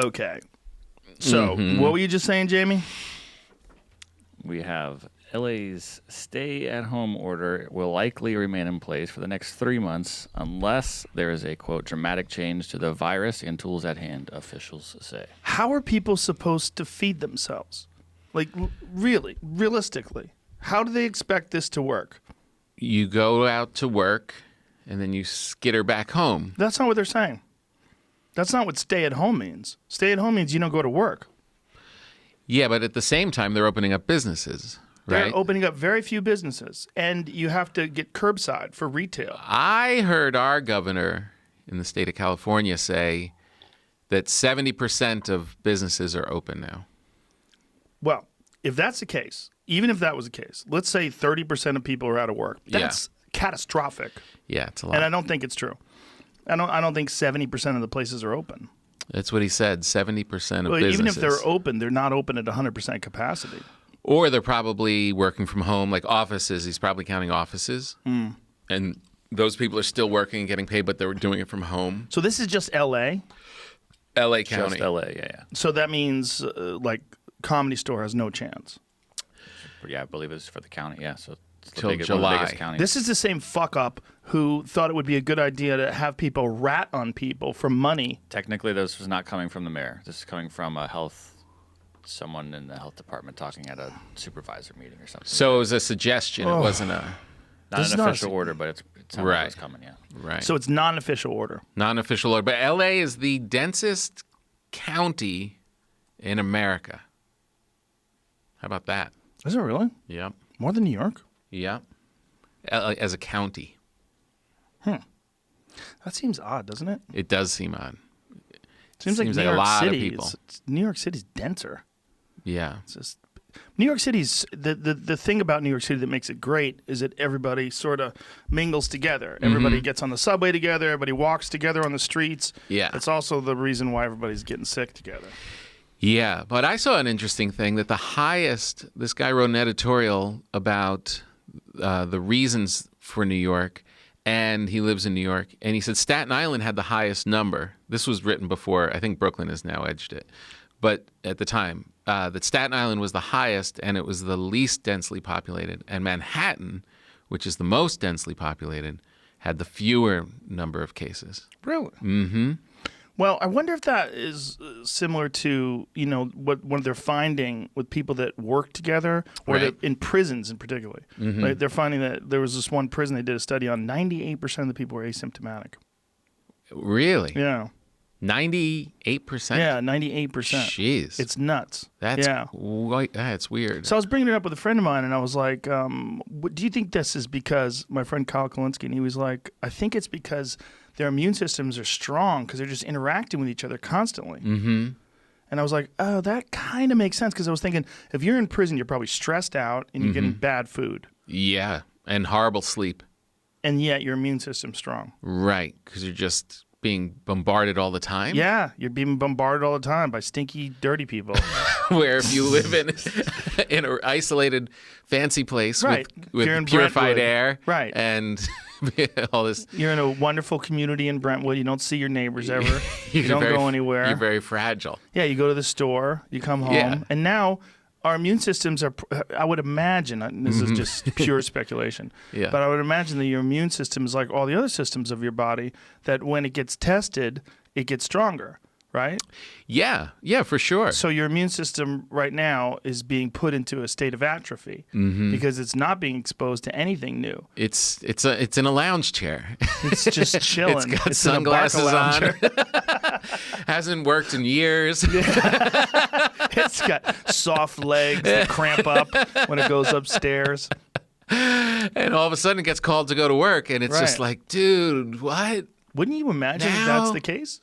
Okay. So, what were you just saying, Jamie? We have LA's stay-at-home order will likely remain in place for the next 3 months unless there is a, quote, dramatic change to the virus and tools at hand, officials say. How are people supposed to feed themselves? Like, really, realistically, how do they expect this to work? You go out to work, and then you skitter back home. That's not what they're saying. That's not what stay-at-home means. Stay-at-home means you don't go to work. Yeah, but at the same time, they're opening up businesses, right? They're opening up very few businesses, and you have to get curbside for retail. I heard our governor in the state of California say that 70% of businesses are open now. Well, if that's the case, even if that was the case, let's say 30% of people are out of work. That's catastrophic. Yeah, it's a lot. And I don't think it's true. I don't think 70% of the places are open. That's what he said, 70% of businesses. Even if they're open, they're not open at 100% capacity. Or they're probably working from home, like offices. He's probably counting offices. And those people are still working and getting paid, but they're doing it from home. So this is just L.A.? L.A. County. Just LA, yeah. So that means, like, Comedy Store has no chance. Yeah, I believe it's for the county, yeah. So it's Till one of July. the biggest counties. This is the same fuck-up who thought it would be a good idea to have people rat on people for money. Technically, this was not coming from the mayor. This is coming from someone in the health department talking at a supervisor meeting or something. So it was a suggestion. It wasn't a... Not This an is not official order, but it sounded like it was coming, yeah. Right. So it's non-official order. Non-official order. But L.A. is the densest county in America. How about that? Is it really? Yep. More than New York? Yep. As a county. That seems odd, doesn't it? It does seem odd. Seems like New a York lot City. of people. New York City's denser. Yeah. It's just New York City's the thing about New York City that makes it great is that everybody sort of mingles together. Everybody gets on the subway together. Everybody walks together on the streets. Yeah. It's also the reason why everybody's getting sick together. Yeah, but I saw an interesting thing that this guy wrote an editorial about the reasons for New York, and he lives in New York, and he said Staten Island had the highest number. This was written before, I think Brooklyn has now edged it, but at the time, that Staten Island was the highest, and it was the least densely populated, and Manhattan, which is the most densely populated, had the fewer number of cases. Really? Mm-hmm. Well, I wonder if that is similar to, what they're finding with people that work together or Right. that in prisons in particular. Right? They're finding that there was this one prison they did a study on, 98% of the people were asymptomatic. Really? Yeah. 98%? Yeah, 98%. Jeez. It's nuts. That's yeah. That's weird. So I was bringing it up with a friend of mine, and I was like, do you think this is because, my friend Kyle Kalinsky, and he was like, I think it's because their immune systems are strong because they're just interacting with each other constantly. Mm-hmm. And I was like, oh, that kind of makes sense because I was thinking, if you're in prison, you're probably stressed out and you're getting bad food. Yeah, and horrible sleep. And yet your immune system's strong. Right, because you're just being bombarded all the time. Yeah, you're being bombarded all the time by stinky, dirty people. Where if you live in an isolated, fancy place Right. with You're in purified Brentwood. air, Right. and all this, You're in a wonderful community in Brentwood. You don't see your neighbors ever. You you're don't very- go anywhere. You're very fragile. Yeah, you go to the store, you come home, Yeah. and now our immune systems are, I would imagine, this is just pure speculation, Yeah. but I would imagine that your immune system is like all the other systems of your body, that when it gets tested, it gets stronger, right? Yeah, for sure. So your immune system right now is being put into a state of atrophy because it's not being exposed to anything new. It's in a lounge chair. It's just chilling. It's got in a sunglasses Barca on. lounger. Hasn't worked in years. It's got soft legs that cramp up when it goes upstairs. And all of a sudden it gets called to go to work, and it's just Right. like, dude, what? Wouldn't you imagine if Now? that's the case?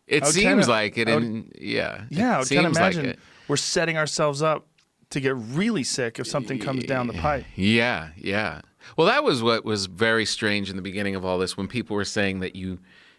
It I would seems kinda- like it. I would- And yeah. Yeah, I it would kind of seems like imagine it. we're setting ourselves up to get really sick if something comes down the pipe. Yeah. Well, that was what was very strange in the beginning of all this, when people were saying that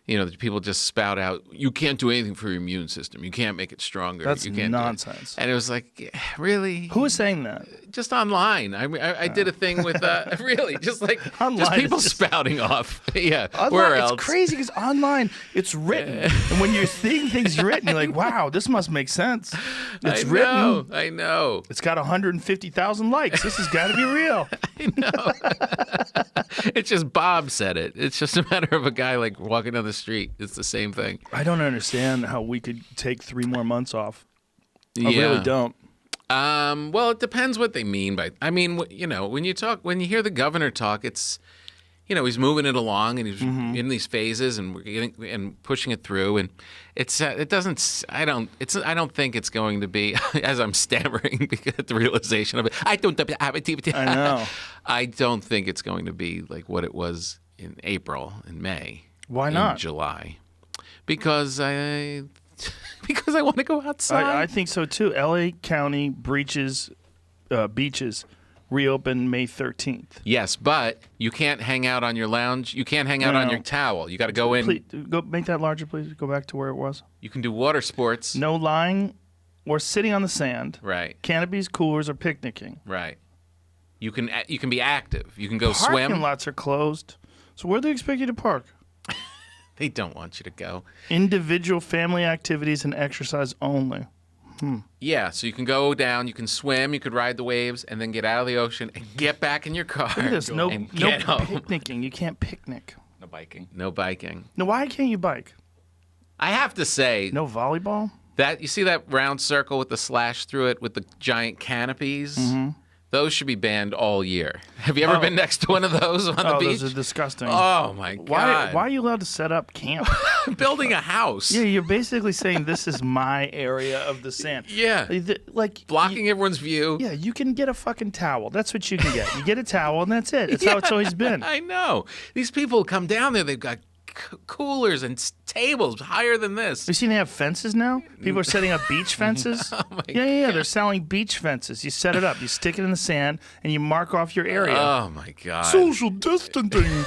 that people just spout out, you can't do anything for your immune system. You can't make it stronger. That's you can't do it." nonsense. And it was like, yeah, really? Who was saying that? just online. I did a thing with really just Online people is just- spouting off. Yeah, Online, where it's else? crazy because online it's written, and when you're seeing things written, you're like, "Wow, this must make sense." It's written. I know. It's got 150,000 likes. This has got to be real. I know. It's just Bob said it. It's just a matter of a guy like walking down the street. It's the same thing. I don't understand how we could take 3 more months off. I Yeah. really don't. Well, it depends what they mean by. I mean, when you hear the governor talk, it's, he's moving it along and he's in these phases and we're getting and pushing it through, and it doesn't. I don't think it's going to be as I'm stammering because of the realization of it. I know. I don't think it's going to be like what it was in April and May. Why in not? July? Because I want to go outside. I think so too. LA County beaches reopen May 13th. Yes, but you can't hang out on your lounge. You can't hang out on your towel. You got to go in. Please, go make that larger, please. Go back to where it was. You can do water sports. No lying or sitting on the sand. Right. Canopies, coolers, or picnicking. Right. You can be active. You can go Parking swim. lots are closed. So where do they expect you to park? They don't want you to go. Individual family activities and exercise only. Yeah, so you can go down, you can swim, you could ride the waves, and then get out of the ocean and get back in your car. Look at this. No and get home. picnicking. You can't picnic. No biking. No biking. No, why can't you bike? I have to say No volleyball? that you see that round circle with the slash through it with the giant canopies? Mm-hmm. Those should be banned all year. Have you ever been next to one of those on the beach? Those are disgusting. Oh my God! Why are you allowed to set up camp? Building a house? Yeah, you're basically saying this is my area of the sand. Yeah. Like Blocking everyone's view. Yeah, you can get a fucking towel. That's what you can get. You get a towel and that's it. It's how it's always been. I know. These people come down there. They've got coolers and tables higher than this. You seen they have fences now? People are setting up beach fences. Oh my Yeah. They're selling beach fences. You set it up. You stick it in the sand and you mark off your area. Oh my God. Social distancing.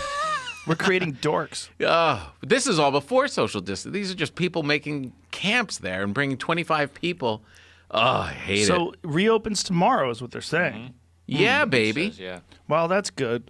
We're creating dorks. Oh, this is all before social distance. These are just people making camps there and bringing 25 people. Oh, I hate it. So reopens tomorrow is what they're saying. Yeah, baby. Says, yeah. Well, that's good.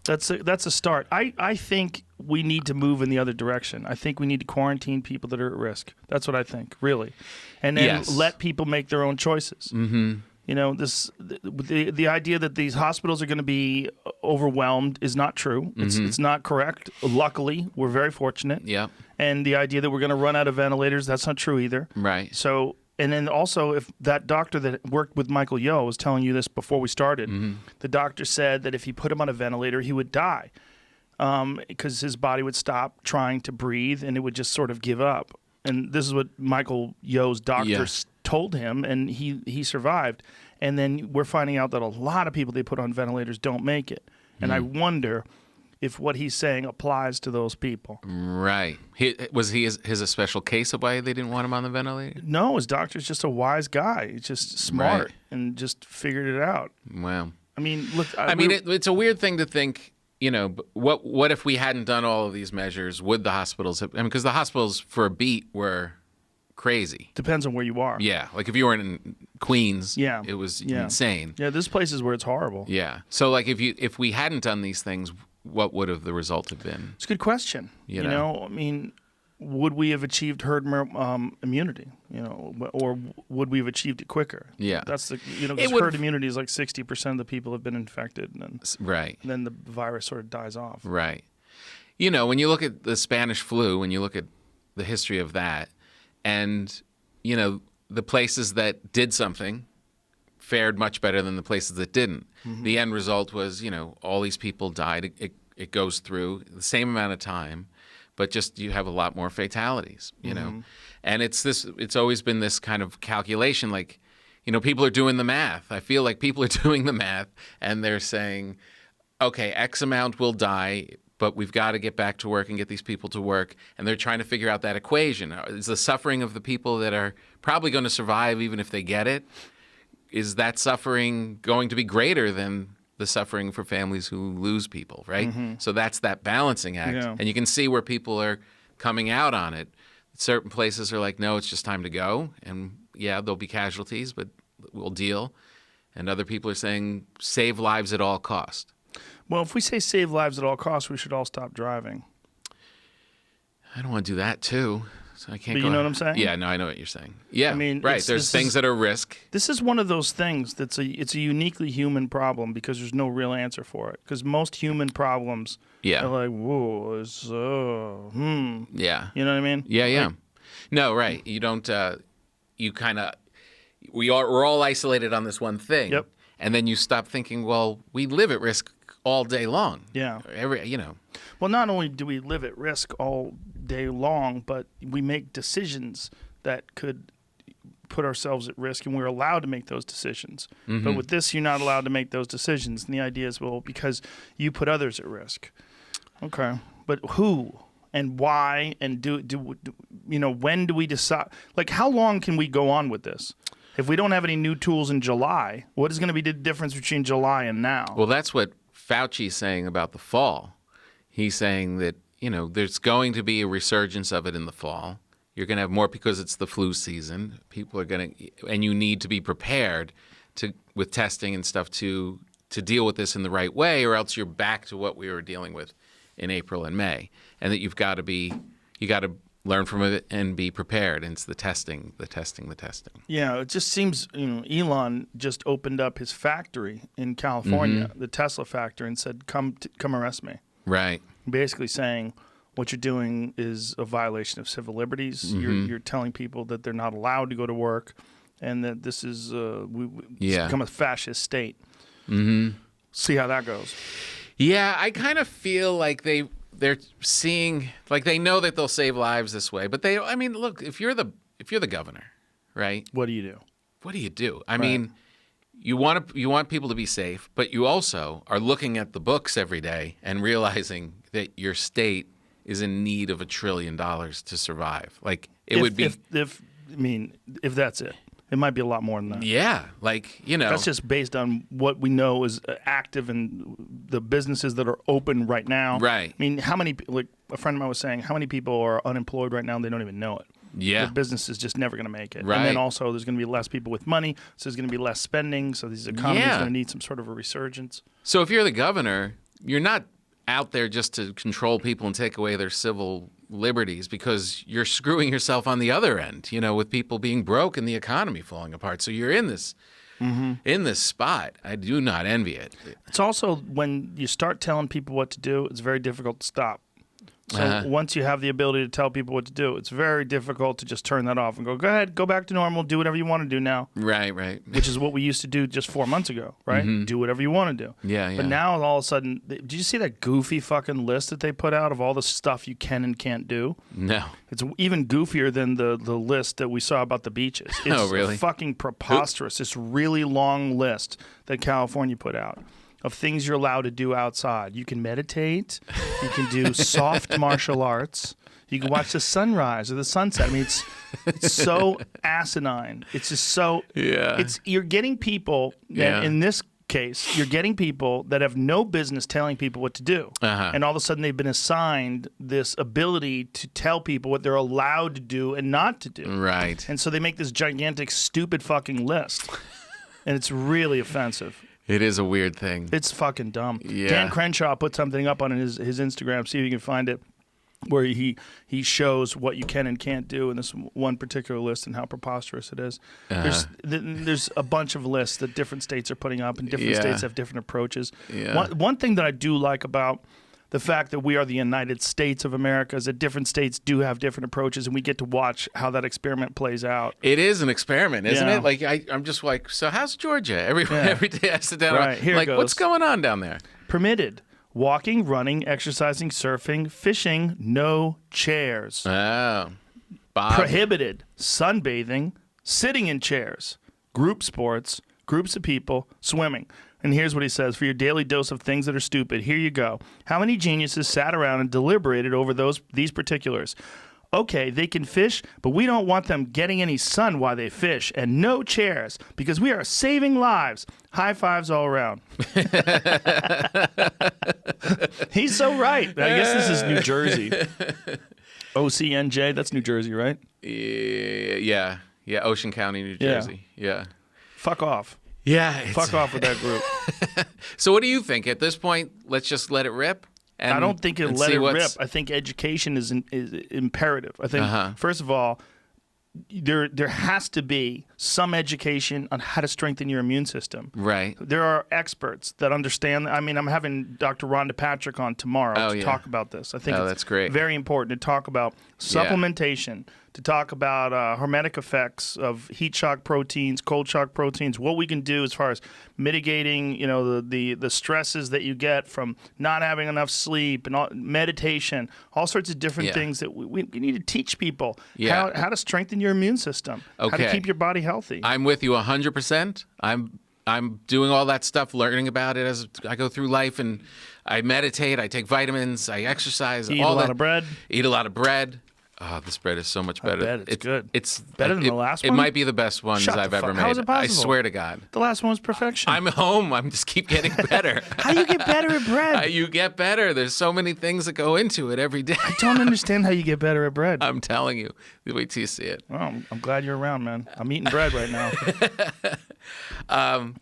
That's a start. I think we need to move in the other direction. I think we need to quarantine people that are at risk. That's what I think, really, and then Yes. let people make their own choices. Mm-hmm. The idea that these hospitals are going to be overwhelmed is not true. It's not correct. Luckily, we're very fortunate. Yep. And the idea that we're going to run out of ventilators, that's not true either. Right. So, and then also, if that doctor that worked with Michael Yo was telling you this before we started, the doctor said that if he put him on a ventilator, he would die because his body would stop trying to breathe and it would just sort of give up. And this is what Michael Yo's doctor told him, and he survived. And then we're finding out that a lot of people they put on ventilators don't make it. And I wonder if what he's saying applies to those people. Right. Was his a special case of why they didn't want him on the ventilator? No, his doctor's just a wise guy. He's just smart and just figured it out. Wow. I mean, look. I mean, it's a weird thing to think. What if we hadn't done all of these measures? Would the hospitals have? I mean, because the hospitals for a beat were crazy. Depends on where you are. Yeah, like if you were in Queens, Yeah. it was Yeah. insane. Yeah, there's places where it's horrible. Yeah. So like if we hadn't done these things, what would have the result have been? It's a good question. You know? I mean, would we have achieved herd immunity? Or would we have achieved it quicker? Yeah. That's the It because would- herd immunity is like 60% of the people have been infected, and Right. then the virus sort of dies off. Right. When you look at the Spanish flu, when you look at the history of that, and the places that did something fared much better than the places that didn't. The end result was, all these people died. It goes through the same amount of time, but just you have a lot more fatalities, And it's always been this kind of calculation, like, people are doing the math. I feel like people are doing the math and they're saying, okay, X amount will die, but we've got to get back to work and get these people to work. And they're trying to figure out that equation. Is the suffering of the people that are probably going to survive even if they get it, is that suffering going to be greater than the suffering for families who lose people, right? So that's that balancing act. Yeah. And you can see where people are coming out on it. Certain places are like, no, it's just time to go. And yeah, there'll be casualties, but we'll deal. and other people are saying save lives at all cost. Well, if we say save lives at all costs, we should all stop driving. I don't want to do that too. So I can't. But you know what I'm saying? Yeah, no, I know what you're saying. Yeah, I mean, right. There's things that are risk. This is one of those things it's a uniquely human problem because there's no real answer for it. Because most human problems Yeah. are like, whoa, Yeah. You know what I mean? Yeah, yeah. Like, No, right. You don't. You kind of. We're all isolated on this one thing. Yep. And then you stop thinking. Well, we live at risk all day long. Yeah. Well, not only do we live at risk all day long, but we make decisions that could put ourselves at risk, and we're allowed to make those decisions. Mm-hmm. But with this, you're not allowed to make those decisions. And the idea is, well, because you put others at risk. Okay. But who and why and when do we decide? Like, how long can we go on with this? If we don't have any new tools in July, what is going to be the difference between July and now? Well, that's what Fauci's saying about the fall. He's saying that, there's going to be a resurgence of it in the fall. You're going to have more because it's the flu season. People are going to, and you need to be prepared with testing and stuff to deal with this in the right way, or else you're back to what we were dealing with in April and May. And that you got to learn from it and be prepared. And it's the testing. Yeah, it just seems, Elon just opened up his factory in California, the Tesla factory, and said, come arrest me. Right. Basically saying what you're doing is a violation of civil liberties. You're telling people that they're not allowed to go to work, and that this is it's become a fascist state. Mm-hmm. See how that goes. Yeah, I kind of feel like they're seeing, like, they know that they'll save lives this way, but look, if you're the governor, right? What do? What do? I mean, you want people to be safe, but you also are looking at the books every day and realizing that your state is in need of $1 trillion to survive. Like, would be if that's it. It might be a lot more than that. Yeah, That's just based on what we know is active in the businesses that are open right now. Right. I mean, how many, like a friend of mine was saying, how many people are unemployed right now and they don't even know it? Yeah. The business is just never going to make it. Right. And then also there's going to be less people with money, so there's going to be less spending, so these economies are going to need some sort of a resurgence. So if you're the governor, you're not out there just to control people and take away their civil liberties, because you're screwing yourself on the other end, with people being broke and the economy falling apart. So you're in this spot. I do not envy it. It's also when you start telling people what to do, it's very difficult to stop. So once you have the ability to tell people what to do, it's very difficult to just turn that off and go ahead, go back to normal, do whatever you want to do now. Right. Which is what we used to do just 4 months ago, right? Mm-hmm. Do whatever you want to do. Yeah. But now all of a sudden, did you see that goofy fucking list that they put out of all the stuff you can and can't do? No. It's even goofier than the list that we saw about the beaches. It's really? Fucking preposterous. This really long list that California put out of things you're allowed to do outside. You can meditate. You can do soft martial arts. You can watch the sunrise or the sunset. I mean, it's so asinine. It's just so. Yeah. You're getting people. That, in this case, you're getting people that have no business telling people what to do, and all of a sudden they've been assigned this ability to tell people what they're allowed to do and not to do. Right. And so they make this gigantic, stupid fucking list, and it's really offensive. It is a weird thing. It's fucking dumb. Yeah. Dan Crenshaw put something up on his Instagram. See if you can find it, where he shows what you can and can't do in this one particular list and how preposterous it is. There's a bunch of lists that different states are putting up, and different states have different approaches. Yeah. One thing that I do like about the fact that we are the United States of America is that different states do have different approaches, and we get to watch how that experiment plays out. It is an experiment, isn't Yeah. it? Like, I'm just like, so how's Georgia? Every day I sit down, Right, here it goes. What's going on down there? Permitted: walking, running, exercising, surfing, fishing, no chairs. Oh, Bob. Prohibited: sunbathing, sitting in chairs, group sports, groups of people, swimming. And here's what he says: for your daily dose of things that are stupid, here you go. How many geniuses sat around and deliberated over these particulars? Okay, they can fish, but we don't want them getting any sun while they fish, and no chairs, because we are saving lives. High fives all around. He's so right. I guess this is New Jersey. OCNJ, that's New Jersey, right? Yeah, Ocean County, New Jersey. Yeah. Fuck off. Yeah. Fuck off with that group. So what do you think? At this point, let's just let it rip? I don't think it'll let it rip. I think education is imperative. I think, first of all, there has to be some education on how to strengthen your immune system. Right. There are experts that understand. I mean, I'm having Dr. Rhonda Patrick on tomorrow to talk about this. I think that's great. Very important to talk about supplementation, to talk about hormetic effects of heat shock proteins, cold shock proteins, what we can do as far as mitigating, the stresses that you get from not having enough sleep and meditation, all sorts of different things that we need to teach people how to strengthen your immune system, how to keep your body healthy. I'm with you 100%. I'm doing all that stuff, learning about it as I go through life, and I meditate, I take vitamins, I exercise. Eat a lot of bread. Eat a lot of bread. Oh, this bread is so much better. I bet it's good. It's better than the last one? It might be the best ones I've ever made. How is it possible? I swear to God. The last one was perfection. I'm home. I'm just keep getting better. How do you get better at bread? You get better. There's so many things that go into it every day. I don't understand how you get better at bread. I'm telling you. Wait till you see it. Well, I'm glad you're around, man. I'm eating bread right now.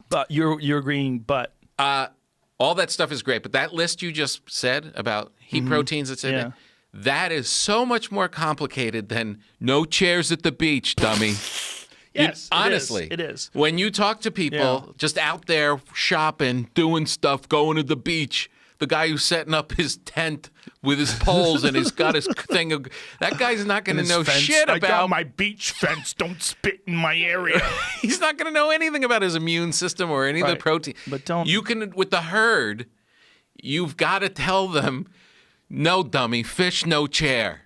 But you're agreeing, but... all that stuff is great, but that list you just said about heat proteins that's in it, that is so much more complicated than no chairs at the beach, dummy. Yes, honestly, it is. When you talk to people just out there shopping, doing stuff, going to the beach, the guy who's setting up his tent with his poles and he's got his thing, that guy's not going to know shit about... I got my beach fence. Don't spit in my area. He's not going to know anything about his immune system or any of the protein. But don't... You can, with the herd, you've got to tell them, no, dummy, fish, no chair.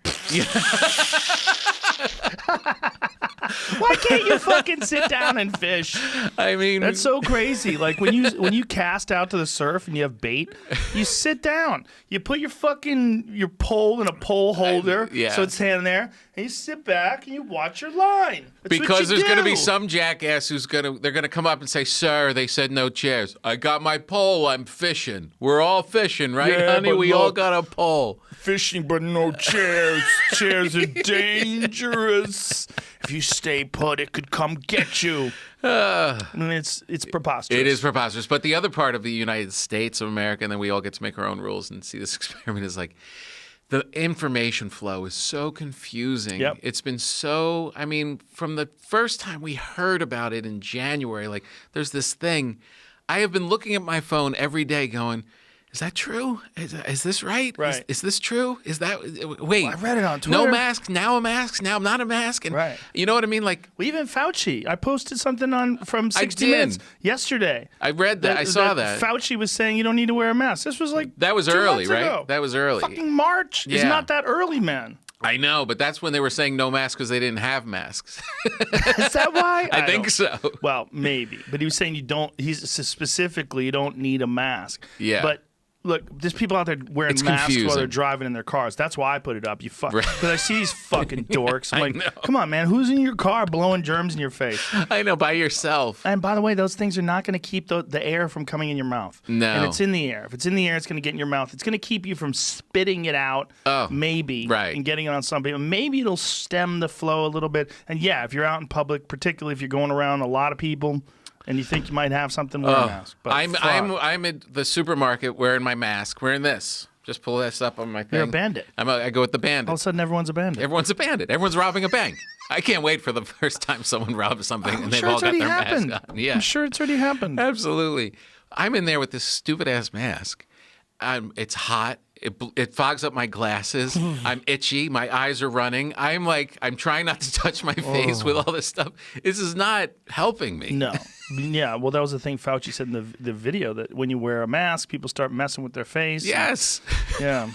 Why can't you fucking sit down and fish? I mean, that's so crazy. Like when you cast out to the surf and you have bait, you sit down. You put your pole in a pole holder, so it's standing there, and you sit back and you watch your line. That's because there's going to be some jackass they're gonna come up and say, "Sir, they said no chairs. I got my pole. I'm fishing. We're all fishing, right, honey? We all got a pole. Fishing, but no chairs. Chairs are dangerous. If you stay put, it could come get you." I mean, it's preposterous. It is preposterous. But the other part of the United States of America, and then we all get to make our own rules and see this experiment, is like the information flow is so confusing. Yep. It's been so, I mean, from the first time we heard about it in January, like there's this thing. I have been looking at my phone every day going, is that true? Is this right? Right. Is this true? Is that... Wait. Well, I read it on Twitter. No mask, now a mask, now I'm not a mask. And you know what I mean? Like... Well, even Fauci. I posted something from 60 Minutes yesterday. I read that. I saw that. Fauci was saying you don't need to wear a mask. This was like that was 2 early, months right? ago. That was early. Fucking March is not that early, man. I know, but that's when they were saying no mask because they didn't have masks. Is that why? I think so. Well, maybe. But he was saying you don't need a mask. Yeah. But look, there's people out there wearing masks while they're driving in their cars. That's why I put it up. You fuck. Because I see these fucking dorks. I'm like, come on, man. Who's in your car blowing germs in your face? I know, by yourself. And by the way, those things are not going to keep the air from coming in your mouth. No. And it's in the air. If it's in the air, it's going to get in your mouth. It's going to keep you from spitting it out, maybe, and getting it on somebody. Maybe it'll stem the flow a little bit. And yeah, if you're out in public, particularly if you're going around a lot of people, and you think you might have something, wear a mask. But I'm at the supermarket wearing my mask, wearing this. Just pull this up on my thing. You're a bandit. I go with the bandit. All of a sudden, everyone's a bandit. Everyone's a bandit. Everyone's robbing a bank. I can't wait for the first time someone robs something and they've all got their mask on. Yeah. I'm sure it's already happened. Absolutely. I'm in there with this stupid-ass mask. It's hot. It fogs up my glasses. I'm itchy. My eyes are running. I'm trying not to touch my face with all this stuff. This is not helping me. No. Yeah, well, that was the thing Fauci said in the video, that when you wear a mask, people start messing with their face. Yes. Yeah.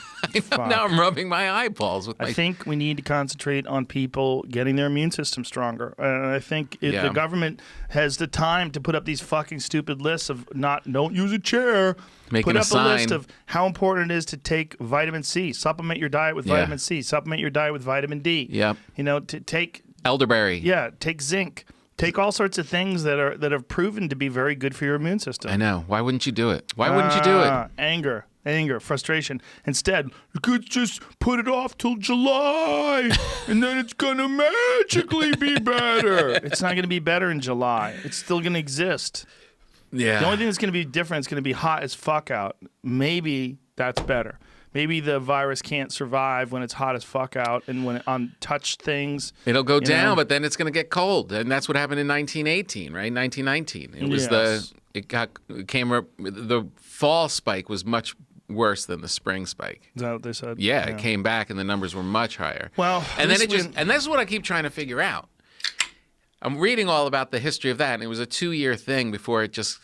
Now I'm rubbing my eyeballs with my... I think we need to concentrate on people getting their immune system stronger. And I think if the government has the time to put up these fucking stupid lists of don't use a chair, Making put up a sign. list of how important it is to take vitamin C, supplement your diet with vitamin C, supplement your diet with vitamin D. Yep. To take... Elderberry. Yeah, take zinc. Take all sorts of things that have proven to be very good for your immune system. I know. Why wouldn't you do it? Why wouldn't you do it? Anger, frustration. Instead, you could just put it off till July, and then it's going to magically be better. It's not going to be better in July. It's still going to exist. Yeah. The only thing that's going to be different is going to be hot as fuck out. Maybe that's better. Maybe the virus can't survive when it's hot as fuck out and when it untouched things. It'll go down, know? but then it's going to get cold, and that's what happened in 1918, right? 1919. It was Yes. the fall spike was much worse than the spring spike. Is that what they said? Yeah, it came back, and the numbers were much higher. Well, and then at least and that's what I keep trying to figure out. I'm reading all about the history of that, and it was a 2-year thing before it just,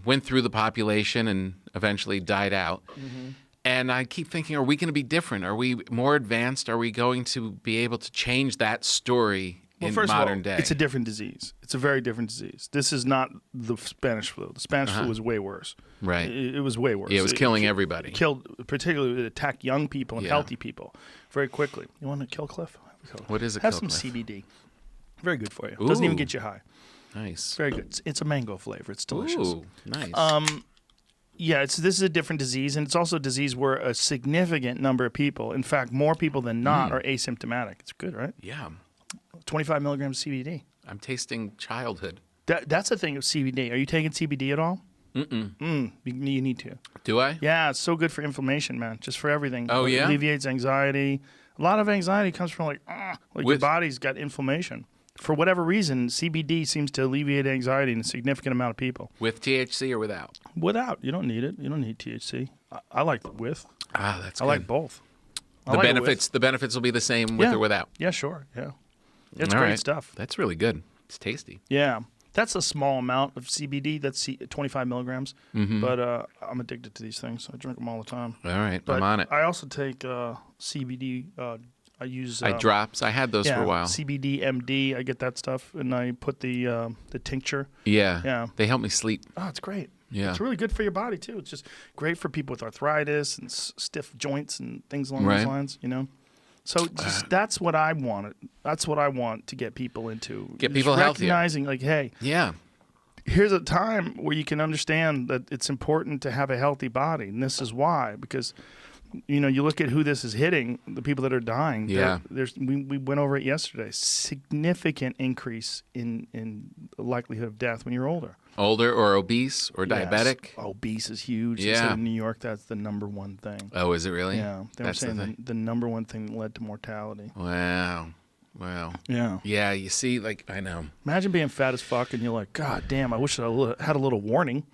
went through the population and eventually died out. Mm-hmm. And I keep thinking, are we going to be different? Are we more advanced? Are we going to be able to change that story in modern day? It's a different disease. It's a very different disease. This is not the Spanish flu. The Spanish flu was way worse. Right. It was way worse. Yeah, it was killing everybody. Particularly, it attacked young people and healthy people very quickly. You want to kill Cliff? What is a Have kill some cliff? CBD. Very good for you. Doesn't even Ooh. get you high. Nice. Very good. It's a mango flavor. It's delicious. Ooh, nice. Yeah, this is a different disease, and it's also a disease where a significant number of people, in fact, more people than not, are asymptomatic. It's good, right? Yeah. 25 milligrams CBD. I'm tasting childhood. That's the thing with CBD. Are you taking CBD at all? You need to. Do I? Yeah, it's so good for inflammation, man. Just for everything. Oh, It yeah? alleviates anxiety. A lot of anxiety comes from your body's got inflammation. For whatever reason, CBD seems to alleviate anxiety in a significant amount of people. With THC or without? Without, you don't need it. You don't need THC. I like the with. Ah, that's I good. like both. I The like it benefits. The benefits will be the same with or without. Yeah, sure. Yeah, it's All great right. stuff. That's really good. It's tasty. Yeah, that's a small amount of CBD. That's 25 milligrams. Mm-hmm. But I'm addicted to these things. I drink them all the time. All right, But I'm on it. I also take CBD. I use drops. I had those for a while. CBD MD. I get that stuff, and I put the tincture. Yeah. Yeah. They help me sleep. Oh, it's great. Yeah. It's really good for your body too. It's just great for people with arthritis and stiff joints and things along Right. those lines. So that's what I wanted. That's what I want to get people into. Get Just people healthier. recognizing, like, hey, Yeah. here's a time where you can understand that it's important to have a healthy body, and this is why. Because you look at who this is hitting, the people that are dying. Yeah. We went over it yesterday. Significant increase in the likelihood of death when you're older. Older or obese or diabetic. Yes. Obese is huge. Yeah. They said in New York, that's the number one thing. Oh, is it really? Yeah, they were That's the saying thing. the number one thing that led to mortality. Wow. Wow. Yeah. Yeah, you see, I know. Imagine being fat as fuck and you're like, God damn, I wish I had a little warning.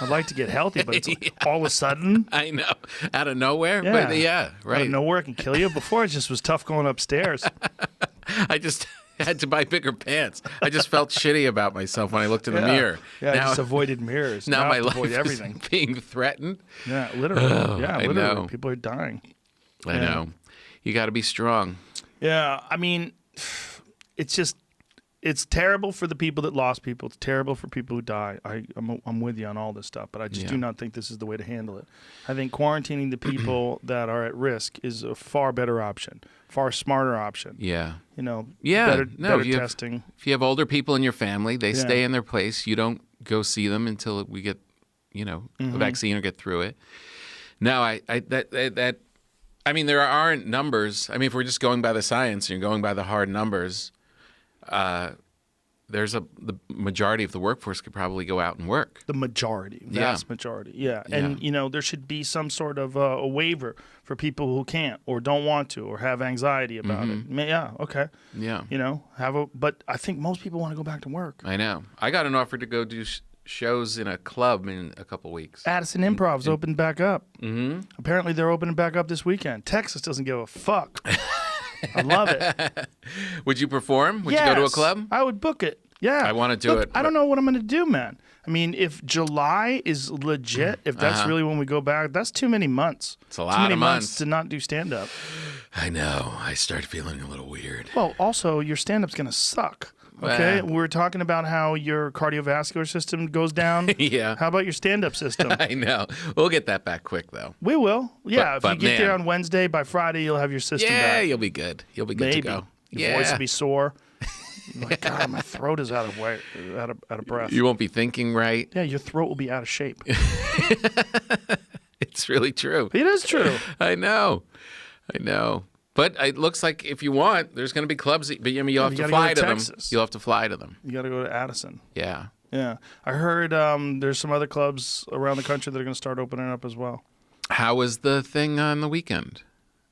I'd like to get healthy, but it's like all of a sudden, I know. Out of nowhere. Yeah. But yeah, right. out of nowhere, it can kill you. Before, it just was tough going upstairs. I just had to buy bigger pants. I just felt shitty about myself when I looked in the mirror. Yeah, I now, just avoided mirrors. now I my have to life avoid is everything. being threatened. Yeah, literally. I literally. know. People are dying. I know. You got to be strong. Yeah, I mean, it's terrible for the people that lost people. It's terrible for people who die. I'm with you on all this stuff, but I just do not think this is the way to handle it. I think quarantining the people that are at risk is a far better option, far smarter option. Yeah. Yeah, better testing. If you have older people in your family, they stay in their place. You don't go see them until we get, a vaccine or get through it. No, I mean, there aren't numbers. I mean, if we're just going by the science and you're going by the hard numbers, the majority of the workforce could probably go out and work. The majority, vast majority, yeah. And there should be some sort of a waiver for people who can't or don't want to or have anxiety about it. Yeah, okay. Yeah. But I think most people want to go back to work. I know. I got an offer to go do shows in a club in a couple weeks. Addison Improv's opened back up. Mm-hmm. Apparently, they're opening back up this weekend. Texas doesn't give a fuck. I love it. Would you perform? Would you go to a club? I would book it. Yeah. I want to do it. I don't know what I'm going to do, man. I mean, if July is legit, if that's really when we go back, that's too many months. It's a lot too many of months to not do stand-up. I know. I start feeling a little weird. Well, also, your stand-up's going to suck. Okay? We were talking about how your cardiovascular system goes down. Yeah. How about your stand-up system? I know. We'll get that back quick, though. We will. Yeah, But if you get there on Wednesday, by Friday, you'll have your system Yeah, back. you'll be good. You'll be good Maybe. to go. Your voice will be sore. You're like, God, my throat is out of breath. You won't be thinking right. Yeah, your throat will be out of shape. It's really true. It is true. I know. But it looks like if you want, there's going to be clubs, but you'll have to gotta fly go to to them. Texas. You'll have to fly to them. You got to go to Addison. Yeah. Yeah. I heard there's some other clubs around the country that are going to start opening up as well. How was the thing on the weekend?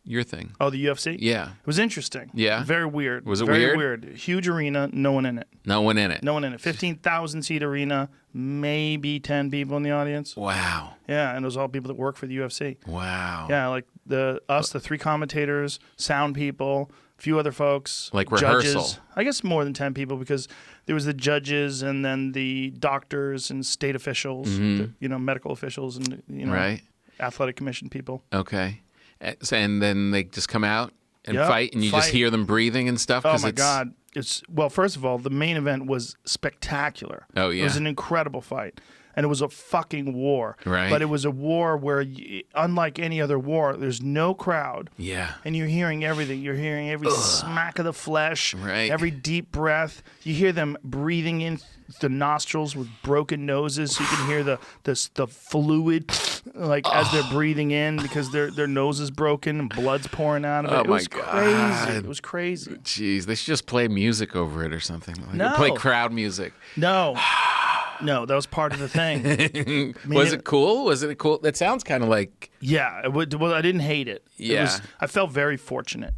Your thing? Oh, the UFC? Yeah. It was interesting. Yeah? Very weird. Was it Very weird? Huge arena, no one in it. No one in it. No one in it. 15,000 seat arena, maybe 10 people in the audience. Wow. Yeah, and it was all people that work for the UFC. Wow. Yeah, like the 3 commentators, sound people, a few other folks. Like judges. rehearsal. I guess more than 10 people because there was the judges and then the doctors and state officials, medical officials and, Right. athletic commission people. Okay. And then they just come out and Yep, fight, and you just hear them breathing and stuff? Oh, my God. Well, first of all, the main event was spectacular. Oh, yeah. It was an incredible fight. And it was a fucking war. Right. But it was a war where, unlike any other war, there's no crowd. Yeah. And you're hearing everything. You're hearing every smack of the flesh, Right. every deep breath. You hear them breathing in the nostrils with broken noses. So you can hear the fluid like as they're breathing in because their nose is broken and blood's pouring out of it. Oh, It was my crazy. God. It was crazy. Jeez, they should just play music over it or something. Like, No. Play crowd music. No. No, that was part of the thing. Was it cool? Was it cool? That sounds kind of like... Yeah, well, I didn't hate it. Yeah. I felt very fortunate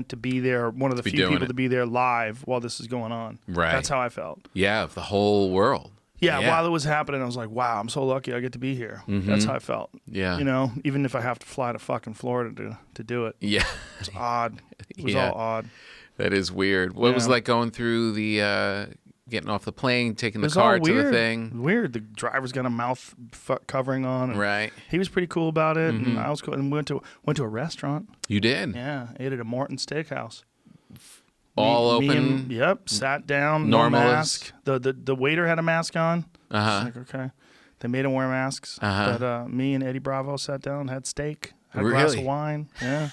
to be there. One of the few people to be there live while this is going on. Right. That's how I felt. Yeah, of the whole world. Yeah, while it was happening, I was like, wow, I'm so lucky I get to be here. That's how I felt. Yeah. Even if I have to fly to fucking Florida to do it. Yeah. It's odd. It was Yeah. all odd. That is weird. What was it Yeah. like going through the... getting off the plane, taking the It was all car to weird. the thing? Weird. The driver's got a mouth covering on. And Right. He was pretty cool about it, and I was cool. And went to a restaurant. You did? Yeah, ate at a Morton Steakhouse. All Me open? and- yep, sat down, Normal no as- mask. The waiter had a mask on. Uh-huh. It's like, okay. They made him wear masks. Uh-huh. But me and Eddie Bravo sat down, had steak, had a glass of Really? wine. Yeah.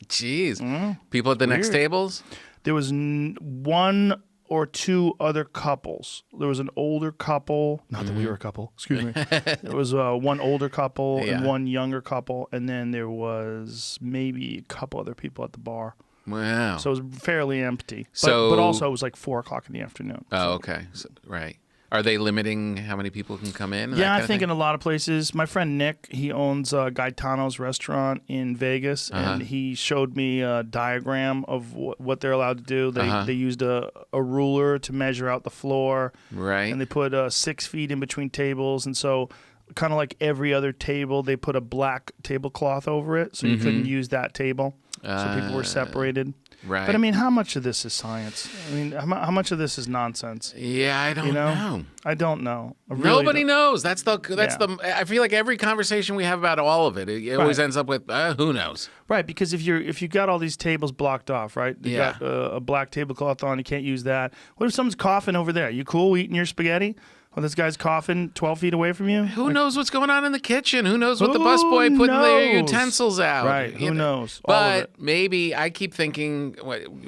Jeez. People at the next Weird. tables? There was one or two other couples. There was an older couple. Not that we were a couple. Excuse me. There was one older couple Yeah. and one younger couple, and then there was maybe a couple other people at the bar. Wow. So it was fairly empty. So- But also it was like 4:00 in the afternoon. Oh, okay. So, right. Are they limiting how many people can come in? and that Yeah, kind I of think thing? in a lot of places. My friend Nick, he owns Gaetano's restaurant in Vegas, and he showed me a diagram of what they're allowed to do. They used a ruler to measure out the floor, Right. and they put 6 feet in between tables, and so kind of like every other table, they put a black tablecloth over it, so you couldn't use that table. So people were separated. Right. But I mean, how much of this is science? I mean, how much of this is nonsense? Yeah, I don't You know? know. I don't know. I really Nobody don't. knows. That's Yeah. the. I feel like every conversation we have about all of it, it always Right. ends up with who knows. Right, because if you got all these tables blocked off, right? You Yeah. got a black tablecloth on, you can't use that. What if someone's coughing over there? You cool eating your spaghetti? Well, this guy's coughing 12 feet away from you? Who knows what's going on in the kitchen? Who knows what the Who busboy putting their knows? utensils out? Right, You who know? knows? All of But it. maybe I keep thinking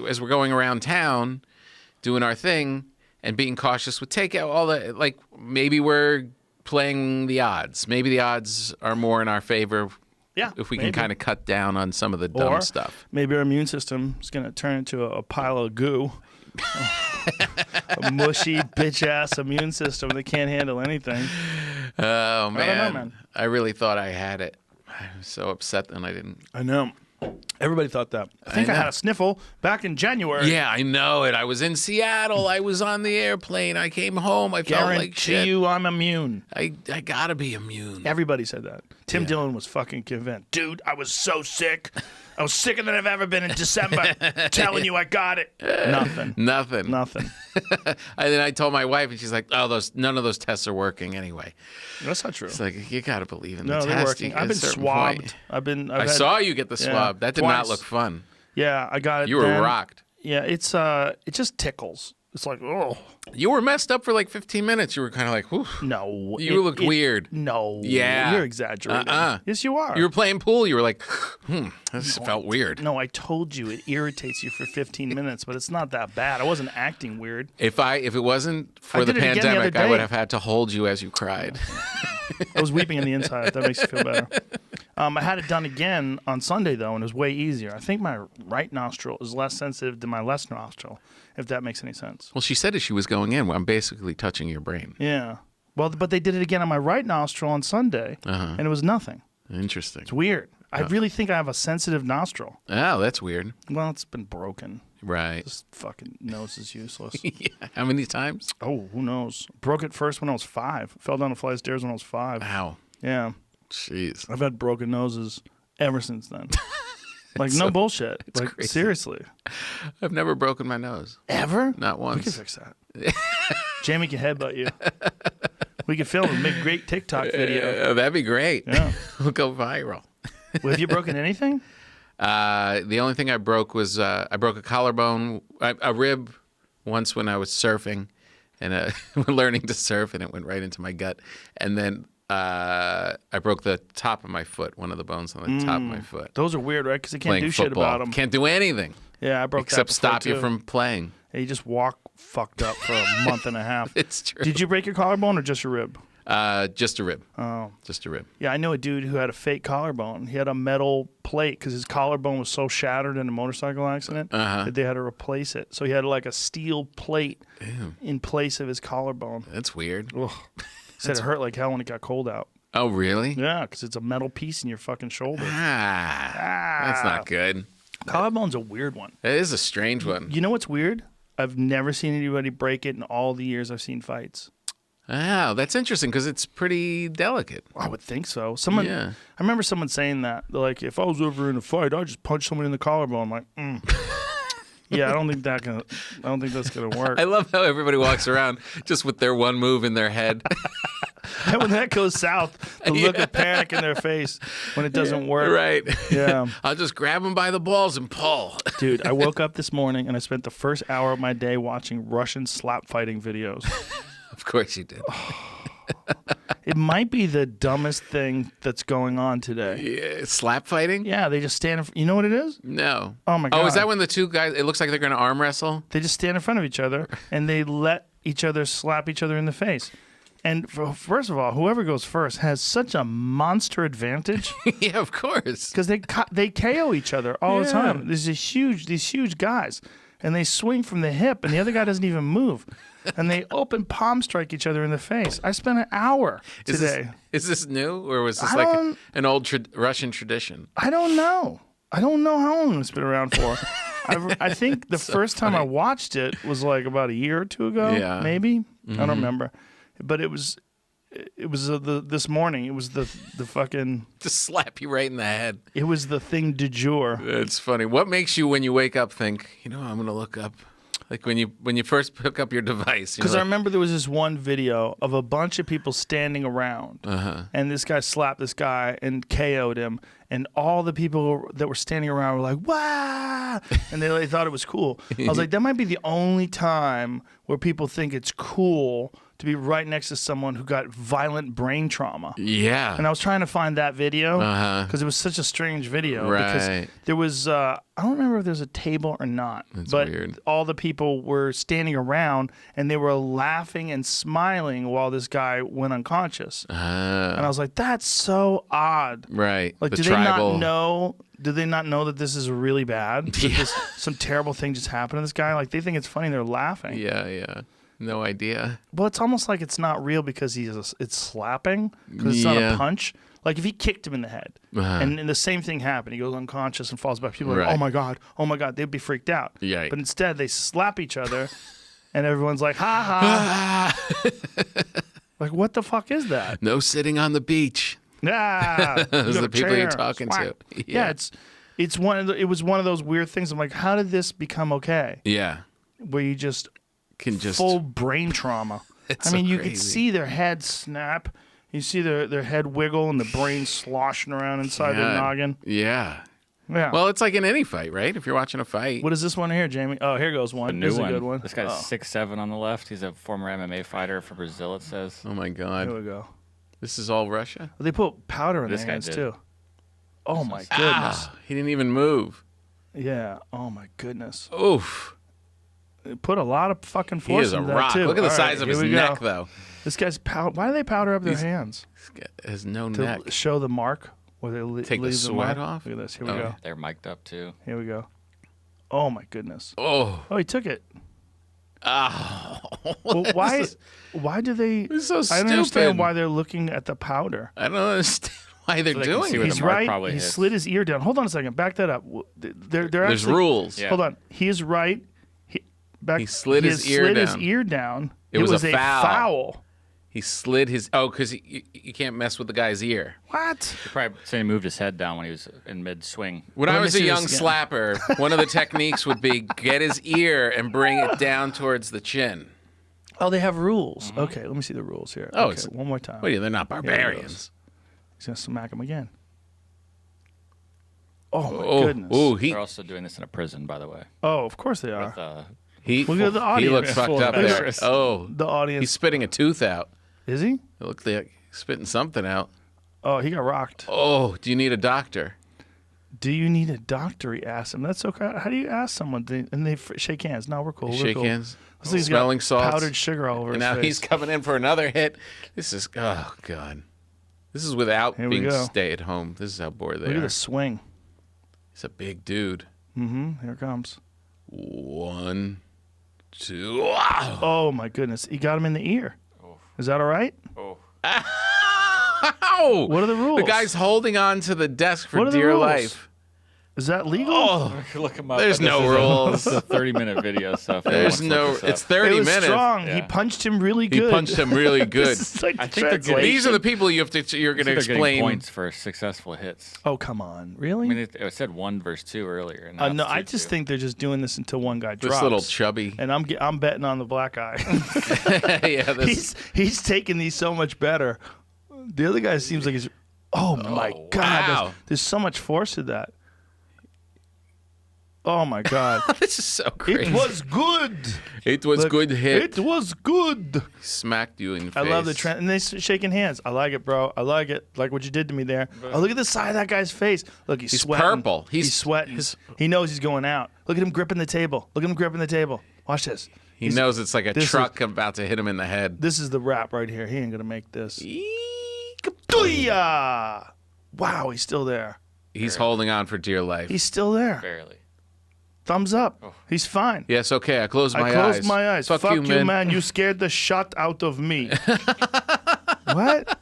as we're going around town, doing our thing and being cautious with takeout. All the like, maybe we're playing the odds. Maybe the odds are more in our favor. Yeah, If we maybe. can kind of cut down on some of the dumb Or stuff. maybe our immune system is going to turn into a pile of goo. A mushy, bitch-ass immune system that can't handle anything. Oh man. man. I really thought I had it. I was so upset then I didn't. I know. Everybody thought that. I think I know. had a sniffle back in January. Yeah, I know it. I was in Seattle. I was on the airplane. I came home. I felt like Guarantee shit. you I'm immune. I gotta be immune. Everybody said that. Tim Dillon was fucking convinced. Dude, I was so sick. I was sicker than I've ever been in December. Telling you I got it. Nothing. Nothing. Nothing. And then I told my wife, and she's like, "Oh, none of those tests are working anyway." That's not true. It's like you gotta believe in No, the they're test. working. You get I've a been certain swabbed. point. I saw you get the swab. That did not twice. look fun. Yeah, I got it. You were then. rocked. Yeah, it just tickles. It's like, oh You were messed up for like 15 minutes. You were kind of like, whew. no. You looked weird. No. Yeah. You're exaggerating. Yes, you are. You were playing pool. You were like, this felt weird. No, I told you it irritates you for 15 minutes, but it's not that bad. I wasn't acting weird. If it wasn't for I the did it again the pandemic, other I would day. have had to hold you as you cried. I was weeping on the inside. If that makes you feel better. I had it done again on Sunday, though, and it was way easier. I think my right nostril is less sensitive than my left nostril, if that makes any sense. Well, she said as she was going in, well, I'm basically touching your brain. Yeah. Well, but they did it again on my right nostril on Sunday, and it was nothing. Interesting. It's weird. I really think I have a sensitive nostril. Oh, that's weird. Well, it's been broken. Right. This fucking nose is useless. Yeah. How many times? Oh, who knows? Broke it first when I was 5. Fell down a flight of stairs when I was 5. Wow. Yeah. Jeez. I've had broken noses ever since then. Like, no bullshit. Like, crazy. seriously. I've never broken my nose. Ever? Not We once. can fix that. Jamie can headbutt you. We can film and make a great TikTok video. That'd be great. Yeah. We'll go viral. Well, have you broken anything? The only thing I broke was I broke a collarbone, a rib once when I was surfing, and learning to surf, and it went right into my gut. And then I broke the top of my foot, one of the bones on the top of my foot. Those are weird, right? Because you can't Playing do football. shit about them. Can't do anything Yeah, I broke except that stop before, you too. from playing. Yeah, you just walk fucked up for a month and a half. It's true. Did you break your collarbone or just your rib? Just a rib. Oh. Just a rib. Yeah, I know a dude who had a fake collarbone. He had a metal plate because his collarbone was so shattered in a motorcycle accident that they had to replace it. So he had like a steel plate in place of his collarbone. That's weird. Ugh. Said it hurt like hell when it got cold out. Oh, really? Yeah, because it's a metal piece in your fucking shoulder. That's not good. Collarbone's a weird one. It is a strange one. You know what's weird? I've never seen anybody break it in all the years I've seen fights. Oh, that's interesting because it's pretty delicate. I would think so. I remember someone saying that. They're like, if I was ever in a fight, I'd just punch someone in the collarbone. I'm like, yeah, I don't think that's gonna work. I love how everybody walks around just with their one move in their head. And when that goes south, the look of panic in their face when it doesn't work. Right. Yeah. I'll just grab them by the balls and pull. Dude, I woke up this morning and I spent the first hour of my day watching Russian slap fighting videos. Of course you did. It might be the dumbest thing that's going on today. Yeah, slap fighting? Yeah, they just stand you know what it is? No. Oh, my God. Oh, is that when the two guys, it looks like they're going to arm wrestle? They just stand in front of each other and they let each other slap each other in the face. And first of all, whoever goes first has such a monster advantage Yeah, of course. because they KO each other all the Yeah. time. These huge guys, and they swing from the hip, and the other guy doesn't even move, and they open palm strike each other in the face. I spent an hour today. Is this new, or was this I like don't- an old Russian tradition? I don't know. I don't know how long it's been around for. I think the first time I watched it was like about a year or two ago, Yeah. maybe. I don't remember. But it was this morning. It was the fucking. Just slap you right in the head. It was the thing du jour. It's funny. What makes you, when you wake up, think, I'm going to look up? Like when you first pick up your device. Because I remember there was this one video of a bunch of people standing around, and this guy slapped this guy and KO'd him, and all the people that were standing around were like, "Wow!" and they thought it was cool. I was like, that might be the only time where people think it's cool to be right next to someone who got violent brain trauma. Yeah. And I was trying to find that video because it was such a strange video. Right. Because there was, I don't remember if there's a table or not. That's but weird. all the people were standing around and they were laughing and smiling while this guy went unconscious. And I was like, that's so odd. Right. Like, The do tribal. they not know? Do they not know that this is really bad? That some terrible thing just happened to this guy? Like, they think it's funny and they're laughing. Yeah. No idea. Well, it's almost like it's not real because it's slapping because it's not a punch. Like if he kicked him in the head and the same thing happened, he goes unconscious and falls back. People are like, oh my god, they'd be freaked out. Yeah. But instead they slap each other, and everyone's like, ha ha. Like what the fuck is that? No sitting on the beach. Ah, Those are the people you're talking to. Yeah, it was one of those weird things. I'm like, how did this become okay? Yeah. Where you just Can just full brain trauma. It's I mean, so you could crazy. see their head snap. You see their head wiggle and the brain sloshing around inside their noggin. Yeah. Yeah. Well, it's like in any fight, right? If you're watching a fight. What is this one here, Jamie? Oh, here goes one. A This new is a good one. This guy's 6'7" on the left. He's a former MMA fighter for Brazil, it says. Oh my Here God. we go. This is all Russia? They put powder in This their guy hands did. too. Oh my goodness. He didn't even move. Yeah. Oh my goodness. Oof. They put a lot of fucking He force is a into rock. that too. Look at the All size right, of here his we neck, go. though. This guy's why do they powder up their hands? This guy has no To neck. show the mark? Where they Take the leave sweat mark. off? Look at this. Here we Oh. go. They're mic'd up too. Here we go. Oh my goodness. Oh. Oh, he took it. Oh. Well, why do they? This is so I don't stupid. understand why they're looking at the powder. I don't understand why they're So they can doing see it. where He's the mark right. probably He hits. slid his ear down. Hold on a second. Back that up. They're There's actually, rules. Yeah. Hold on. He is right. He slid his has ear slid down. his ear down. It was a a foul. foul. He slid his. Oh, because you can't mess with the guy's ear. What? He probably saying he moved his head down when he was in mid-swing. When Let I me was a see young this again. slapper, one of the techniques would be get his ear and bring it down towards the chin. Oh, they have rules. Okay, let me see the rules here. Oh, okay, it's- one more time. Wait, they're not Here it barbarians. He's gonna smack him again. Oh my Oh, goodness. oh, They're also doing this in a prison, by the way. Oh, of course they are. With, he Look at the he audience. looks fucked Full up of there. virus. Oh, The audience. he's spitting a tooth out. Is he? It looked like he's spitting something out. Oh, he got rocked. Oh, do you need a doctor? Do you need a doctor? He asked him. That's okay. How do you ask someone? And they shake hands. No, we're cool. We're Shake cool. hands. Looks like he's Smelling got salts. powdered sugar all over And his now face. he's coming in for another hit. This is oh god. This is without Here we being go. stay at home. This is how bored they Look are. at the swing. He's a big dude. Here it comes. 1, 2. Wow. Oh my goodness. He got him in the ear. Is that all right? oh, Ow! What are the rules? The guy's holding on to the desk for What are the dear rules? life. Is that legal? Oh, look him up. there's no rules. This is a 30-minute video, so if anyone There's wants to no. look this It's up. 30 it was minutes. strong. He Yeah. punched him really He good. punched him really good. This is like I the think they're getting- These are the people you're going to They're getting explain. points for successful hits. Oh, come on. I Really? mean, it said 1 versus 2 earlier. And now No, it's I 2-2. just think they're just doing this until one guy drops. This little chubby. And I'm betting on the black guy. Yeah, this, he's taking these so much better. The other guy seems like he's. Oh my God! wow. There's so much force to that. Oh my God! this is so crazy. It was good. It was Look, good hit. It was good. Smacked you in the I face. love the trend, and they shaking hands. I like it, bro. I like it. Like what you did to me there. Oh, look at the side of that guy's face. Look, he's sweating. purple. He's sweating. He knows he's going out. Look at him gripping the table. Look at him gripping the table. Watch this. He knows it's like a this is- truck about to hit him in the head. This is the rap right here. He ain't gonna make this. Booyah! Wow, he's still there. He's holding on for dear life. He's still there. Barely. Thumbs up. He's fine. Yes, okay. I closed my I eyes. closed my eyes. Fuck, Fuck you, man. You scared the shot out of me. What?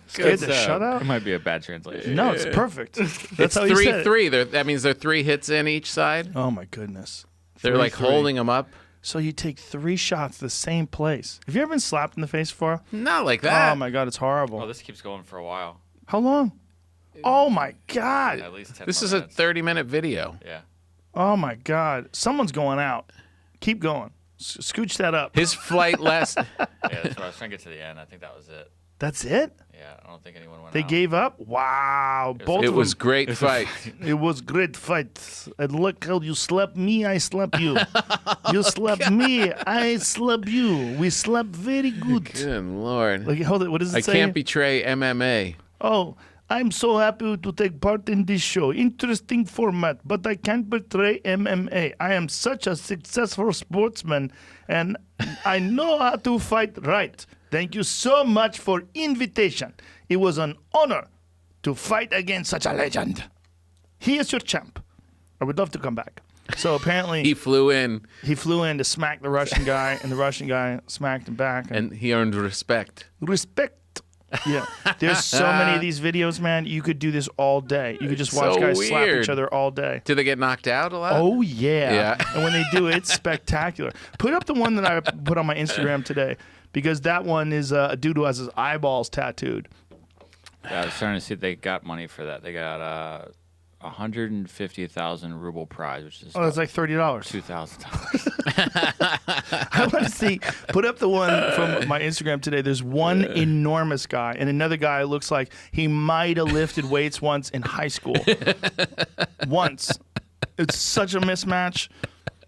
Scared the shut It out? might be a bad translation. No, it's perfect. That's It's how he said it. 3-3. That means there are 3 hits in each side. Oh my goodness. They're like 3-3. holding him up. So you take 3 shots the same place. Have you ever been slapped in the face before? Not like that. Oh my God, it's horrible. Oh, this keeps going for a while. How long? Oh my God. At least 10 This more is a minutes. 30-minute video. Yeah. Oh my God. Someone's going out. Keep going. Scooch that up. His flight last. Yeah, that's what I was trying to get to the end. I think that was it. That's it? Yeah, I don't think anyone went They out. gave up? Wow. Both It of was them. great fight. It was great fight. And look how you slapped me, I slapped you. You slapped me, I slapped you. We slapped very good. Good Lord. Like, hold it. What does it I say? can't betray MMA. Oh, I'm so happy to take part in this show. Interesting format, but I can't betray MMA. I am such a successful sportsman, and I know how to fight right. Thank you so much for invitation. It was an honor to fight against such a legend. He is your champ. I would love to come back. So apparently He flew in he flew in to smack the Russian guy, and the Russian guy smacked him back. and he earned respect. Respect. Yeah. There's so many of these videos, man. You could do this all day. You could just watch So guys slap weird. each other all day. Did they get knocked out a lot? Oh, yeah. Yeah. And when they do, it's spectacular. Put up the one that I put on my Instagram today, because that one is a dude who has his eyeballs tattooed. Yeah, I was trying to see if they got money for that. They got 150,000 ruble prize, which is Oh, that's like $30. $2,000. I want to see. Put up the one from my Instagram today. There's one enormous guy, and another guy looks like he might have lifted weights once in high school. Once. It's such a mismatch.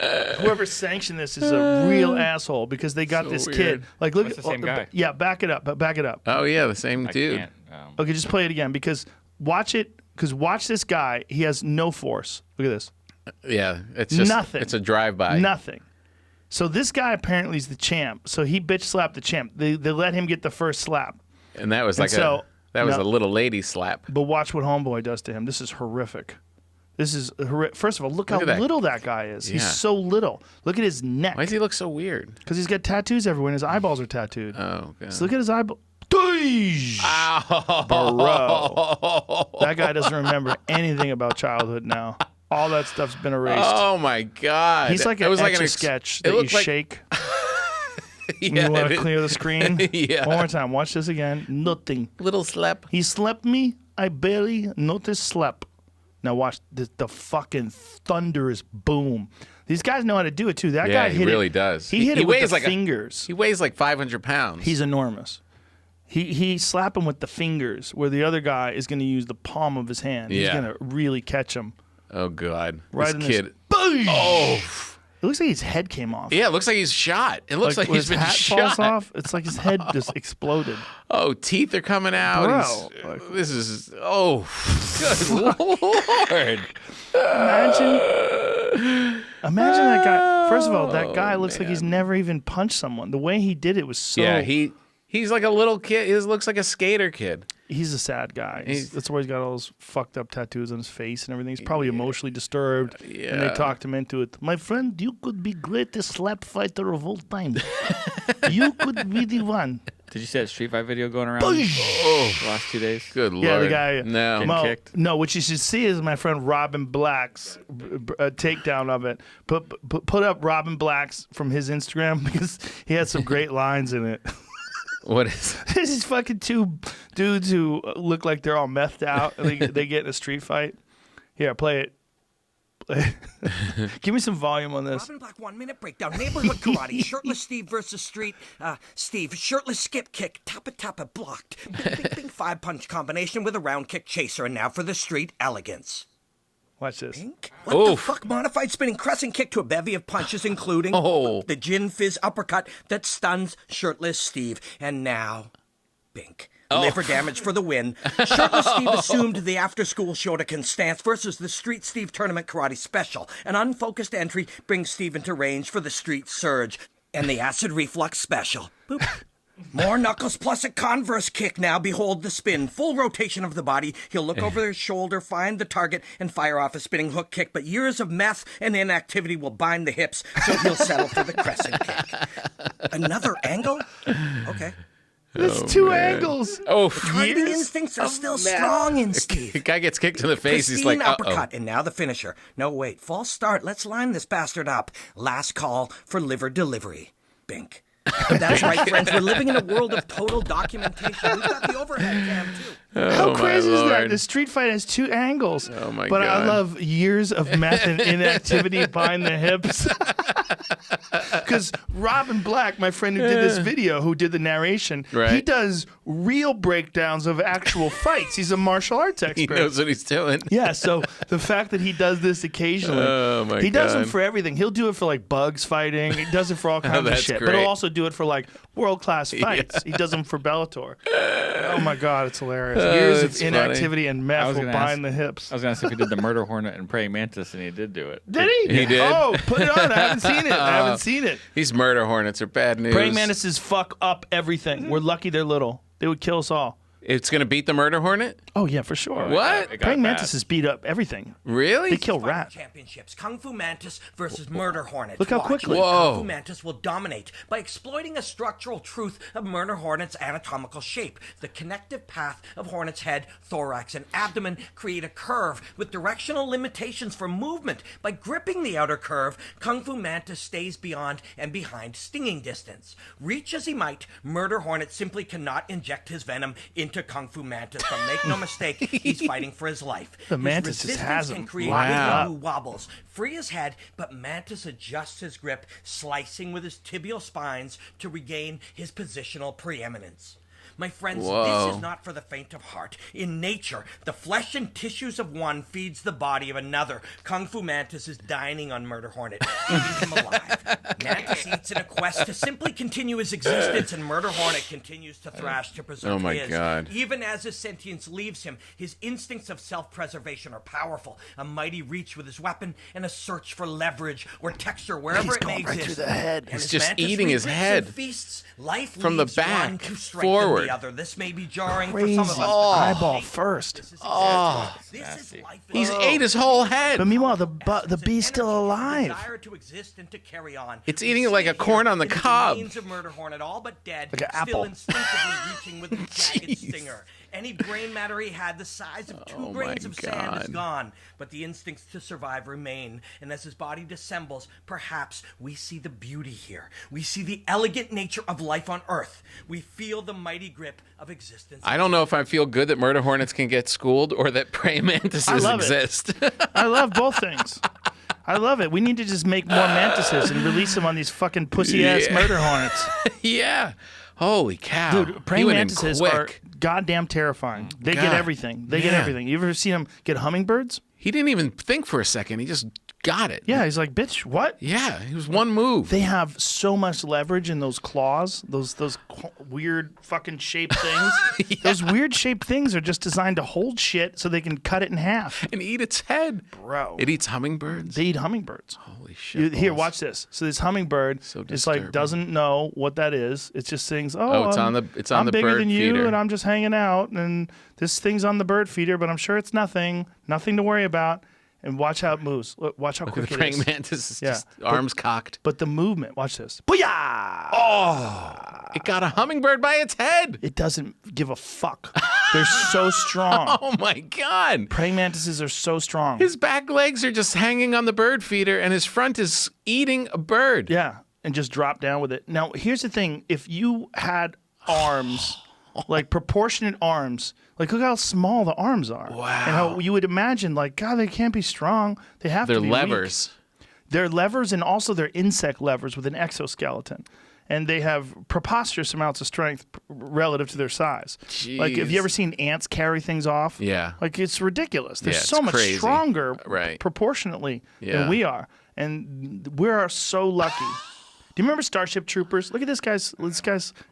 Whoever sanctioned this is a real asshole, because they got So this weird. kid. Like, look That's the same guy. Yeah, back it up. Back it up. Oh, yeah, the same I dude. can't. Okay, just play it again, because watch it. Because watch this guy. He has no force. Look at this. Yeah, it's just Nothing. It's a drive-by. Nothing. So this guy apparently is the champ. So he bitch slapped the champ. They let him get the first slap. And that was like so- That was No. a little lady slap. But watch what Homeboy does to him. This is horrific. This is first of all, look how at that. little that guy is. He's Yeah. so little. Look at his neck. Why does he look so weird? Because he's got tattoos everywhere, and his eyeballs are tattooed. Oh, God. So look at his eyeball. Bro. That guy doesn't remember anything about childhood now. All that stuff's been erased. Oh, my God. He's like It an was Etch-a-Sketch that you looked like- shake when Yeah, you want to it- clear the screen. Yeah. One more time. Watch this again. Nothing. Little slap. He slapped me. I barely noticed slap. Now watch the fucking thunderous boom. These guys know how to do it too. That guy Yeah, he hit really it. does. He hit it with weighs the like fingers. He weighs like 500 pounds. He's enormous. He slapped him with the fingers, where the other guy is going to use the palm of his hand. He's Yeah. going to really catch him. Oh, God. Right in this this- kid. Boosh! Oh. It looks like his head came off. Yeah, it looks like he's shot. It looks like when he's his been hat shot. falls off. It's like his head just exploded. Oh, teeth are coming out. Bro, This is, oh, good Lord. Imagine that guy. First of all, that guy looks like he's never even punched someone. The way he did it was so. Yeah, he's like a little kid. He looks like a skater kid. He's a sad guy. That's why he's got all those fucked up tattoos on his face and everything. He's probably emotionally disturbed. And they Yeah. talked him into it. My friend, you could be greatest slap fighter of all time. You could be the one. Did you see that Street Fight video going around the last 2 days? Good Lord. Yeah, the guy. No. Getting kicked? No, what you should see is my friend Robin Black's takedown of it. Put up Robin Black's from his Instagram because he had some great lines in it. What is There's these fucking two dudes who look like they're all methed out and they get in a street fight. Here, play it. Give me some volume on this. Robin Black 1 minute breakdown. Neighborhood karate. Shirtless Steve versus Street Steve. Shirtless skip kick. Tappa blocked. Bing 5-punch combination with a round kick chaser. And now for the street elegance. Watch this. What the fuck? Modified spinning crescent kick to a bevy of punches, including the gin fizz uppercut that stuns Shirtless Steve. And now, Bink. Liver damage for the win. Shirtless Steve assumed the after-school Shotokan stance versus the Street Steve Tournament Karate Special. An unfocused entry brings Steve into range for the Street Surge and the Acid Reflux Special. Boop. More knuckles plus a converse kick now. Behold the spin. Full rotation of the body. He'll look over his shoulder, find the target, and fire off a spinning hook kick. But years of meth and inactivity will bind the hips, so he'll settle for the crescent kick. Another angle? Okay. That's two angles. Oh, Targeting instincts are still strong in Steve. the guy gets kicked in the face. He's like, Pristine uh-oh. uppercut, and now the finisher. No, wait, false start. Let's line this bastard up. Last call for liver delivery. Bink. That's right, friends. We're living in a world of total documentation. We've got the overhead cam, too. How Oh, my crazy is that? Lord. The street fight has two angles. Oh, my but I God. love years of meth and inactivity behind the hips. Because Robin Black, my friend who did this video, who did the narration, Right. he does real breakdowns of actual fights. He's a martial arts expert. He knows what he's doing. Yeah, so the fact that he does this occasionally, Oh, my he does them God. for everything. He'll do it for like bugs fighting. He does it for all kinds of that's shit. But great. he'll also do it for like world class fights. He does them for Bellator. Oh my God, it's hilarious. Years of that's funny. inactivity and I meth was will gonna bind ask- the hips. I was going to say if he did the Murder Hornet and Praying Mantis, and he did do it. Did he? He did? Oh, put it on. I haven't seen it. I haven't seen it. These murder hornets are bad news. Praying mantises fuck up everything. We're lucky they're little. They would kill us all. It's going to beat the murder hornet? Oh yeah, for sure. What? It got Praying bad. mantises beat up everything. Really? They kill Fighting rats. Championships. Kung Fu Mantis versus Murder Hornet. Look how Watch. quickly. Whoa. Kung Fu Mantis will dominate by exploiting a structural truth of Murder Hornet's anatomical shape. The connective path of Hornet's head, thorax, and abdomen create a curve with directional limitations for movement. By gripping the outer curve, Kung Fu Mantis stays beyond and behind stinging distance. Reach as he might, Murder Hornet simply cannot inject his venom into Kung Fu Mantis. But make no mistake, he's fighting for his life. The His Mantis just resistance has can him. create Wow. who wobbles. Free his head, but Mantis adjusts his grip, slicing with his tibial spines to regain his positional preeminence. My friends, Whoa. this is not for the faint of heart. In nature, the flesh and tissues of one feeds the body of another. Kung Fu Mantis is dining on Murder Hornet, eating him alive. Mantis eats in a quest to simply continue his existence, and Murder Hornet continues to thrash to preserve Oh, my his. God. Even as his sentience leaves him, his instincts of self-preservation are powerful. A mighty reach with his weapon and a search for leverage or texture wherever He's it may going right exist. through the head. And He's as just Mantis eating his regrips head and feasts, life from the leaves one back to strengthen forward. forward. The other. This may be jarring Crazy. for some of us. Eyeball first. This is nasty. life. He's ate his whole head. But meanwhile, the bee's still alive. Desire to exist and to carry on. It's We eating it see like a here corn on the in its cob. remains of murder hornet, all but dead, Like an still apple. instinctively reaching with its jagged stinger. Any brain matter he had the size of 2 grains of sand is God. gone, but the instincts to survive remain. And as his body dissembles, perhaps we see the beauty here. We see the elegant nature of life on Earth. We feel the mighty grip of existence. I don't know if I feel good that murder hornets can get schooled or that praying mantises love it. exist. I love both things. I love it. We need to just make more mantises and release them on these fucking pussy-ass Yeah. murder hornets. Yeah. Holy cow. Dude, He praying went in mantises are quick. goddamn terrifying. They get God. everything. They get Yeah. everything. You ever seen them get hummingbirds? He didn't even think for a second. He just got it. Yeah, he's like, bitch, what? Yeah. It was one move. They have so much leverage in those claws, those weird fucking shaped things. Those weird shaped things are just designed to hold shit so they can cut it in half. and eat its head. Bro. It eats hummingbirds. They eat hummingbirds. Holy shit. Here, balls. watch this. So this hummingbird So is like disturbing. doesn't know what that is. It just sings, Oh, it's on the I'm bigger bird than you, feeder. and I'm just hanging out, and this thing's on the bird feeder, but I'm sure it's nothing to worry about. And watch how it moves. Look, watch how The quick it praying is. mantis is Yeah. just arms cocked. But the movement, watch this. Booyah! It got a hummingbird by its head. It doesn't give a fuck. They're so strong. Oh my God. Praying mantises are so strong. His back legs are just hanging on the bird feeder and his front is eating a bird. Yeah, and just drop down with it. Now, here's the thing. If you had arms, like proportionate arms, like look how small the arms are. Wow. And how you would imagine, like, God, they can't be strong. They have They're to be levers. weak. They're levers, and also they're insect levers with an exoskeleton. And they have preposterous amounts of strength relative to their size. Like, have you Jeez. ever seen ants carry things off? Yeah. Like, it's ridiculous. They're Yeah, so it's much crazy. stronger Right. proportionately Yeah. than we are. And we are so lucky. Do you remember Starship Troopers? Look at this guy's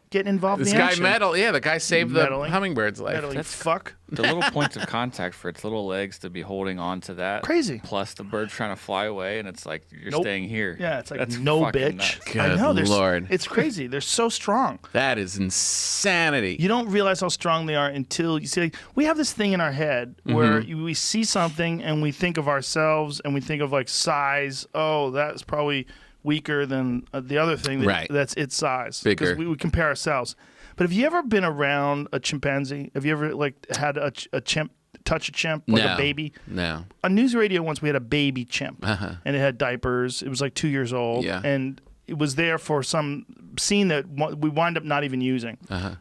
getting involved This in the guy action. meddled. Yeah, the guy saved the Meddling. hummingbird's life. Meddling fuck. The little points of contact for its little legs to be holding on to that. Crazy. Plus the bird's trying to fly away, and it's like, you're Nope. staying here. Yeah, it's like, That's no fucking bitch. nuts. I Good know. Lord. It's crazy. They're so strong. That is insanity. You don't realize how strong they are until you see. Like, we have this thing in our head where we see something and we think of ourselves and we think of like size. Oh, that's probably weaker than the other thing. Right. That's its size. Bigger. Because we compare ourselves. But have you ever been around a chimpanzee? Have you ever like had a chimp touch a chimp like No. a baby? No. On news radio once we had a baby chimp and it had diapers. It was like 2 years old. Yeah. And it was there for some scene that we wind up not even using.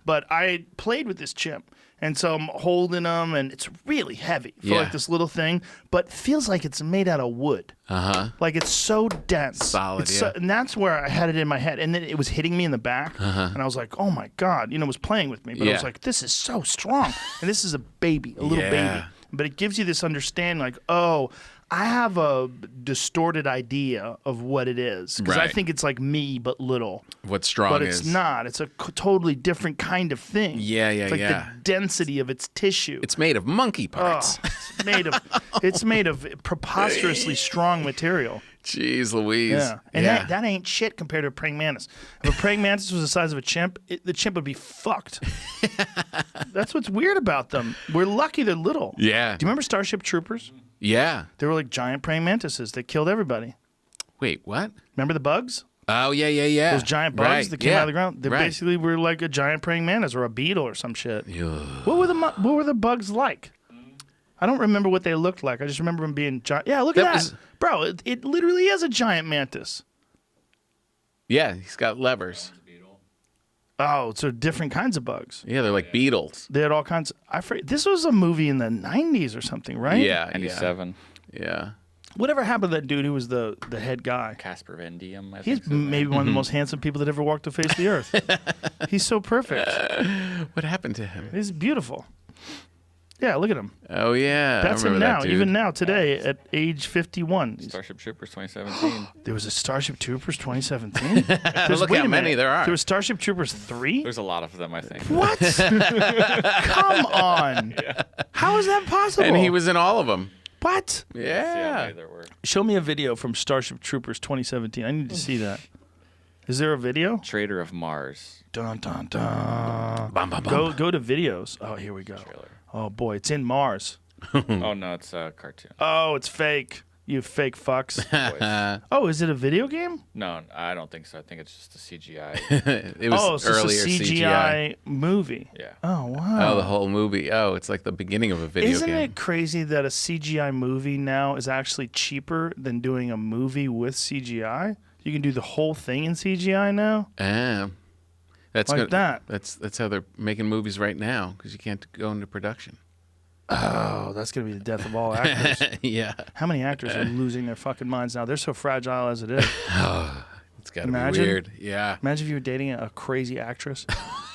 But I played with this chimp. And so I'm holding him, and it's really heavy for Yeah. like this little thing, but feels like it's made out of wood. Like it's so dense. Solid, It's so- yeah. and that's where I had it in my head. And then it was hitting me in the back. And I was like, oh my God. You know, it was playing with me. But I was Yeah. like, this is so strong. And this is a baby, a little Yeah. baby. But it gives you this understanding like, oh, I have a distorted idea of what it is. Because I Right. think it's like me, but little. What strong But is. it's not. It's a totally different kind of thing. Yeah, yeah, it's like yeah. the density of its tissue. It's made of monkey parts. Oh, it's made of preposterously strong material. Jeez Louise. Yeah, and yeah. that ain't shit compared to a praying mantis. If a praying mantis was the size of a chimp, the chimp would be fucked. That's what's weird about them. We're lucky they're little. Yeah. Do you remember Starship Troopers? Yeah. They were like giant praying mantises that killed everybody. Wait, what? Remember the bugs? Oh, yeah, yeah, yeah. Those giant bugs Right, that came yeah, out of the ground. They right. basically were like a giant praying mantis or a beetle or some shit. What were the bugs like? I don't remember what they looked like. I just remember them being giant. Yeah, look at That that. was- Bro, it literally is a giant mantis. Yeah, he's got levers. Oh, so different kinds of bugs. Yeah, they're like beetles. They had all kinds. This was a movie in the 90s or something, right? Yeah, 97. yeah. Whatever happened to that dude who was the head guy? Casper Van Diem, I think. He's is his name. maybe one of the most handsome people that ever walked the face of the earth. He's so perfect. What happened to him? He's beautiful. Yeah, look at him. Oh, yeah. That's I him remember now, that dude. even now, today, at age 51. Starship Troopers 2017. There was a Starship Troopers 2017? Look wait how a many minute. there are. There was Starship Troopers 3? There's a lot of them, I think. What? Come on. How is that possible? And he was in all of them. What? See how Yeah. many there were. Show me a video from Starship Troopers 2017. I need to see that. Is there a video? Trader of Mars. Dun dun dun. Bum, bum, bum. Go to videos. Oh, here we go. Oh boy, it's in Mars. Oh no, it's a cartoon. Oh, it's fake. You fake fucks. Voice. Oh, is it a video game? No, I don't think so. I think it's just a CGI. It was Oh, so earlier it's a CGI movie. Yeah. Oh wow. Oh, the whole movie. Oh, it's like the beginning of a video Isn't game. it crazy that a CGI movie now is actually cheaper than doing a movie with CGI? You can do the whole thing in CGI now. That's Like good. that. That's how they're making movies right now because you can't go into production. Oh, that's gonna be the death of all actors. Yeah, How many actors are losing their fucking minds now? They're so fragile as it is. it's got to be Imagine. weird. Yeah. Imagine if you were dating a crazy actress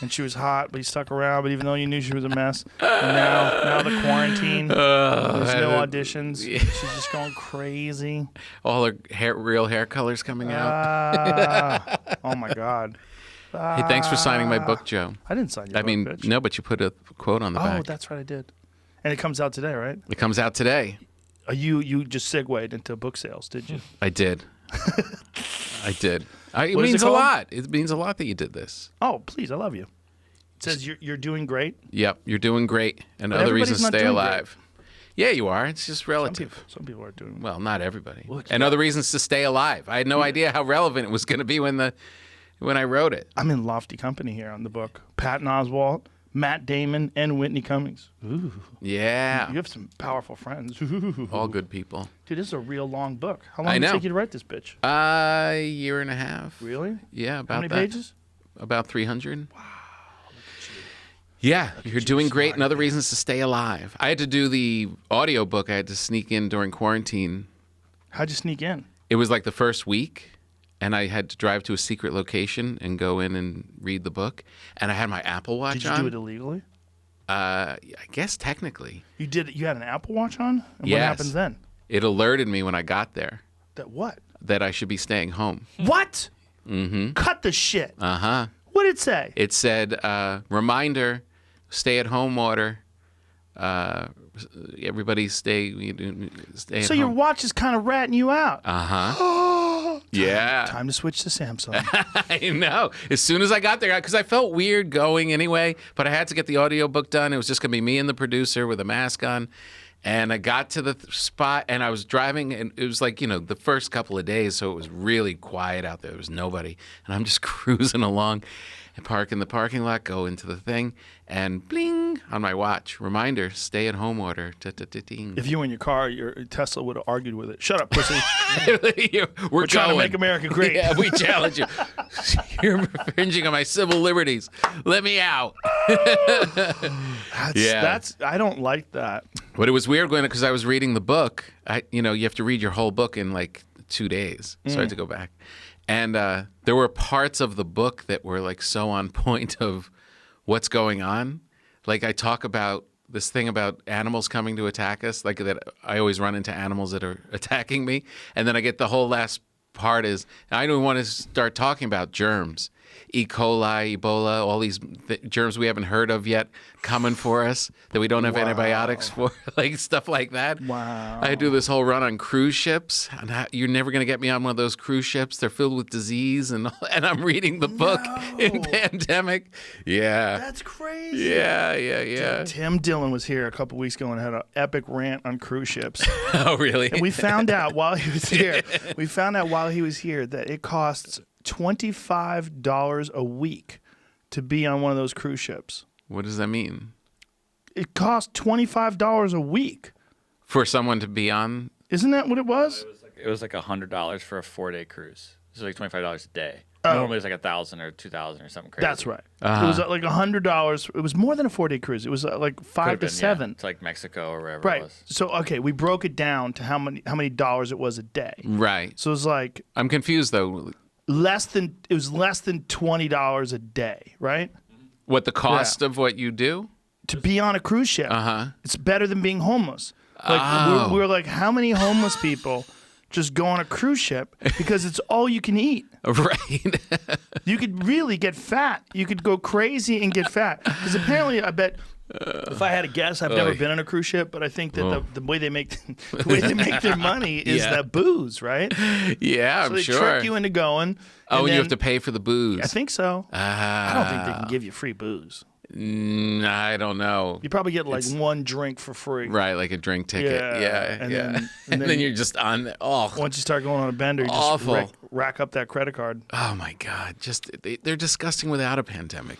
and she was hot, but you stuck around, but even though you knew she was a mess. And now the quarantine, there's no auditions. She's just going crazy. All her real hair colors coming out. Oh my God. Hey, thanks for signing my book, Joe. I didn't sign your I mean, book, bitch. no, but you put a quote on the Oh, back. that's right, I did. And it comes out today, right? It comes out today. You just segued into book sales, did you? I did. I did. It What is it means a called? lot. It means a lot that you did this. Oh, please, I love you. It says you're doing great. Yep, you're doing great, and But other everybody's reasons not stay doing alive. Yeah, you are. It's just relative. Some people are doing Well, not everybody. Look, and other reasons to stay alive. I had no idea how relevant it was going to be when I wrote it. I'm in lofty company here on the book. Patton Oswalt, Matt Damon, and Whitney Cummings. Ooh, Yeah, you have some powerful friends. Ooh. all good people. Dude, this is a real long book. How long I did it know. take you to write this bitch? A year and a half. Really? Yeah, about How many that. pages? About 300. Wow. Yeah, you're doing great and other reasons to stay alive. I had to do the audiobook. I had to sneak in during quarantine. How'd you sneak in? It was like the first week, and I had to drive to a secret location and go in and read the book. And I had my Apple Watch Did you on. do it illegally? I guess technically. You did. You had an Apple Watch on? And Yes. what happens then? It alerted me when I got there That what? that I should be staying home. What? Mm-hmm. Cut the shit. Uh-huh. What did it say? It said, reminder, stay-at-home order. Everybody stay at So home. your watch is kind of ratting you out. Yeah. Time to switch to Samsung. I know. As soon as I got there, because I felt weird going anyway, but I had to get the audiobook done. It was just going to be me and the producer with a mask on. And I got to the spot, and I was driving, and it was like, the first couple of days, so it was really quiet out there. There was nobody. And I'm just cruising along and park in the parking lot, go into the thing, and bling on my watch. Reminder, stay-at-home order. Da-da-da-ding. If you were in your car, your Tesla would have argued with it. Shut up, pussy. We're trying to going. make America great. Yeah, we challenge you. You're infringing on my civil liberties. Let me out. That's I don't like that. But it was weird going because I was reading the book. You have to read your whole book in like 2 days. So I had to go back. And there were parts of the book that were like so on point of what's going on. Like I talk about this thing about animals coming to attack us, like that I always run into animals that are attacking me. And then I get the whole last part is, I don't want to start talking about germs. E. coli, Ebola, all these germs we haven't heard of yet coming for us that we don't have antibiotics for, like stuff like that. Wow. I do this whole run on cruise ships, and you're never going to get me on one of those cruise ships. They're filled with disease, and I'm reading the book in pandemic. Yeah. That's crazy. Yeah. Tim Dillon was here a couple weeks ago and had an epic rant on cruise ships. Oh, really? And we found out while he was here. That it costs $25 a week to be on one of those cruise ships. What does that mean? It costs $25 a week. For someone to be on? Isn't that what it was? It was like $100 for a 4-day cruise. It was like $25 a day. Oh. Normally it's like $1,000 or $2,000 or something crazy. That's right. It was like $100. It was more than a 4-day cruise. It was like 5 Could've to been, 7. Yeah. It's like Mexico or wherever it Right. was. So okay, we broke it down to how many dollars it was a day. Right. So it was like I'm confused, though. less than $20 a day, right? What, the cost of what you do? To be on a cruise ship. It's better than being homeless. Like we're like, how many homeless people just go on a cruise ship because it's all you can eat? Right. You could really get fat. You could go crazy and get fat. Because apparently, I bet If I had to guess, I've never been on a cruise ship, but I think that the way they make their money is that booze, right? Yeah, So I'm they sure. trick you into going. And then, you have to pay for the booze. I think so. I don't think they can give you free booze. I don't know. You probably get like one drink for free. Right, like a drink ticket. Yeah, and then you're just on the, once you start going on a bender, you awful. just rack up that credit card. Oh my God. They're disgusting without a pandemic.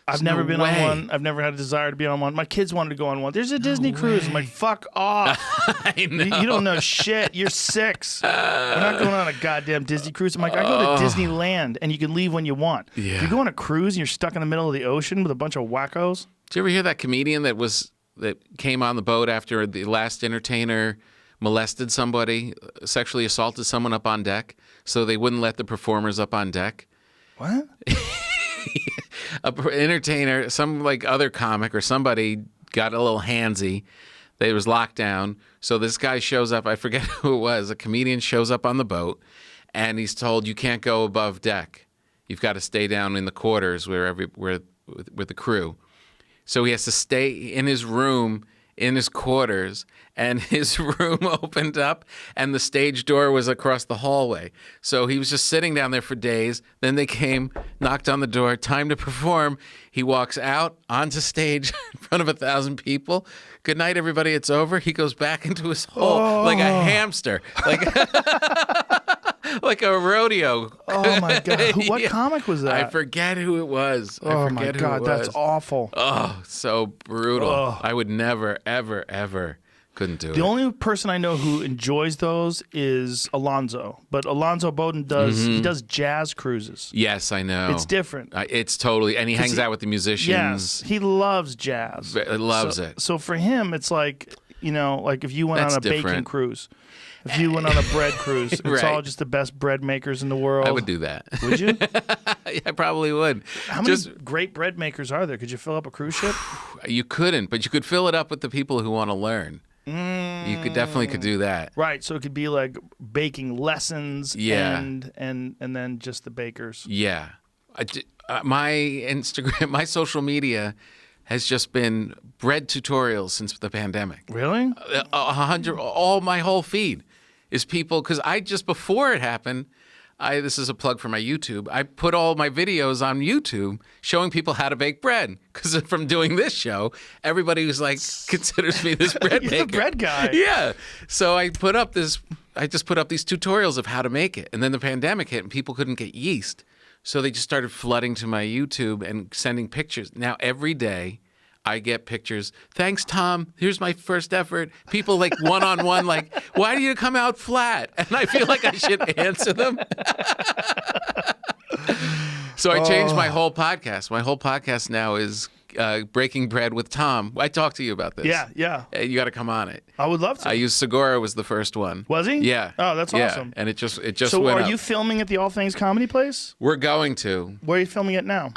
I've never been on one. I've never had a desire to be on one. My kids wanted to go on one. There's a Disney cruise. I'm like, fuck off. I know. You don't know shit. You're 6. We're not going on a goddamn Disney cruise. I'm like, I go to Disneyland and you can leave when you want. Yeah. If you go on a cruise and you're stuck in the middle of the ocean with a bunch of wackos. Did you ever hear that comedian that came on the boat after the last entertainer molested somebody, sexually assaulted someone up on deck, so they wouldn't let the performers up on deck? What? An entertainer, some like other comic or somebody got a little handsy. There was lockdown. So this guy shows up. I forget who it was. A comedian shows up on the boat, and he's told, you can't go above deck. You've got to stay down in the quarters with the crew. So he has to stay in his room, in his quarters, and his room opened up, and the stage door was across the hallway. So he was just sitting down there for days. Then they came, knocked on the door, time to perform. He walks out onto stage in front of 1,000 people. Good night, everybody. It's over. He goes back into his hole like a hamster, like a rodeo. Oh my God! What comic was that? I forget who it was. Oh my God, that's awful. Oh, so brutal. Oh. I would never, ever, ever couldn't do it. The only person I know who enjoys those is Alonzo. But Alonzo Bowden does jazz cruises. Yes, I know. It's different. It's totally, and he hangs out with the musicians. Yes, he loves jazz. Loves it. So for him, it's like, like if you went That's on a baking different. cruise. If you went on a bread cruise, it's Right. all just the best bread makers in the world. I would do that. Would you? I probably would. How many great bread makers are there? Could you fill up a cruise ship? You couldn't, but you could fill it up with the people who want to learn. You definitely could do that. Right. So it could be like baking lessons. Yeah. And then just the bakers. Yeah. My Instagram, my social media has just been bread tutorials since the pandemic. Really? 100, all my whole feed is people, because before it happened, this is a plug for my YouTube, I put all my videos on YouTube showing people how to bake bread. Because from doing this show, everybody was like, considers me this bread You're maker. the bread guy. Yeah. So I just put up these tutorials of how to make it. And then the pandemic hit and people couldn't get yeast. So they just started flooding to my YouTube and sending pictures. Now every day I get pictures. Thanks, Tom. Here's my first effort. People like one-on-one, like, why do you come out flat? And I feel like I should answer them. So I changed my whole podcast. My whole podcast now is Breaking Bread with Tom. I talked to you about this. Yeah. You got to come on it. I would love to. I used Segura was the first one. Was he? Yeah. Oh, that's awesome. And it just So went are up. you filming at the All Things Comedy Place? We're going to. Where are you filming it now?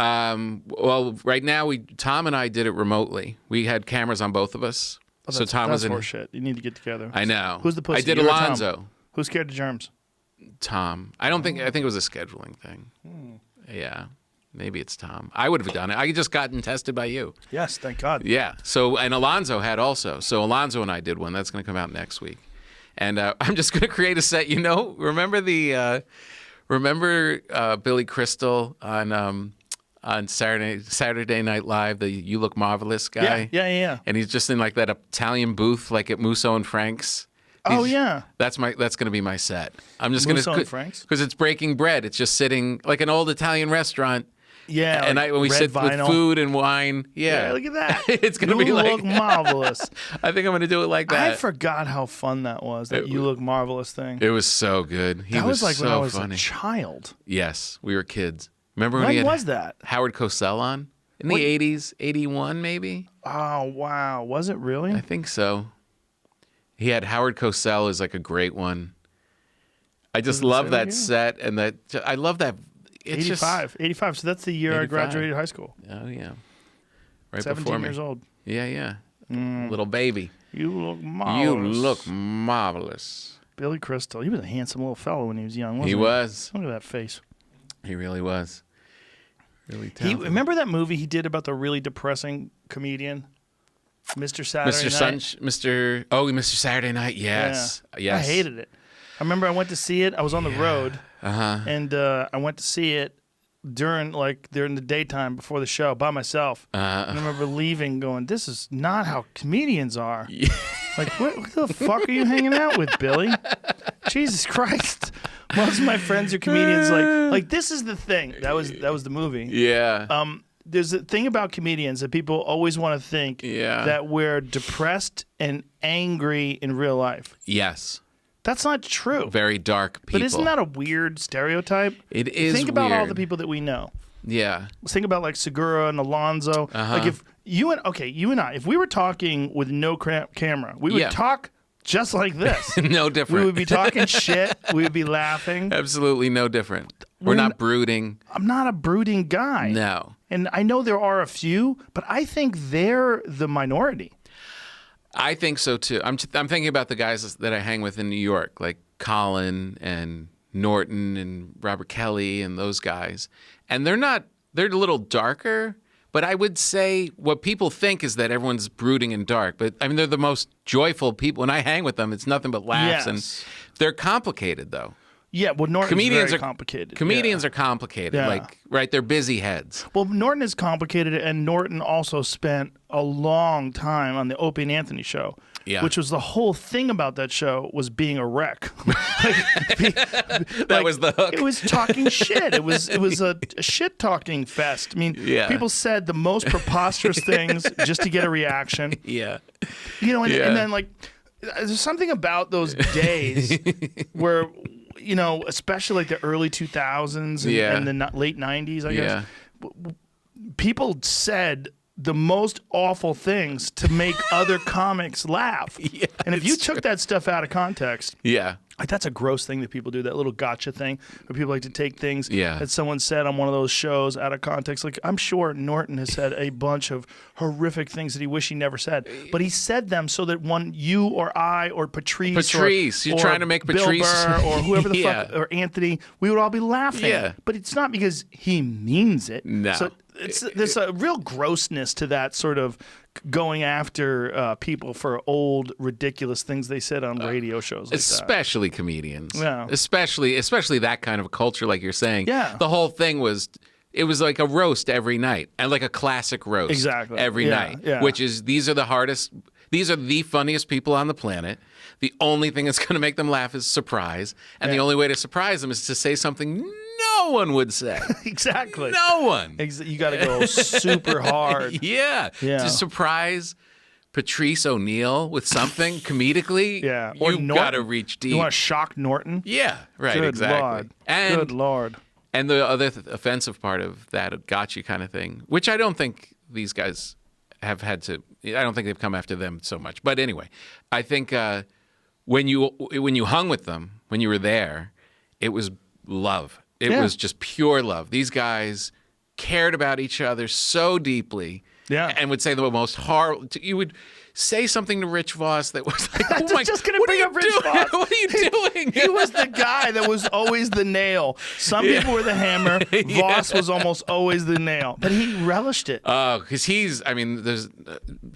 Well, right now Tom and I did it remotely. We had cameras on both of us. So Tom was in. That's horseshit. You need to get together. I know. Who's the pussy? I did You or Tom? Alonzo. Who's scared of germs? Tom. I think it was a scheduling thing. Yeah. Maybe it's Tom. I would have done it. I just gotten tested by you. Yes, thank God. Yeah. So, and Alonzo had also. So Alonzo and I did one. That's going to come out next week. And I'm just going to create a set. Remember Billy Crystal on Saturday Night Live, the You Look Marvelous guy? Yeah. And he's just in like that Italian booth, like at Musso and Frank's. Oh yeah. That's going to be my set. I'm just going Musso to and Frank's? because it's breaking bread. It's just sitting like an old Italian restaurant. Yeah. And when we red sit vinyl. with food and wine, Yeah, look at that. It's going to be You like look marvelous. I think I'm going to do it like that. I forgot how fun that was. That You Look Marvelous thing. It was so good. He That was like so when I was funny. a child. Yes, we were kids. Remember when When he had was that? Howard Cosell on in the 80s, 81 maybe? Oh wow, was it really? I think so. He had Howard Cosell as like a great one. I just Does it love say that that set and that. I love that. It's 85. So that's the year I 85. graduated high school. Oh yeah, right 17 before me. years old. Yeah. Little baby. You look marvelous. You look marvelous. Billy Crystal. He was a handsome little fellow when he was young, wasn't he? He was. Look at that face. He really was. Really talented. Remember that movie he did about the really depressing comedian, Mr. Saturday Night? Mr. Saturday Night. Yes, Yeah. yes. I hated it. I remember I went to see it. I was on the road, and I went to see it during the daytime before the show by myself. And I remember leaving, going, "This is not how comedians are." Like, what the fuck are you hanging out with, Billy? Jesus Christ! Most of my friends are comedians. Like this is the thing. That was the movie. Yeah. There's a thing about comedians that people always want to think that we're depressed and angry in real life. Yes. That's not true. Very dark people. But isn't that a weird stereotype? It is. Think about all weird. the people that we know. Yeah. Let's think about like Segura and Alonzo. Like if you and I, if we were talking with no camera, we would talk just like this. No different. We would be talking shit. We would be laughing. Absolutely no different. We're not brooding. I'm not a brooding guy. No. And I know there are a few, but I think they're the minority. I think so too. I'm thinking about the guys that I hang with in New York, like Colin and Norton and Robert Kelly and those guys. And they're a little darker, but I would say what people think is that everyone's brooding and dark. But I mean, they're the most joyful people. When I hang with them, it's nothing but laughs. Yes. And they're complicated, though. Yeah, well, Norton's very complicated. Comedians are complicated. Yeah. Like, right, they're busy heads. Well, Norton is complicated, and Norton also spent a long time on the Opie and Anthony show, which was the whole thing about that show was being a wreck. That was the hook. It was talking shit. It was a shit talking fest. I mean, people said the most preposterous things just to get a reaction. Yeah. You know, and then like there's something about those days where, you know, especially like the early 2000s and the late 90s, I guess, people said the most awful things to make other comics laugh. Yeah, and if you it's took that stuff out of context, like that's a gross thing that people do, that little gotcha thing where people like to take things that someone said on one of those shows out of context. Like, I'm sure Norton has said a bunch of horrific things that he wished he never said, but he said them so that you or I or Patrice you're or trying to make Bill Patrice Burr or whoever the fuck, or Anthony, we would all be laughing. Yeah. But it's not because he means it. No. So there's a real grossness to that sort of going after people for old, ridiculous things they said on radio shows like especially comedians. Yeah. Especially that kind of culture, like you're saying. Yeah. The whole thing was, it was like a roast every night, and like a classic roast. Exactly. Every night. Yeah. Which is, these are the funniest people on the planet. The only thing that's going to make them laugh is surprise. And the only way to surprise them is to say something no one would say. Exactly. No one. You got to go super hard. Yeah. To surprise Patrice O'Neill with something comedically, you got to reach deep. You want to shock Norton? Yeah, right, Good exactly. Lord. And, Good Lord. And the other offensive part of that gotcha kind of thing, which I don't think these guys have had to, I don't think they've come after them so much. But anyway, I think when you hung with them, when you were there, it was love. It was just pure love. These guys cared about each other so deeply. Yeah. And would say the most horrible. You would say something to Rich Voss that was like, oh my, just going to bring up Rich Voss. What are you doing? He was the guy that was always the nail. Some people were the hammer. Voss was almost always the nail. But he relished it. Oh, because there's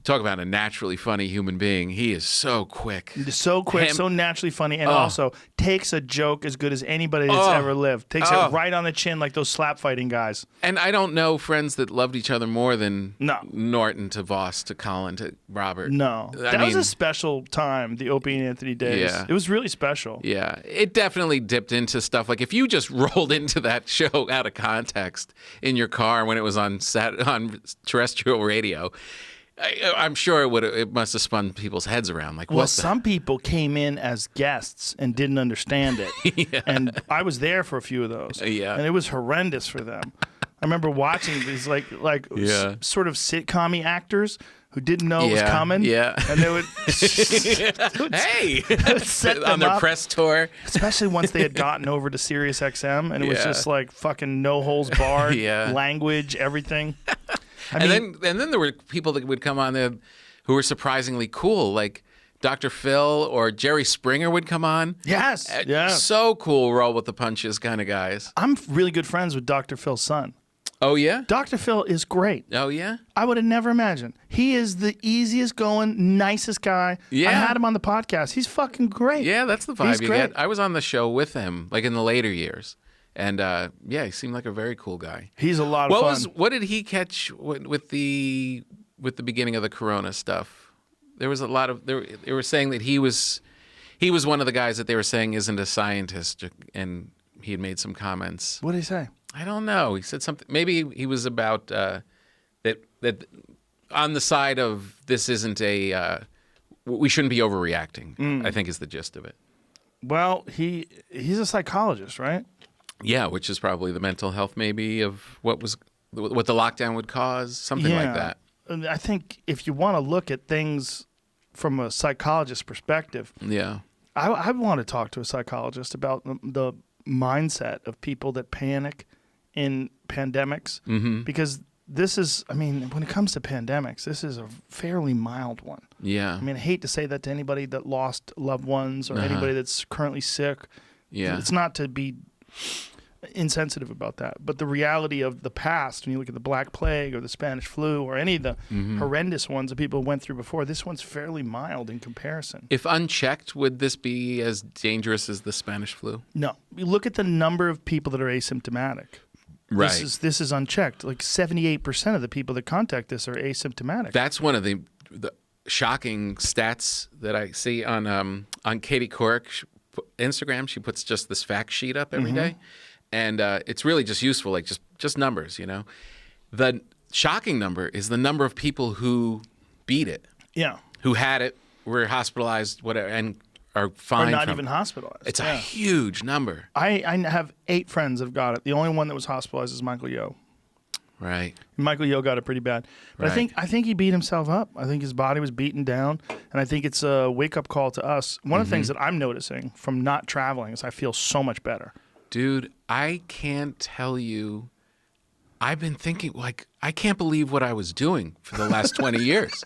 talk about a naturally funny human being. He is so quick. So quick, so naturally funny, and also takes a joke as good as anybody that's ever lived. Takes it right on the chin like those slap fighting guys. And I don't know friends that loved each other more than No. Norton to Voss to Colin to Robert. No. That was a special time, the Opie and Anthony days. Yeah. It was really special. Yeah. It definitely dipped into stuff. Like if you just rolled into that show out of context in your car when it was on terrestrial radio, I'm sure it must have spun people's heads around. Like, well, some people came in as guests and didn't understand it. And I was there for a few of those. And it was horrendous for them. I remember watching these sort of sitcom-y actors who didn't know it was coming. Yeah. And they would set them on their up, press tour. especially once they had gotten over to Sirius XM, and it was just like fucking no holds barred language, everything. And then there were people that would come on there who were surprisingly cool, like Dr. Phil or Jerry Springer would come on. Yes. So cool, roll with the punches kind of guys. I'm really good friends with Dr. Phil's son. Oh, yeah? Dr. Phil is great. Oh, yeah? I would have never imagined. He is the easiest going, nicest guy. Yeah. I had him on the podcast. He's fucking great. Yeah, that's the vibe He's you great. get. I was on the show with him, like in the later years. And, yeah, he seemed like a very cool guy. He's a lot of fun. What did he catch with the beginning of the Corona stuff? There was a lot of... They were saying that he was one of the guys that they were saying isn't a scientist, and he had made some comments. What did he say? I don't know. He said something. Maybe he was about that on the side of this isn't a we shouldn't be overreacting. I think is the gist of it. Well, he's a psychologist, right? Yeah, which is probably the mental health maybe of what the lockdown would cause, something like that. And I think if you want to look at things from a psychologist's perspective, Yeah. I want to talk to a psychologist about the mindset of people that panic in pandemics, because this is, I mean, when it comes to pandemics, this is a fairly mild one. Yeah. I mean, I hate to say that to anybody that lost loved ones or anybody that's currently sick. Yeah. It's not to be insensitive about that, but the reality of the past, when you look at the Black Plague or the Spanish flu or any of the horrendous ones that people went through before, this one's fairly mild in comparison. If unchecked, would this be as dangerous as the Spanish flu? No. You look at the number of people that are asymptomatic. Right. This is unchecked. Like 78% of the people that contact this are asymptomatic. That's one of the shocking stats that I see on Katie Couric Instagram. She puts just this fact sheet up every day, and it's really just useful, like just numbers. You know, the shocking number is the number of people who beat it, Yeah. who had it, were hospitalized, whatever, and are fine. Or not from even it. hospitalized. It's a huge number. I have 8 friends that have got it. The only one that was hospitalized is Michael Yo. Right. Michael Yo got it pretty bad. But Right. I think he beat himself up. I think his body was beaten down, and I think it's a wake-up call to us. One of the things that I'm noticing from not traveling is I feel so much better. Dude, I can't tell you. I've been thinking, like, I can't believe what I was doing for the last 20 years.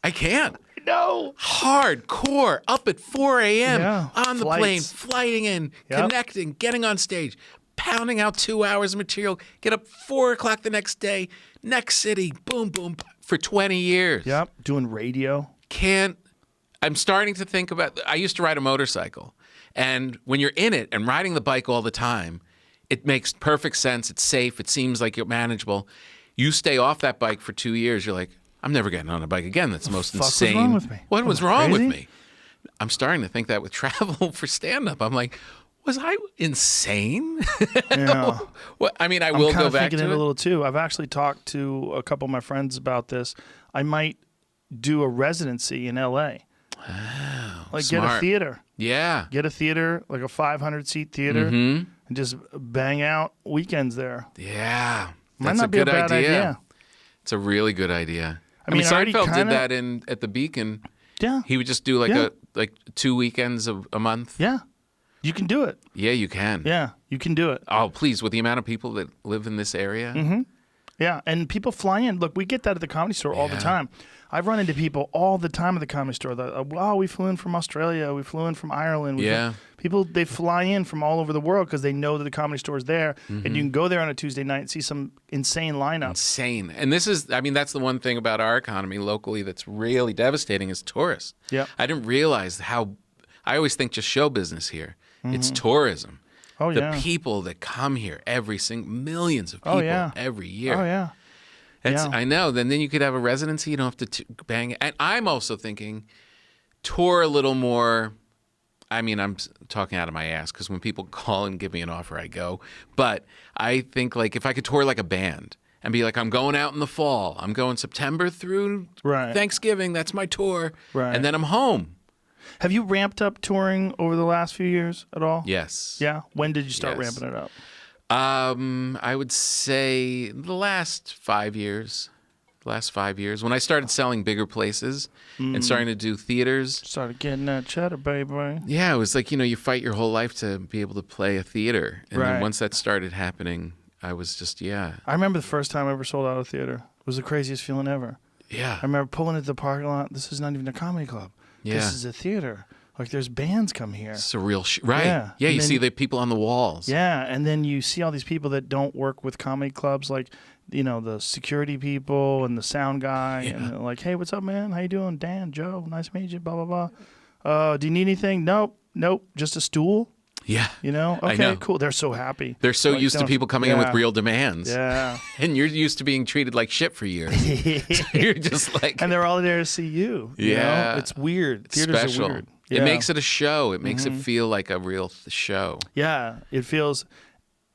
I can't. No. Hardcore, up at 4 a.m. Yeah. on the plane, Flights. flying in, Yep. connecting, getting on stage, pounding out 2 hours of material, get up 4 o'clock the next day, next city, boom, boom, for 20 years. Yep. Doing radio. I'm starting to think about, I used to ride a motorcycle, and when you're in it and riding the bike all the time, it makes perfect sense. It's safe. It seems like you're manageable. You stay off that bike for 2 years, you're like, I'm never getting on a bike again. That's the most fuck was insane. wrong with me? What was Was I wrong with crazy? me? I'm starting to think that with travel for stand-up. I'm like, was I insane? Yeah. Well, I mean, I I'm will kind go of back thinking to it it. a little too. I've actually talked to a couple of my friends about this. I might do a residency in L.A. Like get a smart. theater. Yeah. Get a theater, like a 500-seat theater, and just bang out weekends there. Yeah. Might That's not a be a good bad idea. It's a really good idea. I mean, mean, I already Seinfeld did kinda- that at the Beacon. Yeah. He would just do like Yeah. like 2 weekends a month. Yeah. You can do it. Yeah, you can. Yeah. You can do it. Oh, please, with the amount of people that live in this area. Yeah. And people fly in. Look, we get that at the Comedy Store all the Yeah. time. I've run into people all the time at the Comedy Store. Wow, we flew in from Australia. We flew in from Ireland. Yeah. People, they fly in from all over the world because they know that the Comedy Store is there. And you can go there on a Tuesday night and see some insane lineup. Insane. And this is, I mean, that's the one thing about our economy locally that's really devastating is tourists. Yeah. I didn't realize how, I always think just show business here. It's tourism. Oh, The yeah. people that come here millions of people yeah. every year. Oh, yeah. That's, Yeah. I know. Then you could have a residency. You don't have to bang. And I'm also thinking tour a little more. I mean, I'm talking out of my ass because when people call and give me an offer, I go. But I think like if I could tour like a band and be like, I'm going out in the fall. I'm going September through Right. Thanksgiving. That's my tour. Right. And then I'm home. Have you ramped up touring over the last few years at all? Yes. Yeah? When did you start Yes. ramping it up? I would say the last 5 years. Last 5 years. When I started selling bigger places and starting to do theaters. Started getting that cheddar, baby. Yeah, it was like, you fight your whole life to be able to play a theater. And Right. then once that started happening, I was just, I remember the first time I ever sold out a theater. It was the craziest feeling ever. Yeah. I remember pulling into the parking lot. This is not even a comedy club. Yeah. This is a theater. Like there's bands come here. Surreal right. Yeah. Yeah, And you then see the people on the walls. Yeah, and then you see all these people that don't work with comedy clubs, like, you know, the security people and the sound guy, and they're like, hey, what's up, man? How you doing? Dan, Joe, nice to meet you, blah, blah, blah. Do you need anything? Nope, just a stool. Yeah. You know? I Okay, know. cool. They're so happy. They're so Like, used to people coming in with real demands. Yeah. And you're used to being treated like shit for years. So you're just like... And they're all there to see you. You Yeah. know? It's weird. Theaters special. are weird. It Yeah. makes it a show. It makes it feel like a real show. Yeah, it feels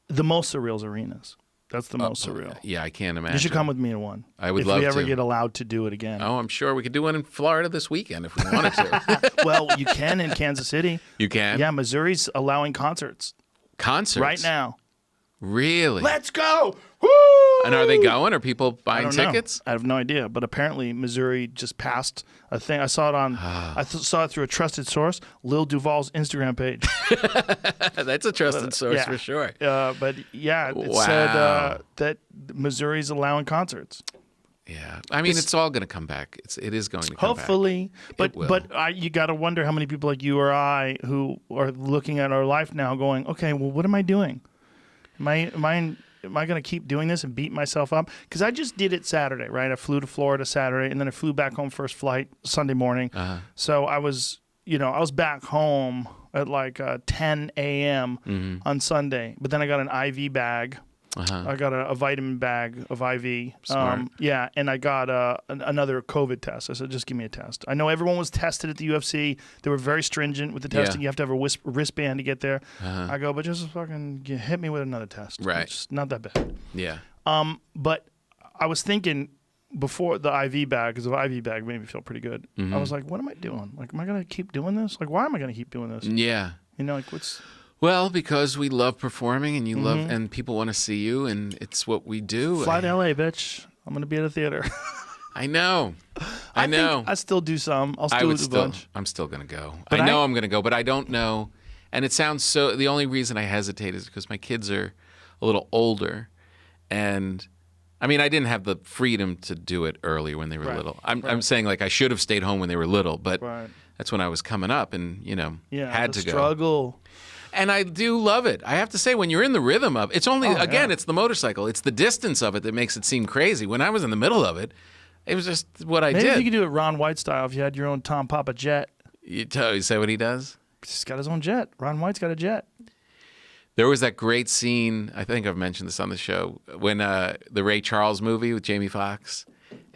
the most surreal is arenas. That's the most surreal. Yeah, I can't imagine. You should come with me to one. I would if love we ever to. get allowed to do it again. Oh, I'm sure we could do one in Florida this weekend if we wanted to. Well, you can in Kansas City. You can? Yeah, Missouri's allowing concerts Concerts? right now. Really? Let's go! Woo! And are they going? Are people I buying don't know. tickets? I have no idea, but apparently Missouri just passed a thing. I saw it on. Saw it through a trusted source, Lil Duval's Instagram page. That's a trusted source yeah. for sure. But yeah, it Wow. said that Missouri's allowing concerts. Yeah. I mean, it's all going to come back. It is going to come Hopefully, It will. but you got to wonder how many people like you or I who are looking at our life now, going, okay, well, what am I doing? Am I going to keep doing this and beat myself up? Because I just did it Saturday, right? I flew to Florida Saturday, and then I flew back home first flight Sunday morning. So I was back home at like 10 a.m. On Sunday, but then I got an IV bag. I got a vitamin bag of IV. Smart. Yeah, and I got another COVID test. I said, just give me a test. I know everyone was tested at the UFC. They were very stringent with the testing. You have to have a wristband to get there. I go, but just fucking hit me with another test. Right. It's not that bad. Yeah. But I was thinking before the IV bag, because the IV bag made me feel pretty good. I was like, what am I doing? Like, am I going to keep doing this? Like, why am I going to keep doing this? Yeah. You know, like, what's... Well, because we love performing and you love, and people want to see you, and it's what we do. Fly to LA, bitch. I'm going to be at a theater. I know. I know. think I still do some. I'll still do a bunch. I'm still going to go. But I know I'm going to go, but I don't know. And it sounds so, the only reason I hesitate is because my kids are a little older. And I mean, I didn't have the freedom to do it earlier when they were little. I'm saying like I should have stayed home when they were little, but that's when I was coming up and, had to struggle. go. And I do love it. I have to say, when you're in the rhythm of it's only, it's the motorcycle. It's the distance of it that makes it seem crazy. When I was in the middle of it, it was just what I Maybe did. if you could do it Ron White style, if you had your own Tom Papa jet. You say what he does? He's got his own jet. Ron White's got a jet. There was that great scene, I think I've mentioned this on the show, when the Ray Charles movie with Jamie Foxx.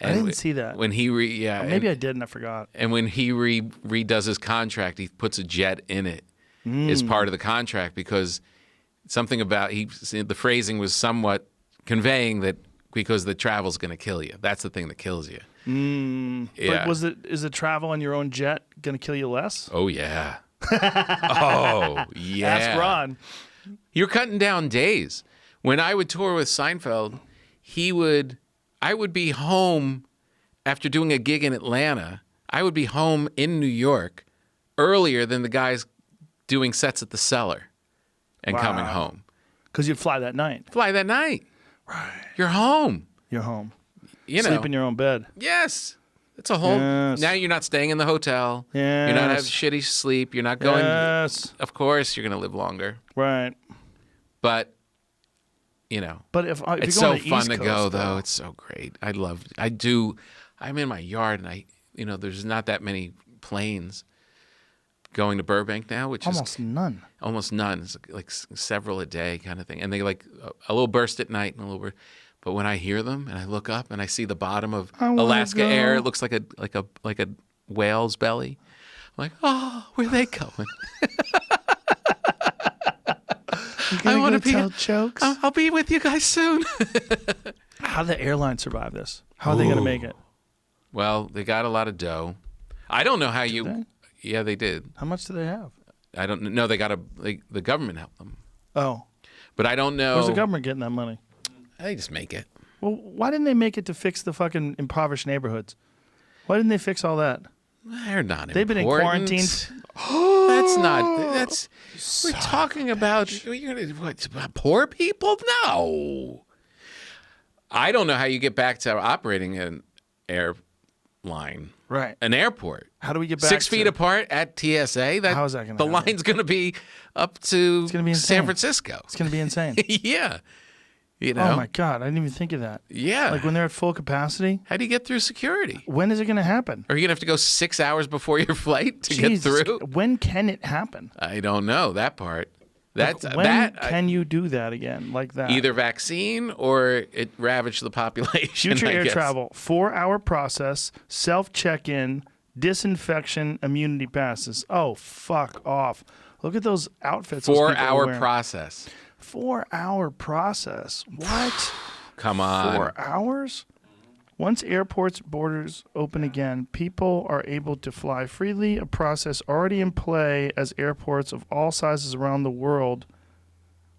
I didn't see that. When he maybe I did and I forgot. And when he redoes his contract, he puts a jet in it. Is part of the contract because something about the phrasing was somewhat conveying that because the travel's going to kill you. That's the thing that kills you. Yeah. But is the travel on your own jet going to kill you less? Oh yeah. Oh yeah. Ask Ron. You're cutting down days. When I would tour with Seinfeld, I would be home after doing a gig in Atlanta. I would be home in New York earlier than the guys doing sets at the Cellar and coming home. Because you'd fly that night. Fly that night. Right. You're home. You're home. Sleep in your own bed. Yes. It's a home. Yes. Now you're not staying in the hotel. Yes. You're not having shitty sleep. You're not going. Yes. Of course, you're going to live longer. Right. But, But if it's you're going so to fun East to Coast, go, though. It's so great. I'm in my yard, and there's not that many planes going to Burbank now, which almost is none. almost none. It's like several a day kind of thing, and they like a little burst at night and a little burst. But when I hear them and I look up and I see the bottom of Alaska Air, it looks like a whale's belly. I'm like, oh, where are they going? I want to be tell jokes. I'll be with you guys soon. How do the airlines survive this? How are they going to make it? Well, they got a lot of dough. I don't know how they? Yeah, they did. How much do they have? I don't know. They got the government helped them. Oh. But I don't know. Where's the government getting that money? They just make it. Well, why didn't they make it to fix the fucking impoverished neighborhoods? Why didn't they fix all that? They're not. They've been in quarantine. That's not. That's. We're talking about. Poor people? No. I don't know how you get back to operating an line. Right. An airport. How do we get back 6 feet apart at TSA? How is that going to The happen? line's going to be up to gonna be insane. San Francisco. It's going to be insane. Yeah. You know? Oh, my God. I didn't even think of that. Yeah. Like when they're at full capacity, How do you get through security? when is it going to happen? Are you going to have to go 6 hours before your flight to get Jesus, through? when can it happen? I don't know that part. That's Like, when can you do that again like that? either vaccine or it ravaged the population. Future I air guess. travel, 4-hour process, self-check-in, disinfection, immunity passes. Oh, fuck off. Look at those outfits. those people are 4-hour wearing. process. 4-hour process. What? Come on. 4 hours? Once airports' borders open again, people are able to fly freely, a process already in play as airports of all sizes around the world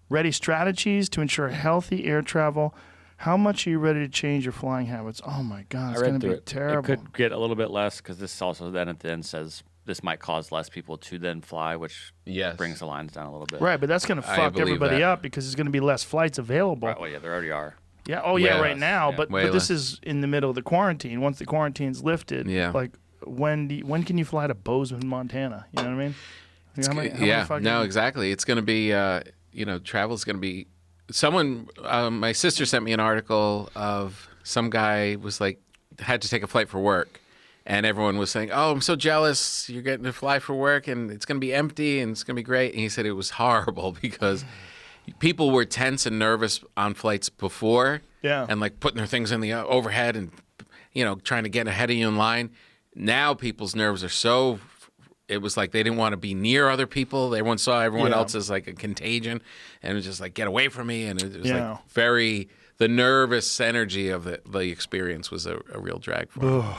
ready strategies to ensure healthy air travel. How much are you ready to change your flying habits? Oh, my God. It's I going read to through be it. terrible. It could get a little bit less because this also then at the end says this might cause less people to then fly, which Yes. brings the lines down a little bit. Right, but that's going to I fuck believe everybody that. up because there's going to be less flights available. Right, well, yeah, there already are. Yeah. Oh, Way yeah, less. right now. Yeah. But Way this less. is in the middle of the quarantine. Once the quarantine's lifted, Yeah. like when can you fly to Bozeman, Montana? You know what I mean? I mean, how many fucking- No, exactly. It's going to be, travel's going to be. Someone, my sister sent me an article of some guy was like, had to take a flight for work. And everyone was saying, "Oh, I'm so jealous. You're getting to fly for work, and it's going to be empty, and it's going to be great." And he said it was horrible because people were tense and nervous on flights before, Yeah. and like putting their things in the overhead and trying to get ahead of you in line. Now people's nerves are so. It was like they didn't want to be near other people. Everyone saw everyone Yeah. else as like a contagion, and it was just like get away from me. And it was Yeah. like very the nervous energy of the experience was a real drag for him.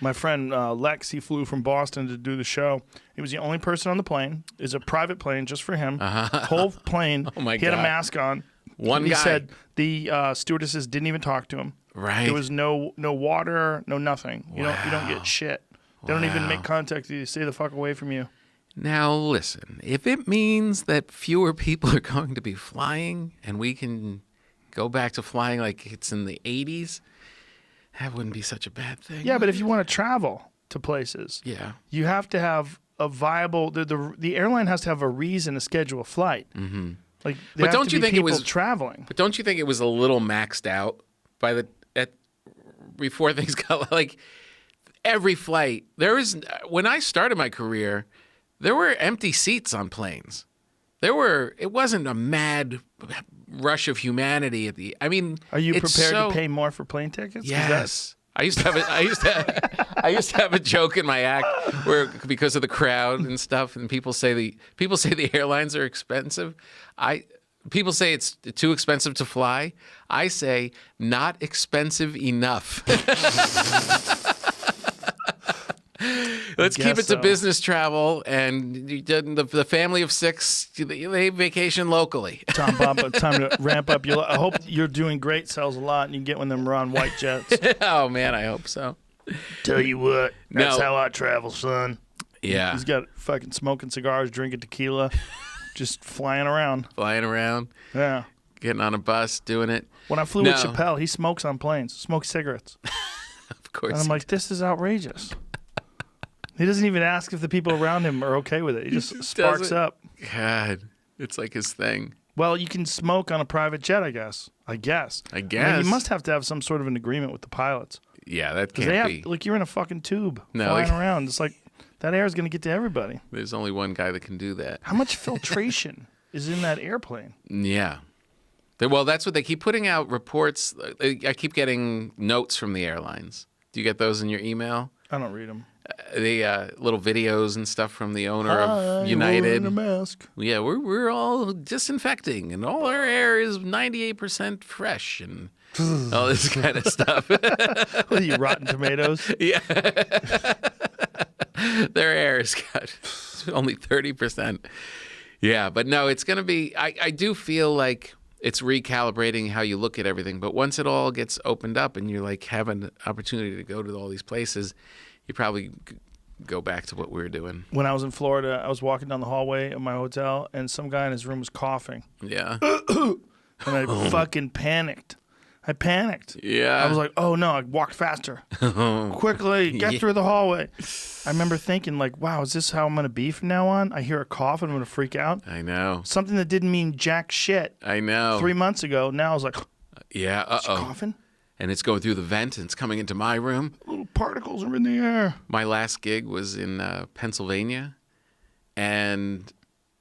My friend Lex, he flew from Boston to do the show. He was the only person on the plane. It's a private plane just for him. Whole plane. Oh, my He had a God. mask on. One he guy. said the stewardesses didn't even talk to him. Right. There was no water, no nothing. You don't get shit. They don't even Wow. make contact with you. Stay the fuck away from you. Now, listen, if it means that fewer people are going to be flying and we can go back to flying like it's in the 80s, that wouldn't be such a bad thing. Yeah, but if you want to travel to places, Yeah. you have to have a viable. The airline has to have a reason to schedule a flight. Mm-hmm. Like, there But have don't to you be think it people was- traveling? But don't you think it was a little maxed out by before things got like every flight? When I started my career, there were empty seats on planes. It wasn't a mad rush of humanity at the. I mean, Are you it's prepared so- to pay more for plane tickets? 'Cause Yes. I used to have a joke in my act where because of the crowd and stuff, and people say the airlines are expensive. People say it's too expensive to fly. I say not expensive enough. Let's keep guess it to so. business travel, and the family of 6 they vacation locally. Tom Bob, time to ramp up. I hope you're doing great. Sells a lot, and you can get one of them Ron White jets. Oh man, I hope so. Tell you what, that's No. how I travel, son. Yeah, He's got fucking smoking cigars, drinking tequila, just flying around. flying around, Yeah. getting on a bus, doing it. When I flew No. with Chappelle, he smokes on planes, smokes cigarettes. Of course. And I'm like, this is outrageous. He doesn't even ask if the people around him are okay with it. He just sparks does it. up. God, it's like his thing. Well, you can smoke on a private jet, I guess. I mean, guess. you must have to have some sort of an agreement with the pilots. Yeah, that 'Cause can't they have, be. like, you're in a fucking tube No, flying like- around. It's like that air is going to get to everybody. There's only one guy that can do that. How much filtration is in that airplane? Yeah. Well, that's what they keep putting out reports. I keep getting notes from the airlines. Do you get those in your email? I don't read them. The little videos and stuff from the owner of United. Wearing a mask. Yeah, we're all disinfecting, and all our air is 98% fresh, and all this kind of stuff. What are you, Rotten Tomatoes? Yeah, their air has got only 30%. Yeah, but no, it's gonna be. I do feel like it's recalibrating how you look at everything. But once it all gets opened up, and you like have an opportunity to go to all these places, you probably go back to what we were doing. When I was in Florida, I was walking down the hallway of my hotel, and some guy in his room was coughing. Yeah. And I fucking panicked. I panicked. Yeah. I was like, oh no, I walked faster. Quickly, get through the hallway. I remember thinking like, wow, is this how I'm going to be from now on? I hear a cough and I'm going to freak out. I know. Something that didn't mean jack shit I know. 3 months ago. Now I was like, Yeah. coughing? And it's going through the vent and it's coming into my room. Little particles are in the air. My last gig was in Pennsylvania, and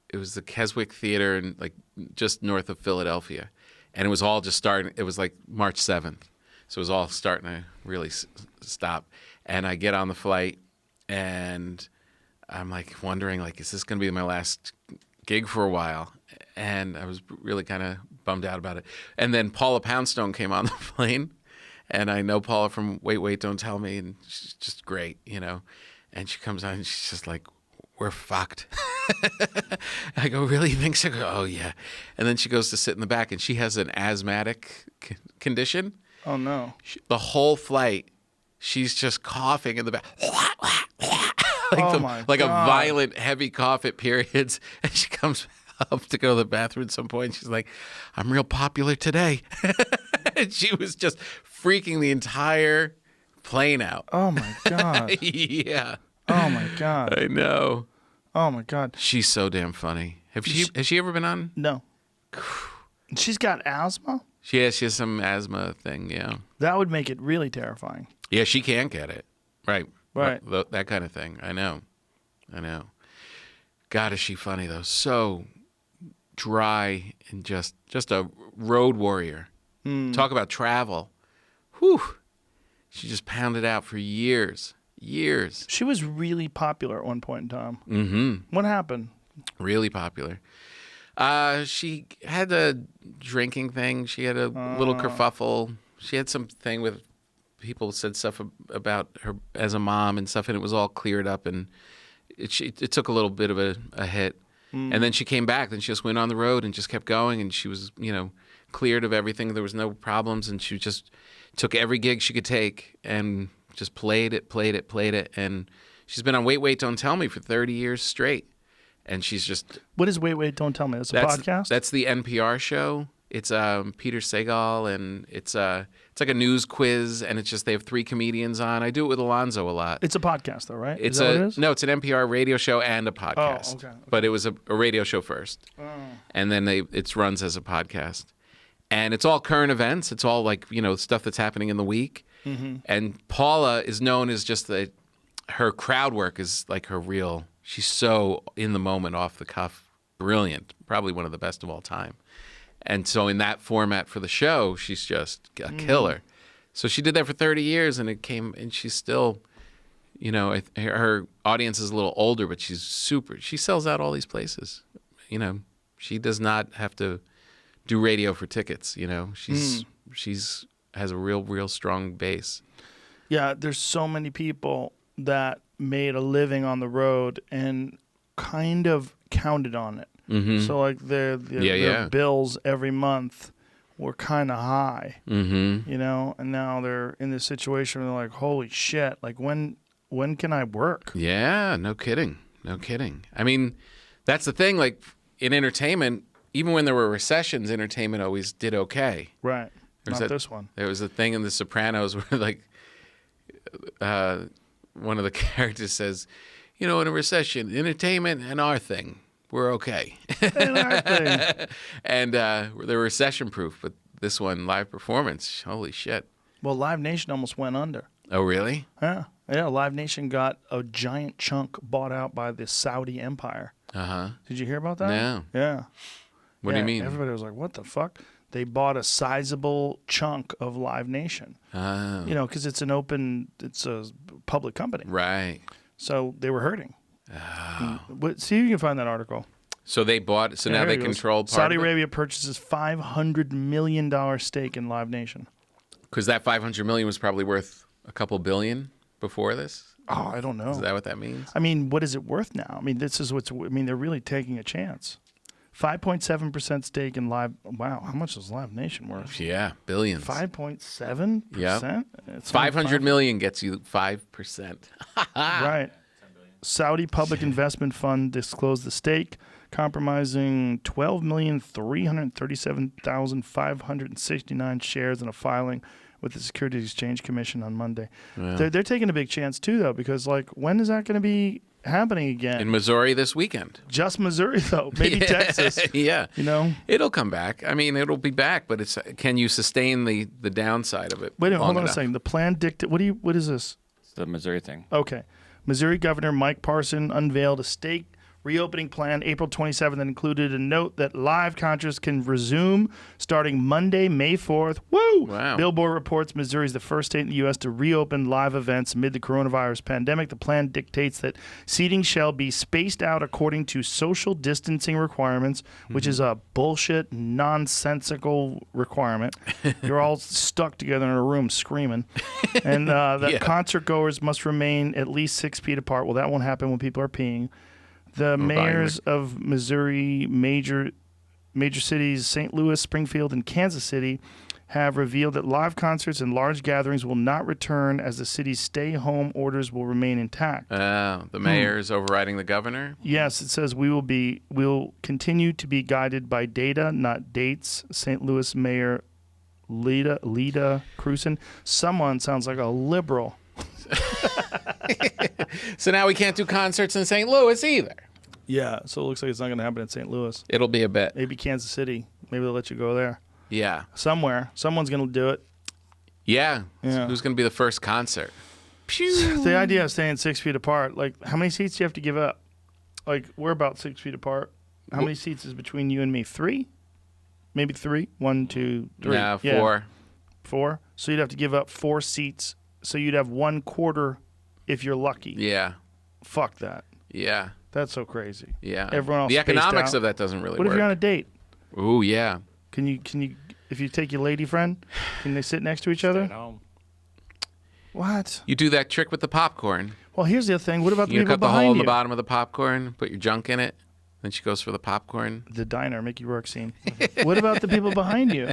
it was the Keswick Theater, in, like just north of Philadelphia, and it was all just starting. It was like March 7th, so it was all starting to really stop. And I get on the flight, and I'm like wondering, like, is this going to be my last gig for a while? And I was really kind of bummed out about it. And then Paula Poundstone came on the plane. And I know Paula from Wait, Don't Tell Me, and she's just great, you know. And she comes on, and she's just like, we're fucked. I go, really? You think so? I go, oh, yeah. And then she goes to sit in the back, and she has an asthmatic condition. Oh, no. The whole flight, she's just coughing in the back. like a violent, heavy cough at periods. And she comes up to go to the bathroom at some point. She's like, I'm real popular today. And she was just freaking the entire plane out. Oh, my God. Yeah. Oh, my God. I know. Oh, my God. She's so damn funny. Has she ever been on? No. She's got asthma? She has some asthma thing, yeah. That would make it really terrifying. Yeah, she can get it. Right. Right. That kind of thing. I know. God, is she funny, though. So dry and just a road warrior. Talk about travel. Whew. She just pounded out for years. She was really popular at one point in time. Mm-hmm. What happened? Really popular. She had a drinking thing. She had a little kerfuffle. She had something with people said stuff about her as a mom and stuff, and it was all cleared up, and it took a little bit of a hit. And then she came back. Then she just went on the road and just kept going, and she was, cleared of everything. There was no problems, and she just took every gig she could take and just played it. And she's been on Wait, Don't Tell Me for 30 years straight. And she's just... What is Wait, Don't Tell Me? That's a podcast? That's the NPR show. It's Peter Sagal, and it's like a news quiz, and it's just they have 3 comedians on. I do it with Alonzo a lot. It's a podcast, though, right? It's is that what it is? No, it's an NPR radio show and a podcast. Oh, okay. But it was a radio show first. And then it runs as a podcast. And it's all current events. It's all like, stuff that's happening in the week. Mm-hmm. And Paula is known as just her crowd work is like her real, she's so in the moment, off the cuff, brilliant, probably one of the best of all time. And so in that format for the show, she's just a killer. So she did that for 30 years, and she's still, her audience is a little older, but she sells out all these places. She does not have to do radio for tickets. She's has a real strong base. Yeah, there's so many people that made a living on the road and kind of counted on it. Mm-hmm. So like their bills every month were kind of high, and now they're in this situation where they're like, holy shit, like when can I work? Yeah, no kidding. I mean, that's the thing, like in entertainment, even when there were recessions, entertainment always did okay. Right. This one. There was a thing in The Sopranos where like one of the characters says, in a recession, entertainment and our thing, we're okay. And they're recession proof, but this one, live performance, holy shit. Well, Live Nation almost went under. Oh, really? Yeah. Live Nation got a giant chunk bought out by the Saudi Empire. Uh-huh. Did you hear about that? No. Yeah. What do you mean? Everybody was like, what the fuck? They bought a sizable chunk of Live Nation. Oh. Because it's it's a public company. Right. So they were hurting. Oh. See if you can find that article. So they bought, now they control part Saudi of it? Arabia purchases $500 million stake in Live Nation. Because that $500 million was probably worth a couple billion before this? Oh, I don't know. Is that what that means? I mean, what is it worth now? I mean, they're really taking a chance. 5.7% stake in Live. Wow, how much is Live Nation worth? Yeah, billions. 5.7%? Yep. 500 million gets you 5%. Right. Saudi Public Investment Fund disclosed the stake compromising 12,337,569 shares in a filing with the Securities Exchange Commission on Monday. Yeah. They're taking a big chance too, though, because like, when is that going to be happening again? In Missouri this weekend. Just Missouri, though. Maybe Texas. Yeah. You know? It'll come back. I mean, it'll be back, but it's can you sustain the downside of it? Wait a minute, hold on enough? a second. The plan dictate. What is this? It's the Missouri thing. Okay. Missouri Governor Mike Parson unveiled a state reopening plan April 27th that included a note that live concerts can resume starting Monday, May 4th. Woo! Wow. Billboard reports Missouri is the first state in the U.S. to reopen live events amid the coronavirus pandemic. The plan dictates that seating shall be spaced out according to social distancing requirements, which is a bullshit, nonsensical requirement. You're all stuck together in a room screaming. And that concert goers must remain at least 6 feet apart. Well, that won't happen when people are peeing. The mayors of Missouri major cities, St. Louis, Springfield, and Kansas City, have revealed that live concerts and large gatherings will not return as the city's stay-home orders will remain intact. The mayor is overriding the governor? Yes, it says we'll continue to be guided by data, not dates. St. Louis Mayor Lida Cruzen. Someone sounds like a liberal. So now we can't do concerts in St. Louis either. Yeah, so it looks like it's not going to happen in St. Louis. It'll be a bet. Maybe Kansas City. Maybe they'll let you go there. Yeah. Somewhere. Someone's going to do it. Yeah. Yeah. So who's going to be the first concert? The idea of staying 6 feet apart, like, how many seats do you have to give up? Like, we're about 6 feet apart. How many seats is between you and me? 3? Maybe 3? 1, 2, 3. Yeah, 4. Yeah. 4? So you'd have to give up 4 seats. So you'd have 1/4 if you're lucky. Yeah. Fuck that. Yeah. That's so crazy. Yeah. Everyone else the spaced economics out. of that doesn't really What work. if you're on a date? Ooh, yeah. Can you if you take your lady friend, can they sit next to each other? Stay at home. What? You do that trick with the popcorn. Well, here's the other thing. What about the You people cut the behind hole in you? the bottom of the popcorn, put your junk in it, then she goes for the popcorn. The diner, Mickey Rourke scene. What about the people behind you?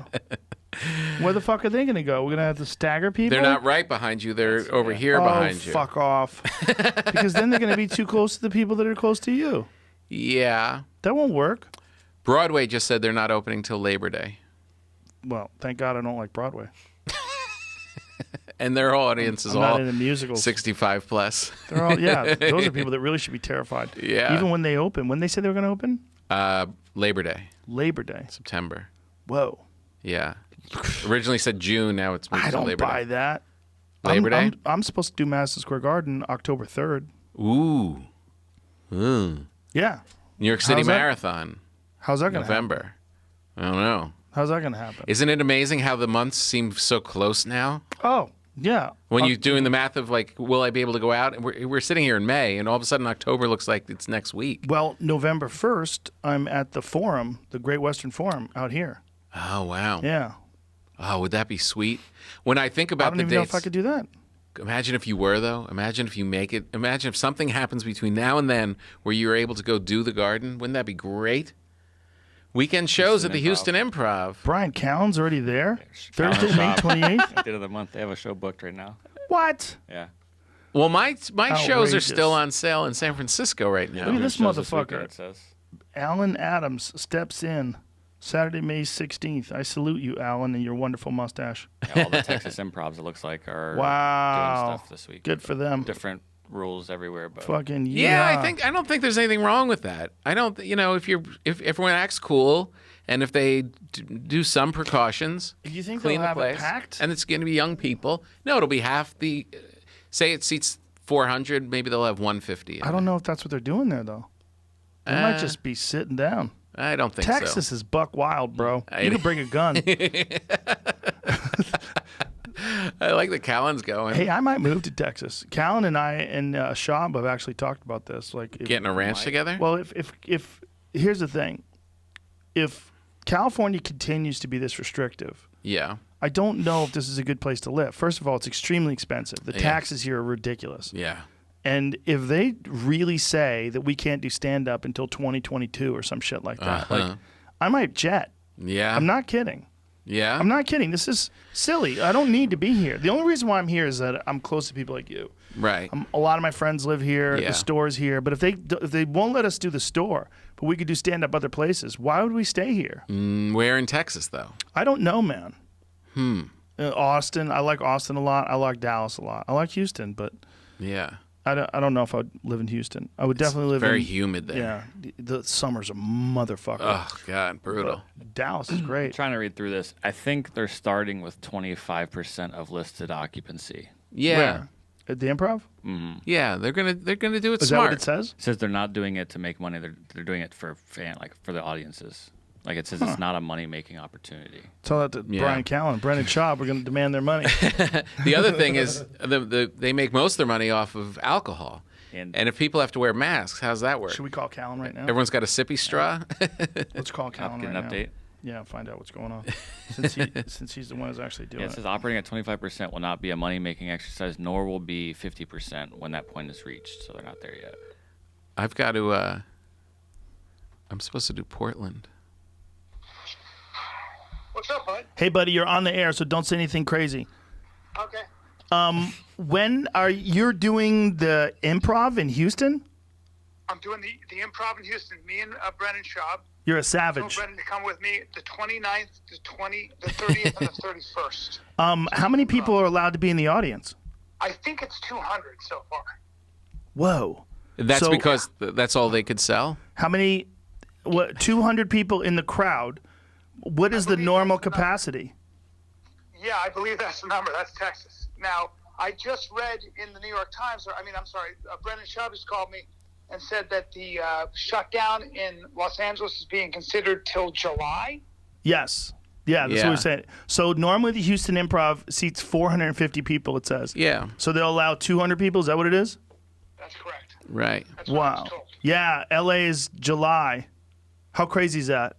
Where the fuck are they going to go? We're going to have to stagger people? They're not right behind you. They're over here Oh, behind you. fuck off. Because then they're going to be too close to the people that are close to you. Yeah. That won't work. Broadway just said they're not opening till Labor Day. Well, thank God I don't like Broadway. And their audience is I'm all not into musicals. 65 plus. They're all, yeah, those are people that really should be terrified. Yeah. Even when they open. When they said they were going to open? Labor Day, Labor Day. September. Whoa. Yeah. Originally said June, now it's moved I to don't Labor buy Day. that. Labor Day? I'm supposed to do Madison Square Garden October 3rd. Ooh. Yeah. New York City How's that? Marathon, How's that going to happen? November. I don't know. How's that going to happen? Isn't it amazing how the months seem so close now? Oh, yeah. When you're doing the math of like, will I be able to go out? And we're sitting here in May, and all of a sudden October looks like it's next week. Well, November 1st, I'm at the Forum, the Great Western Forum out here. Oh, wow. Yeah. Oh, would that be sweet? When I think I about don't the even know dates, if I could do that. imagine if you were, though. Imagine if you make it. Imagine if something happens between now and then where you're able to go do the garden. Wouldn't that be great? Weekend shows at the Houston Improv. Brian Callen's already there. Thursday, May 28th. At the end of the month, they have a show booked right now. What? Yeah. Well, my shows are Outrageous. still on sale in San Francisco right now. Look at this Shows week, motherfucker. it says. Alan Adams steps in Saturday, May 16th. I salute you, Alan, and your wonderful mustache. Yeah, all the Texas improvs, it looks like, are Wow. doing stuff this week. Good for them. Different rules everywhere, but Fucking Yeah, I don't think there's anything wrong with that. I don't, if everyone acts cool and if they do some precautions, You think clean they'll the have it place, packed? and it's going to be young people. No, it'll be half the. Say it seats 400, maybe they'll have 150. I don't know if that's what they're doing there, though. They might just be sitting down. I don't think so. Texas is buck wild, bro. You can bring a gun. I like the Callen's going. Hey, I might move to Texas. Callen and I and Shab have actually talked about this. Like, Getting a ranch together? well, if here's the thing, if California continues to be this restrictive, Yeah. I don't know if this is a good place to live. First of all, it's extremely expensive. The taxes here are ridiculous. Yeah. And if they really say that we can't do stand up until 2022 or some shit like that, like I might jet. Yeah. I'm not kidding. Yeah. I'm not kidding. This is silly. I don't need to be here. The only reason why I'm here is that I'm close to people like you. Right. A lot of my friends live here. Yeah. The store's here. But if they won't let us do the store, but we could do stand-up other places, why would we stay here? Where in Texas, though? I don't know, man. Austin. I like Austin a lot. I like Dallas a lot. I like Houston, but Yeah. I don't know if I'd live in Houston. I would definitely live Very in... humid there. Yeah. The summer's a motherfucker. Oh, God, brutal. Dallas is great. Trying to read through this. I think they're starting with 25% of listed occupancy. Yeah. Where? At the Improv? Yeah, they're gonna do it Is smart. that what it says? It says they're not doing it to make money. They're doing it for for the audiences. Like it says it's not a money-making opportunity. Tell that to Brian Callen. Brendan Schaub are going to demand their money. The other thing is they make most of their money off of alcohol. And if people have to wear masks, how's that work? Should we call Callen right now? Everyone's got a sippy straw. Let's call Callen Get right an now. update. Yeah, find out what's going on. Since he's the one who's actually doing Yeah, it says operating at 25% will not be a money-making exercise, nor will be 50% when that point is reached. So they're not there yet. I've got to. I'm supposed to do Portland. What's up, bud? Hey, buddy, you're on the air, so don't say anything crazy. Okay. When are you doing the Improv in Houston? I'm doing the Improv in Houston. Me and Brendan Schaub. You're a Tell savage. Brendan to come with me the 29th, the 30th, and the 31st. How many people are allowed to be in the audience? I think it's 200 so far. Whoa. That's So- because that's all they could sell. How many? What? 200 people in the crowd. What is the believe normal that's the number. capacity? Yeah, I believe that's the number. That's Texas. Now, I just read in the New York Times, Brendan Schaub just called me and said that the shutdown in Los Angeles is being considered till July. Yes. Yeah, that's what we're saying. So normally the Houston Improv seats 450 people, it says. Yeah. So they'll allow 200 people. Is that what it is? That's correct. Right. That's what I Wow. was told. Yeah, LA is July. How crazy is that?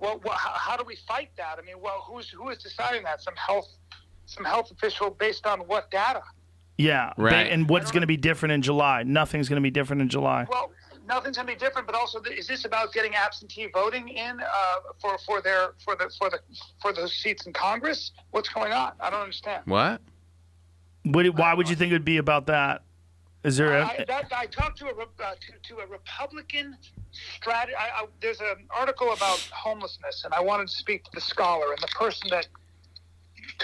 Well, how do we fight that? I mean, who is deciding that? Some health official based on what data? Yeah. Right. And what's going to be different in July? Nothing's going to be different in July. Well, nothing's going to be different. But also, is this about getting absentee voting in for those seats in Congress? What's going on? I don't understand. What? Why would you think it would be about that? Is there I talked to a Republican strategy. There's an article about homelessness, and I wanted to speak to the scholar, and the person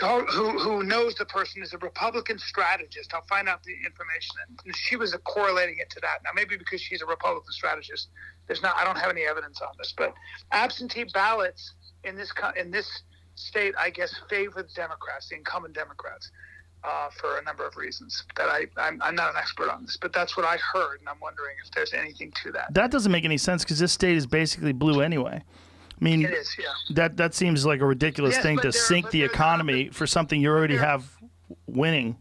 who knows the person is a Republican strategist. I'll find out the information, and she was correlating it to that. Now, maybe because she's a Republican strategist, I don't have any evidence on this, but absentee ballots in this state, I guess, favor the Democrats, the incumbent Democrats. For a number of reasons that I'm not an expert on this, but that's what I heard, and I'm wondering if there's anything to that. That doesn't make any sense because this state is basically blue anyway. I mean, It is, yeah. that seems like a ridiculous Yes, thing but to there- sink but the there's economy for something you already there- have winning.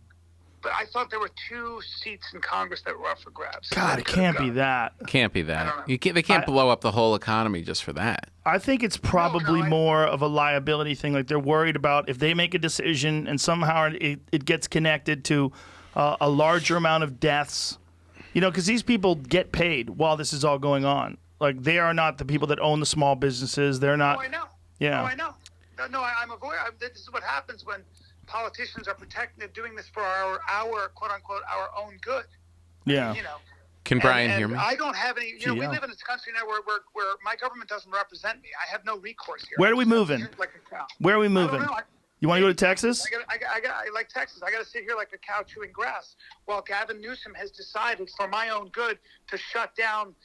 But I thought there were 2 seats in Congress that were up for grabs. God, it can't be that. Can't be don't that. know. They can't blow up the whole economy just for that. I think it's probably I- more of a liability thing. Like they're worried about if they make a decision and somehow it gets connected to a larger amount of deaths. You know, because these people get paid while this is all going on. Like they are not the people that own the small businesses. They're not. Oh, I know. Yeah. Oh, I know. No, I'm aware. This is what happens when politicians are doing this for our quote unquote our own good. Yeah. You know. Can Brian hear me? I don't have any. You know, we Yeah. live in this country now where my government doesn't represent me. I have no recourse here. Where are we I'm just moving? here like a cow. Where are we I don't moving? know. You want to go to Texas? I like Texas. I got to sit here like a cow chewing grass while Gavin Newsom has decided, for my own good, to shut down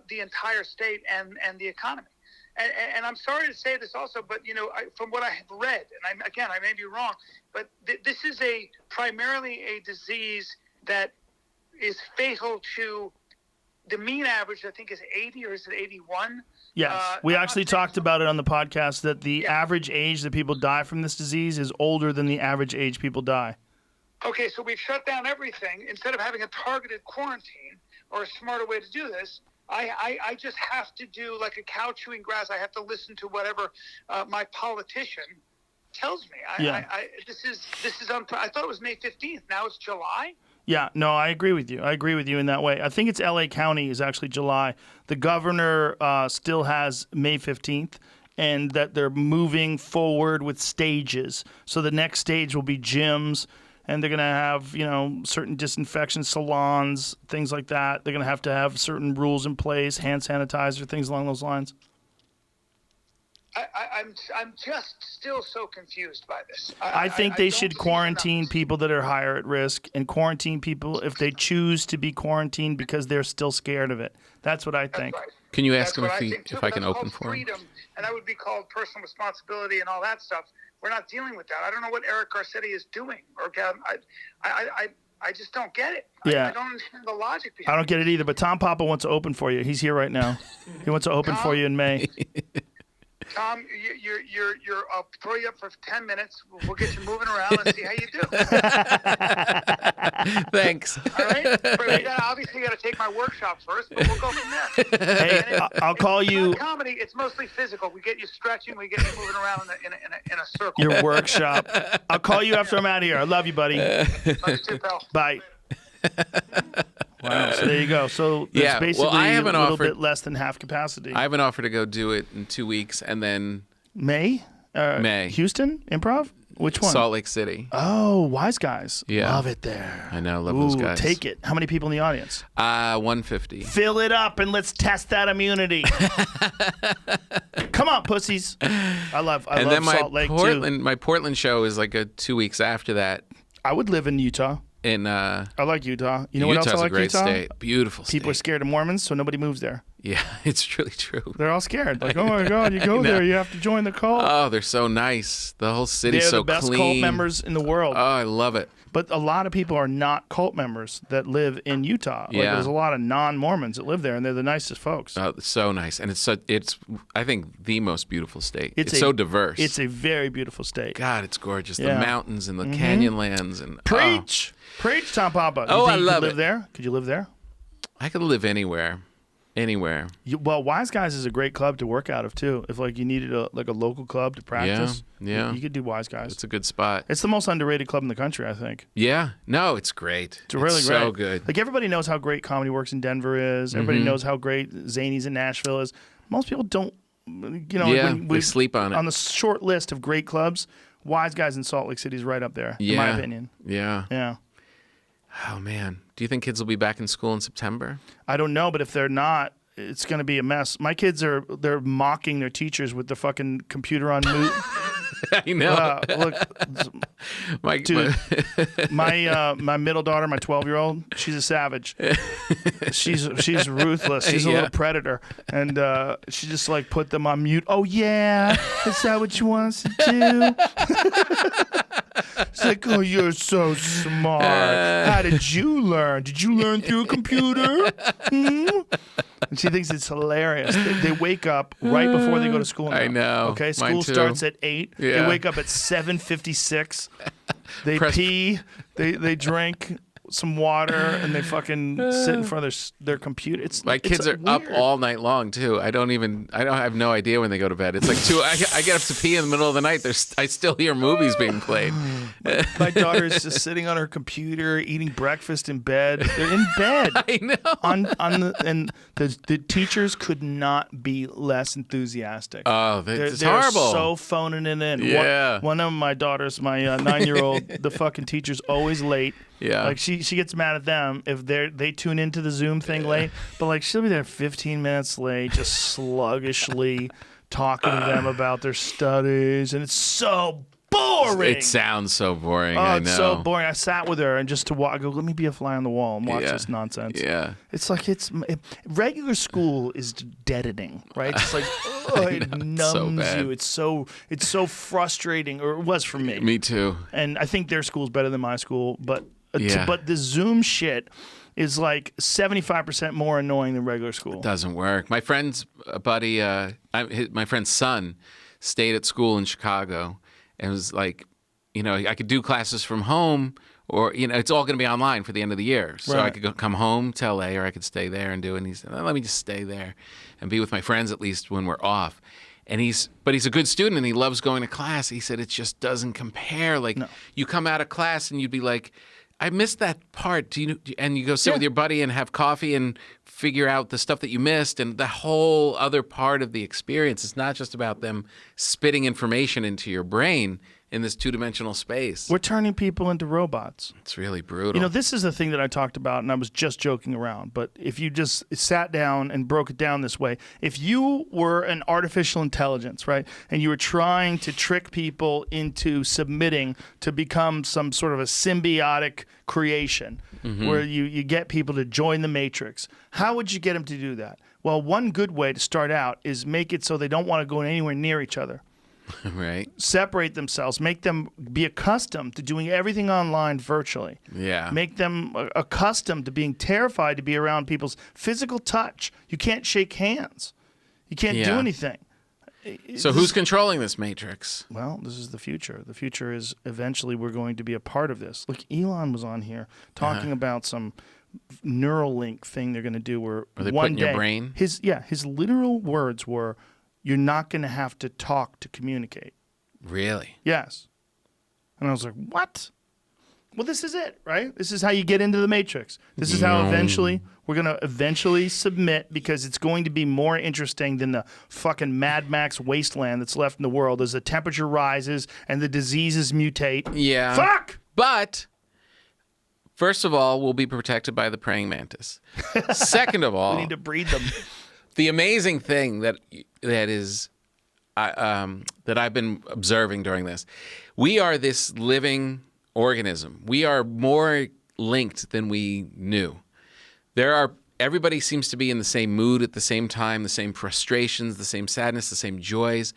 the entire state and the economy. And I'm sorry to say this also, but you know, from what I have read, and I may be wrong, but this is primarily a disease that is fatal to the mean average. I think is 80 or is it 81? Yes. We I'm actually not saying talked about it on the podcast that the average age that people die from this disease is older than the average age people die. Okay, so we've shut down everything. Instead of having a targeted quarantine or a smarter way to do this, I just have to do like a cow chewing grass. I have to listen to whatever my politician tells me. This is I thought it was May 15th. Now it's July. Yeah, no, I agree with you. I agree with you in that way. I think it's LA County is actually July. The governor still has May 15th, and that they're moving forward with stages. So the next stage will be gyms, and they're going to have, certain disinfection salons, things like that. They're going to have certain rules in place, hand sanitizer, things along those lines. I'm just still so confused by this. I think they should quarantine people that are higher at risk, and quarantine people if they choose to be quarantined because they're still scared of it. That's what I think. Right. Can you ask him That's if I can open for him? Freedom, and that would be called personal responsibility and all that stuff. We're not dealing with that. I don't know what Eric Garcetti is doing, or Gavin. I just don't get it. Yeah. I don't understand the logic behind it. I don't get it either, but Tom Papa wants to open for you. He's here right now. He wants to open for you in May. Tom, I'll throw you up for 10 minutes. We'll get you moving around and see how you do. Thanks. All right? Obviously, you got to take my workshop first, but we'll go from there. Hey, I'll call you. It's not comedy. It's mostly physical. We get you stretching. We get you moving around in a circle. Your workshop. I'll call you after I'm out of here. I love you, buddy. Love you too, pal. Bye. Wow. So there you go. So it's basically I haven't a little offered, bit less than half capacity. I have an offer to go do it in 2 weeks, and then May? May. Houston Improv? Which one? Salt Lake City. Oh, Wise Guys. Yeah. Love it there. I know, love those guys. Take it. How many people in the audience? 150. Fill it up and let's test that immunity. Come on, pussies. I love Salt Lake too. My Portland show is like 2 weeks after that. I would live in Utah. I like Utah. You know what else I like? Utah's a great Utah? state. Beautiful state. People are scared of Mormons, so nobody moves there. Yeah, it's really true. They're all scared. Like, oh my God, you go there, you have to join the cult. Oh, they're so nice. The whole city's They're so the best clean. cult members in the world. Oh, I love it. But a lot of people are not cult members that live in Utah. Like, Yeah. there's a lot of non-Mormons that live there, and they're the nicest folks. Oh, it's so nice, and it's I think the most beautiful state. It's so diverse. It's a very beautiful state. God, it's gorgeous. Yeah. The mountains and the canyon lands and Preach, preach, Tom Papa. Oh, I you love could live it. there? Could you live there? I could live anywhere. Well, Wise Guys is a great club to work out of too. If you needed a local club to practice, Yeah. you could do Wise Guys. It's a good spot. It's the most underrated club in the country, I think. Yeah, no, it's great. It's really great. So good. Like, everybody knows how great Comedy Works in Denver is. Everybody knows how great Zany's in Nashville is. Most people don't. They sleep on it. On the short list of great clubs, Wise Guys in Salt Lake City is right up there, in my opinion. Yeah. Yeah. Oh man, do you think kids will be back in school in September? I don't know, but if they're not, it's going to be a mess. My kids they're mocking their teachers with the fucking computer on mute. I know. Look, dude, my middle daughter, my 12-year-old, she's a savage. She's ruthless. She's a little predator, and she just put them on mute. Oh yeah, is that what you want us to do? She's like, oh, you're so smart. How did you learn? Did you learn through a computer? And she thinks it's hilarious. They wake up right before they go to school now. I know. Okay, Mine school too. starts at 8. Yeah. They wake up at 7:56. They pee. They drink some water, and they fucking sit in front of their computer. My kids are up all night long too. I have no idea when they go to bed. It's like 2. I get up to pee in the middle of the night. I still hear movies being played. My daughter's just sitting on her computer, eating breakfast in bed. They're in bed. I know. And the teachers could not be less enthusiastic. Oh, it's they're horrible. so phoning it in. Yeah. One of my daughters, my 9-year-old, the fucking teacher's always late. Yeah. Like, she gets mad at them if they tune into the Zoom thing late, but she'll be there 15 minutes late, just sluggishly talking to them about their studies, and it's so boring. It sounds so boring. Oh, I it's know. so boring. I sat with her and just to watch. I go, let me be a fly on the wall and watch this nonsense. Yeah. It's regular school is deadening, right? It's like, it numbs bad. you. It's so frustrating, or it was for me. Me too. And I think their school's better than my school, but Yeah. but the Zoom shit is 75% more annoying than regular school. Doesn't work. My friend's buddy, my friend's son, stayed at school in Chicago, and was like, I could do classes from home, or it's all going to be online for the end of the year. So I Right. could come home to LA, or I could stay there and do it. And he said, let me just stay there and be with my friends at least when we're off. But he's a good student and he loves going to class. He said it just doesn't compare. You come out of class and you'd be like, I missed that part. And you go sit with your buddy and have coffee and figure out the stuff that you missed, and the whole other part of the experience. It's not just about them spitting information into your brain in this two-dimensional space. We're turning people into robots. It's really brutal. You know, this is the thing that I talked about, and I was just joking around. But if you just sat down and broke it down this way, if you were an artificial intelligence, right, and you were trying to trick people into submitting to become some sort of a symbiotic creation where you get people to join the matrix, how would you get them to do that? Well, one good way to start out is make it so they don't want to go anywhere near each other. Right. Separate themselves, make them be accustomed to doing everything online virtually. Yeah. Make them accustomed to being terrified to be around people's physical touch. You can't shake hands. You can't do anything. So who's controlling this matrix? Well, this is the future. The future is eventually we're going to be a part of this. Look, Elon was on here talking about some neural link thing they're going to do where Are they one putting day your brain? his literal words were, "You're not going to have to talk to communicate." Really? Yes. And I was like, what? Well, this is it, right? This is how you get into the matrix. This is how eventually we're going to eventually submit, because it's going to be more interesting than the fucking Mad Max wasteland that's left in the world as the temperature rises and the diseases mutate. Yeah. Fuck! But first of all, we'll be protected by the praying mantis. Second of all, We need to breed them. the amazing thing that I've been observing during this, we are this living organism. We are more linked than we knew. Everybody seems to be in the same mood at the same time, the same frustrations, the same sadness, the same joys.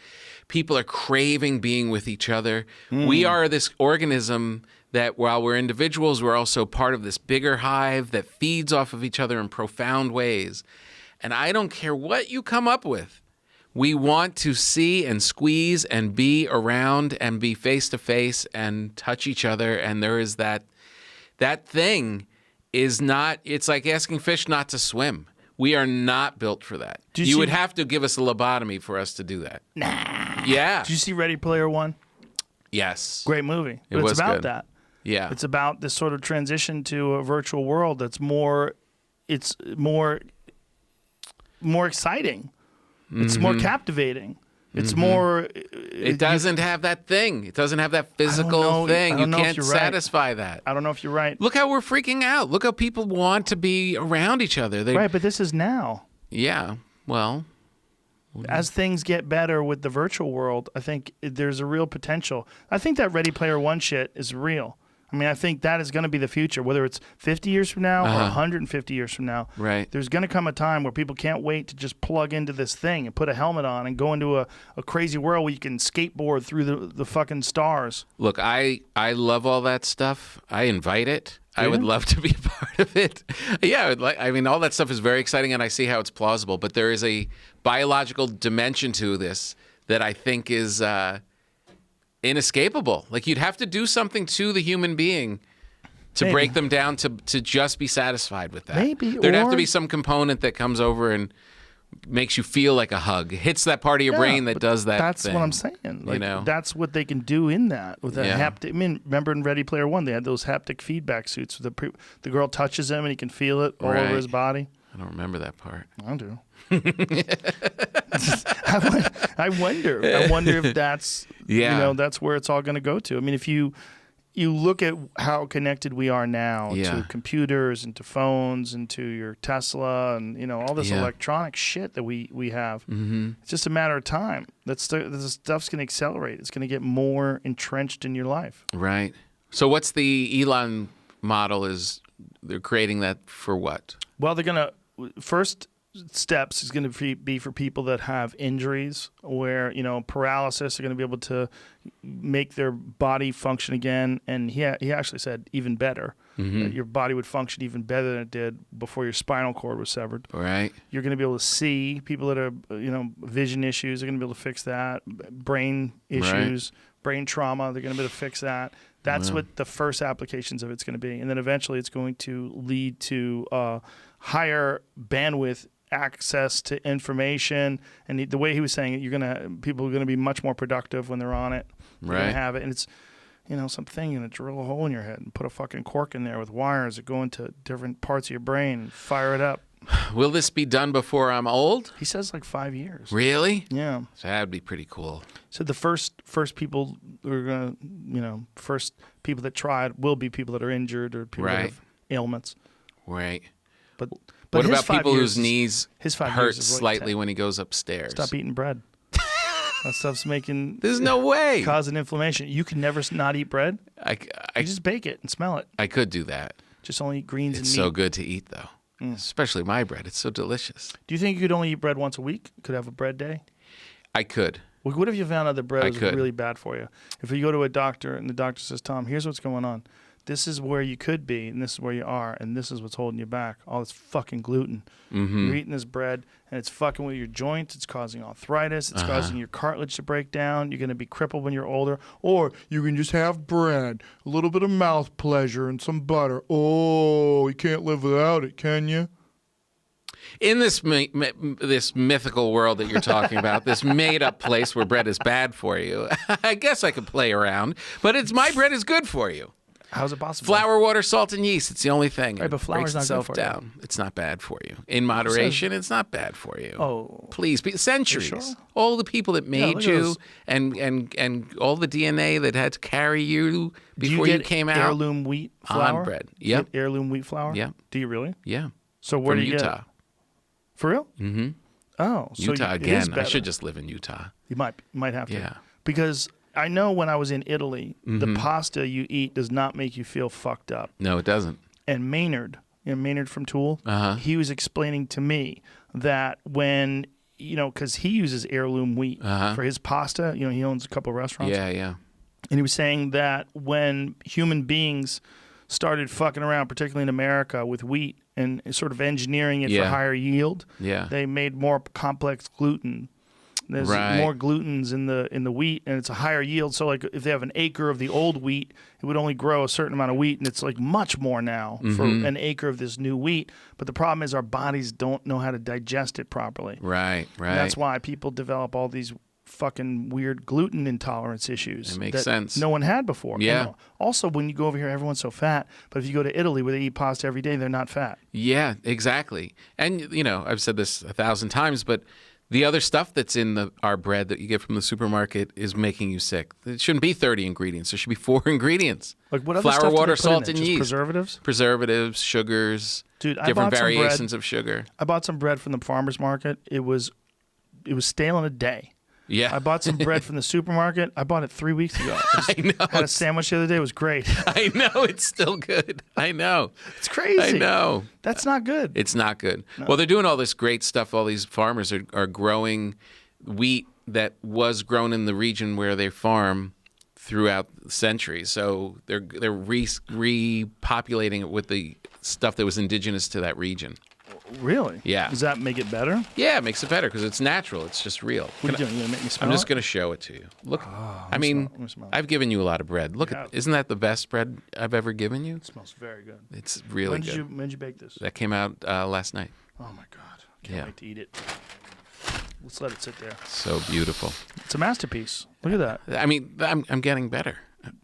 People are craving being with each other. We are this organism that, while we're individuals, we're also part of this bigger hive that feeds off of each other in profound ways. And I don't care what you come up with. We want to see and squeeze and be around and be face to face and touch each other. And there is that thing is not, it's like asking fish not to swim. We are not built for that. You would have to give us a lobotomy for us to do that. Nah. Yeah. Did you see Ready Player One? Yes. Great movie. But was it's about good. that. Yeah. It's about this sort of transition to a virtual world that's more exciting. It's more captivating. It's more. It doesn't have that thing. It doesn't have that physical thing. You can't satisfy that. I don't know if you're right. Look how we're freaking out. Look how people want to be around each other. Right, but this is now. Yeah. Well. As things get better with the virtual world, I think there's a real potential. I think that Ready Player One shit is real. I mean, I think that is going to be the future, whether it's 50 years from now or 150 years from now. Right. There's going to come a time where people can't wait to just plug into this thing and put a helmet on and go into a crazy world where you can skateboard through the fucking stars. Look, I love all that stuff. I invite it. I would love to be a part of it. Yeah, I mean, all that stuff is very exciting, and I see how it's plausible. But there is a biological dimension to this that I think is inescapable. Like, you'd have to do something to the human being to break them down to just be satisfied with that. Maybe. There'd have to be some component that comes over and makes you feel like a hug. It hits that part of your brain that does that. That's thing, what I'm saying. Like, you know? That's what they can do in that with that haptic. I mean, remember in Ready Player One, they had those haptic feedback suits. The girl touches him and he can feel it all over his body. I don't remember that part. I do. I wonder if that's that's where it's all going to go to. I mean, if you look at how connected we are now to computers and to phones and to your Tesla and all this electronic shit that we have, it's just a matter of time. This stuff's going to accelerate. It's going to get more entrenched in your life. Right. So what's the Elon model? Is they're creating that for what? Well, they're going to first steps is going to be for people that have injuries where, paralysis, are going to be able to make their body function again. And he actually said even better, that your body would function even better than it did before your spinal cord was severed. Right. You're going to be able to see. People that are, vision issues are going to be able to fix that. Brain issues, brain trauma, they're going to be able to fix that. That's what the first applications of it's going to be. And then eventually it's going to lead to higher bandwidth access to information. And the way he was saying it, people are going to be much more productive when they're on it. They're going to have it. And something, you're going to drill a hole in your head and put a fucking cork in there with wires that go into different parts of your brain and fire it up. Will this be done before I'm old? He says like 5 years. Really? Yeah. So that'd be pretty cool. So the first people who are going to, first people that try it will be people that are injured or people that have ailments. Right. But what his about 5 people years whose knees his 5 hurt years is like slightly 10. when he goes upstairs? Stop eating bread. That stuff's making... There's no way. Causing inflammation. You can never not eat bread. I You just bake it and smell it. I could do that. Just only eat greens It's and meat. so good to eat, though. Especially my bread. It's so delicious. Do you think you could only eat bread once a week? Could have a bread day? I could. Well, what if you found out that bread was could. really bad for you? If you go to a doctor and the doctor says, Tom, here's what's going on. This is where you could be, and this is where you are, and this is what's holding you back. All this fucking gluten. Mm-hmm. You're eating this bread, and it's fucking with your joints. It's causing arthritis. It's causing your cartilage to break down. You're going to be crippled when you're older. Or you can just have bread, a little bit of mouth pleasure, and some butter. Oh, you can't live without it, can you? In this this mythical world that you're talking about, this made-up place where bread is bad for you, I guess I could play around, but my bread is good for you. How's it possible? Flour, water, salt, and yeast. It's the only thing. Right, but It flour's breaks not good itself for you. down. It's not bad for you. In moderation, it's not bad for you. Oh. Please, centuries. sure? All the people that made look at you those. and all the DNA that had to carry you Do before you you get came out. heirloom wheat flour? On bread. Do you Yep. get heirloom wheat flour? Yep. Do you really? Yeah. So where From do you Utah. get it? For real? Mm-hmm. Oh, so Utah it is again. I better. should just live in Utah. You might have to. Yeah. Because I know when I was in Italy, the pasta you eat does not make you feel fucked up. No, it doesn't. And Maynard from Tool, Uh-huh. he was explaining to me that when, because he uses heirloom wheat for his pasta, he owns a couple of restaurants. Yeah, yeah. And he was saying that when human beings started fucking around, particularly in America, with wheat and sort of engineering it for Yeah. higher yield, Yeah. they made more complex gluten. There's Right. more glutens in the wheat, and it's a higher yield. So, like, if they have an acre of the old wheat, it would only grow a certain amount of wheat, and it's like much more now for an acre of this new wheat. But the problem is our bodies don't know how to digest it properly. Right, right. And that's why people develop all these fucking weird gluten intolerance issues It makes that sense. no one had before. Yeah. And also, when you go over here, everyone's so fat. But if you go to Italy where they eat pasta every day, they're not fat. Yeah, exactly. And, I've said this 1,000 times, but the other stuff that's in our bread that you get from the supermarket is making you sick. It shouldn't be 30 ingredients. There should be 4 ingredients. Like what other Flour, stuff do they water, put in salt, it? and Just yeast. preservatives? Preservatives, sugars, Dude, I different bought some bread. variations of sugar. I bought some bread from the farmer's market. It was stale in a day. Yeah. I bought some bread from the supermarket. I bought it 3 weeks ago. I know. Had a sandwich the other day. It was great. I know. It's still good. I know. It's crazy. I know. That's not good. It's not good. Well, they're doing all this great stuff. All these farmers are growing wheat that was grown in the region where they farm throughout centuries. So they're repopulating it with the stuff that was indigenous to that region. Really? Yeah. Does that make it better? Yeah, it makes it better because it's natural. It's just real. What are you doing? You gonna make me smell I'm just it? going to show it to you. Look, let me smell it. I've given you a lot of bread. Look, isn't that the best bread I've ever given you? It smells very good. It's really When good. did you bake this? That came out last night. Oh my god! Can't Yeah. wait to eat it. Let's let it sit there. So beautiful. It's a masterpiece. Look at that. I mean, I'm getting better.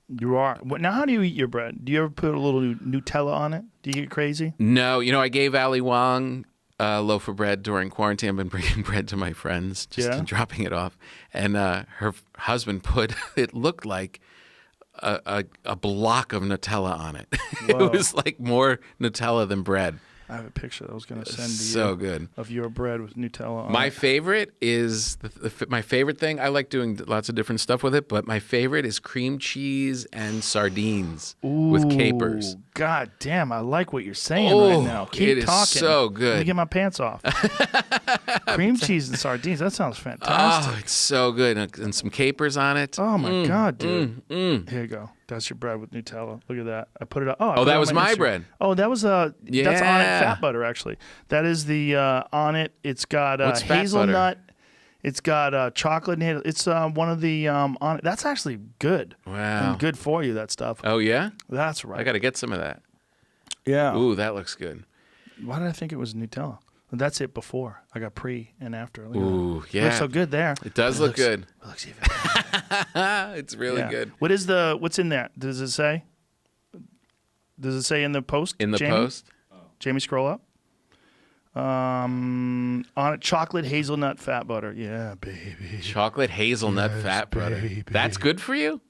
You are. Now, how do you eat your bread? Do you ever put a little Nutella on it? Do you get crazy? No, I gave Ali Wong a loaf of bread during quarantine. I've been bringing bread to my friends, just Yeah? dropping it off. And her husband put, it looked like a block of Nutella on it. Whoa. It was like more Nutella than bread. I have a picture that I was going to send to you. So good. Of your bread with Nutella on My it. favorite is my favorite thing. I like doing lots of different stuff with it, but my favorite is cream cheese and sardines with capers. Ooh, God damn, I like what you're saying Oh, right now. Keep it is talking. so Let good. me get my pants off. Cream cheese and sardines. That sounds fantastic. Oh, it's so good, and some capers on it. Oh, my God, dude. Here you go. That's your bread with Nutella. Look at that. I put it up. I put that it on was my Instagram. bread. Oh, that was that's on it Yeah. fat butter actually. That is the on it. It's got What's fat hazelnut. It's got chocolate and hazel. It's one of the on it. That's actually good. Wow. And good for you. That stuff. Oh yeah, That's right. I got to get some of that. Yeah. Ooh, that looks good. Why did I think it was Nutella? That's it before. I got pre and after. Look at Ooh, that. yeah. Looks so good there. It does look good. It looks even better. It's really Yeah. good. What's in there? Does it say? Does it say in the post? In the Jamie? post? Jamie, scroll up. On it, chocolate hazelnut fat butter. Yeah, baby. Chocolate hazelnut fat butter. baby. That's good for you?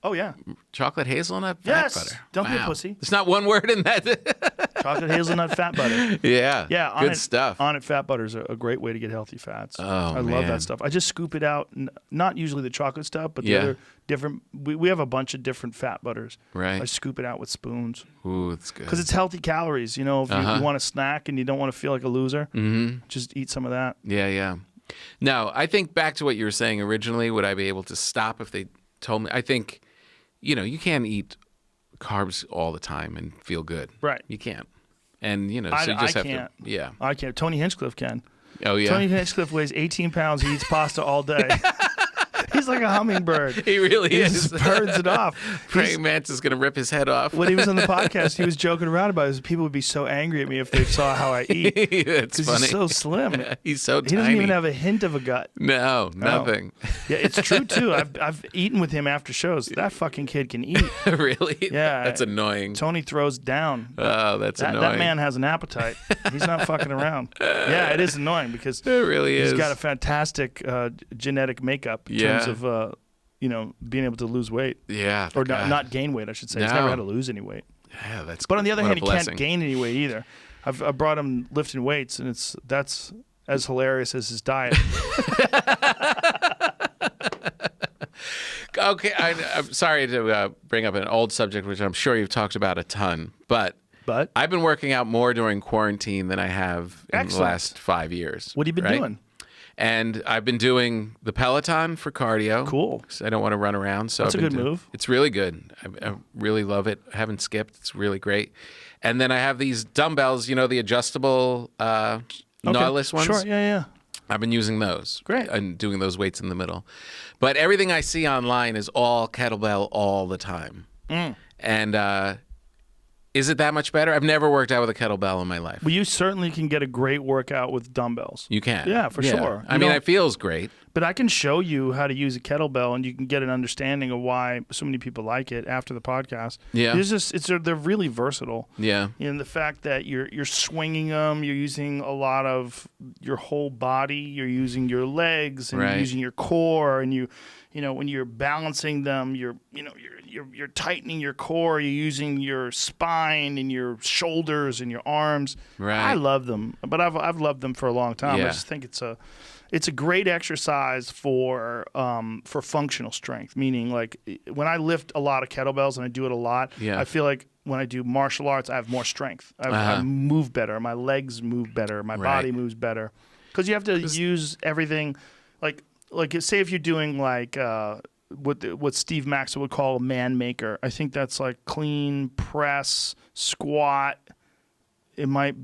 Oh yeah. Chocolate hazelnut fat Yes. butter. Don't be a Wow. pussy. There's not one word in that. Chocolate hazelnut fat butter. Yeah. Yeah, Good stuff. On it fat butter is a great way to get healthy fats. Oh, I love man. that stuff. I just scoop it out. Not usually the chocolate stuff, but the Yeah. other different. We have a bunch of different fat butters. Right. I scoop it out with spoons Ooh, it's good. because it's healthy calories. You know, if you want a snack and you don't want to feel like a loser, just eat some of that. Yeah, yeah. Now, I think back to what you were saying originally, would I be able to stop if they told me? I think, you can't eat carbs all the time and feel good. Right. You can't. And, so you I just have can't. to, yeah. I can't. Tony Hinchcliffe can. Oh, yeah. Tony Hinchcliffe weighs 18 pounds. He eats pasta all day. He's like a hummingbird. He really He is. just burns it off. Praying Mantis is going to rip his head off. When he was on the podcast, he was joking around about it. People would be so angry at me if they saw how I eat. It's Because funny. he's so slim. He's so He tiny. doesn't even have a hint of a gut. No, nothing. Yeah, it's true too. I've eaten with him after shows. That fucking kid can eat. Really? Yeah. That's annoying. Tony throws down. Oh, that's annoying. That man has an appetite. He's not fucking around. Yeah, it is annoying because It really is. he's got a fantastic genetic makeup in terms of being able to lose weight Yeah. or God. not gain weight. I should say. He's No. never had to lose any weight. Yeah, that's But on the other what hand, a he blessing. can't gain any weight either. I brought him lifting weights, and that's as hilarious as his diet. Okay, I'm sorry to bring up an old subject, which I'm sure you've talked about a ton, but I've been working out more during quarantine than I have in the Excellent. last 5 years. What have you been right? doing? And I've been doing the Peloton for cardio. Cool. 'Cause I don't want to run around. So That's I've a been good move. It's really good. I really love it. I haven't skipped. It's really great. And then I have these dumbbells, the adjustable Nautilus ones. Sure, yeah. I've been using those. Great. And doing those weights in the middle. But everything I see online is all kettlebell all the time. And is it that much better? I've never worked out with a kettlebell in my life. Well, you certainly can get a great workout with dumbbells. You can. Yeah, for sure. I mean, it feels great. But I can show you how to use a kettlebell, and you can get an understanding of why so many people like it after the podcast. Yeah. They're really versatile. Yeah. And the fact that you're swinging them, you're using a lot of your whole body, you're using your legs, and Right. you're using your core, and when you're balancing them, you're tightening your core, you're using your spine and your shoulders and your arms. Right. I love them, but I've loved them for a long time. Yeah. I just think it's a great exercise for functional strength, meaning like when I lift a lot of kettlebells and I do it a lot, Yeah. I feel like when I do martial arts, I have more strength. I move better. My legs move better. My body moves better. Because you have to use everything. Like say if you're doing like what Steve Maxwell would call a man maker. I think that's like clean, press, squat. It might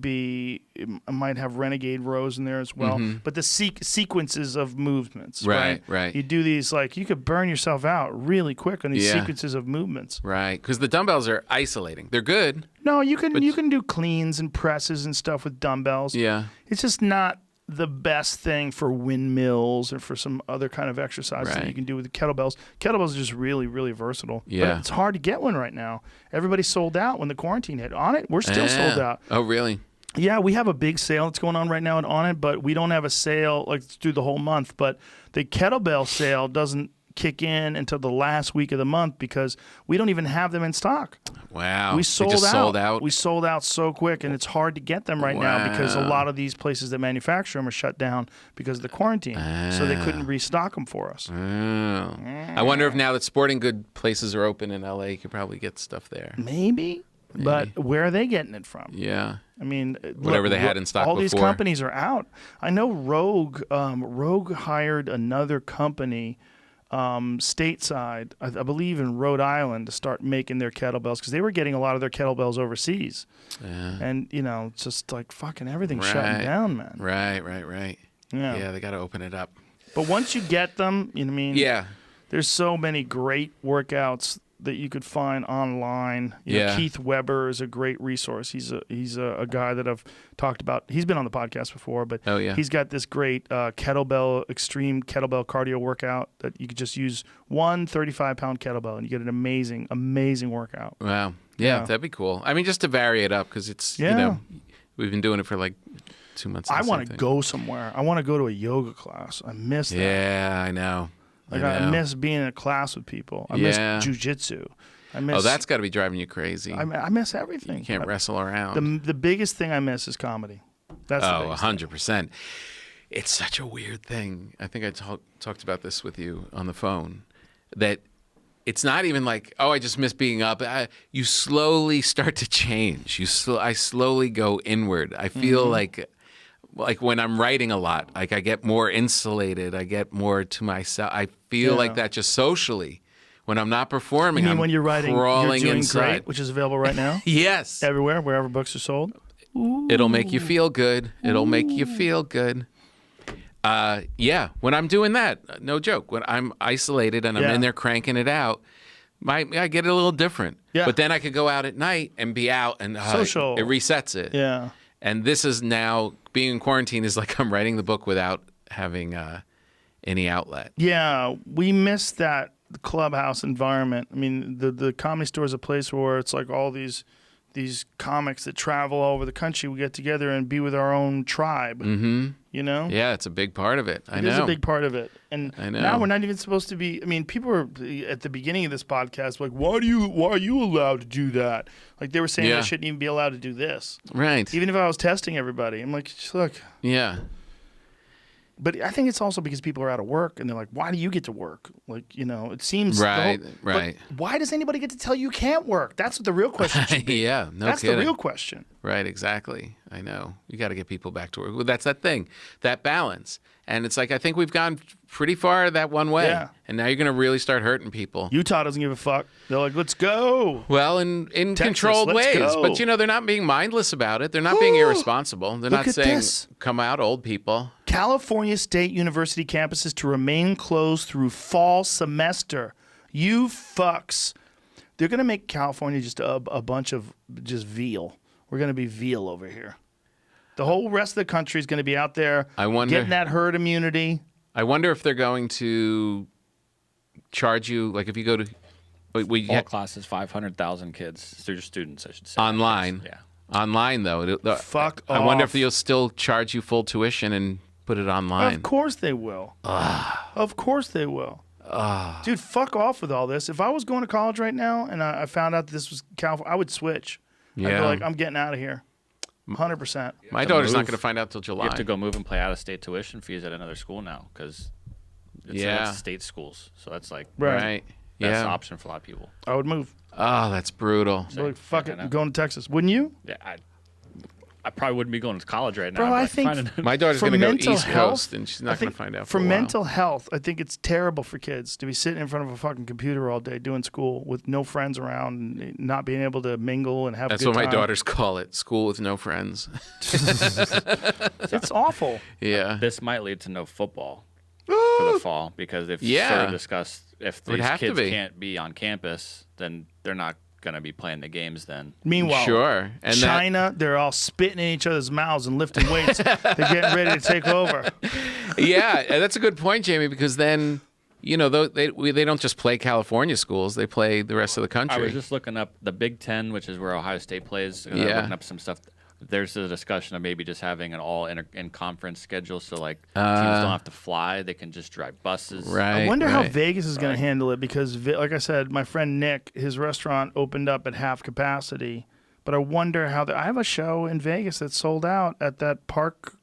have renegade rows in there as well. But the sequences of movements, right? Right. You do these you could burn yourself out really quick on these sequences of movements. Right. Because the dumbbells are isolating. They're good. No, you can do cleans and presses and stuff with dumbbells. Yeah. It's just not the best thing for windmills or for some other kind of exercises that you can do with the kettlebells. Kettlebells are just really, really versatile. Yeah. But it's hard to get one right now. Everybody sold out when the quarantine hit. On it, we're still sold out. Oh, really? Yeah, we have a big sale that's going on right now on it, but we don't have a sale through the whole month. But the kettlebell sale doesn't kick in until the last week of the month because we don't even have them in stock. Wow. We They just sold out. We sold out so quick, and it's hard to get them right now because a lot of these places that manufacture them are shut down because of the quarantine. So they couldn't restock them for us. Oh. I wonder if now that sporting good places are open in LA, you could probably get stuff there. Maybe. But where are they getting it from? Yeah. I mean, Whatever they had in stock all these before. companies are out. I know Rogue hired another company stateside, I believe in Rhode Island, to start making their kettlebells because they were getting a lot of their kettlebells overseas. Yeah. And, it's just like fucking everything's shutting down, man. Right. Yeah. Yeah, they got to open it up. But once you get them, Yeah. there's so many great workouts that you could find online. You know, Yeah. Keith Weber is a great resource. He's a guy that I've talked about. He's been on the podcast before, but Oh, yeah. he's got this great extreme kettlebell cardio workout that you could just use one 35-pound kettlebell and you get an amazing workout. Wow. Yeah, Yeah. that'd be cool. I mean, just to vary it up because it's, we've been doing it for like 2 months. I want to go somewhere. I want to go to a yoga class. I miss that. Yeah, I know. Like I miss being in a class with people. I miss jujitsu. I miss. Oh, that's got to be driving you crazy. I miss everything. You can't wrestle around. The biggest thing I miss is comedy. That's the biggest thing. 100%. It's such a weird thing. I think I talked about this with you on the phone. That it's not even like, oh, I just miss being up. You slowly start to change. I slowly go inward. I feel like when I'm writing a lot, like I get more insulated. I get more to myself. I feel like that just socially. When I'm not performing, You mean I'm when you're writing, crawling you're doing inside. great, which is available right now? Yes. Everywhere, wherever books are sold. It'll make you feel good. It'll make you feel good. Yeah, when I'm doing that, no joke. When I'm isolated and I'm in there cranking it out, I get it a little different. Yeah. But then I could go out at night and be out and Social. It resets it. Yeah. And this is now, being in quarantine is like I'm writing the book without having any outlet. Yeah, we miss that clubhouse environment. I mean, the Comedy Store is a place where it's like all these comics that travel all over the country. We get together and be with our own tribe. Mm-hmm. You know? Yeah, it's a big part of it. I know. It is a big part of it. And I know. now we're not even supposed to be. I mean, people were at the beginning of this podcast like, why are you allowed to do that? Like they were saying I shouldn't even be allowed to do this. Right. Even if I was testing everybody. I'm like, look. Yeah. But I think it's also because people are out of work and they're like, why do you get to work? Like, you know, it seems Right. But why does anybody get to tell you can't work? That's what the real question should be. Yeah, no That's kidding. the real question. Right, exactly. I know. You got to get people back to work. Well, that's that thing, that balance. And it's like, I think we've gone pretty far that one way. Yeah. And now you're going to really start hurting people. Utah doesn't give a fuck. They're like, let's go. Well, in Texas, controlled let's ways. go. But, they're not being mindless about it. They're not being irresponsible. They're Look not at saying, this. come out, old people. California State University campuses to remain closed through fall semester. You fucks. They're going to make California just a bunch of just veal. We're going to be veal over here. The whole rest of the country is going to be out there getting that herd immunity. I wonder if they're going to charge you, like if you go to All classes, 500,000 kids, students, I should say. online. Yeah. Online, though. Fuck I wonder off. if you'll still charge you full tuition and put it online. Of course they will. Of course they will. Dude, fuck off with all this. If I was going to college right now and I found out that this was California, I would switch. I'd be Yeah. like, I'm getting out of here. 100%. My to daughter's not move. going to find out till July. You have to go move and pay out-of-state tuition fees at another school now because it's state schools. So that's like Right. best Yeah. option for a lot of people. I would move. Oh, that's brutal. I'd be like, fuck I it, know. I'm going to Texas. Wouldn't you? Yeah, I probably wouldn't be going to college right now. Bro, but I think finding- My daughter's for going to go mental East health, Coast, and she's I not going think to find out for a while. mental health, I think it's terrible for kids to be sitting in front of a fucking computer all day doing school with no friends around and not being able to mingle and have That's a good what my time. daughters call it, school with no friends. It's awful. Yeah. this might lead to no football for the fall because they've Yeah. sort of discussed if Would these have to kids be. can't be on campus, then they're not going to be playing the games then. Meanwhile, Sure. And China, they're all spitting in each other's mouths and lifting weights. They're getting ready to take over. yeah, and that's a good point, Jamie, because then, they don't just play California schools. They play the rest of the country. I was just looking up the Big Ten, which is where Ohio State plays. And Yeah. looking up some stuff. There's a discussion of maybe just having an all in conference schedule, so like teams don't have to fly; they can just drive buses. right. I wonder how right. Vegas is going to handle it because, like I said, my friend Nick, his restaurant opened up at half capacity. But I wonder how I have a show in Vegas that's sold out at that Park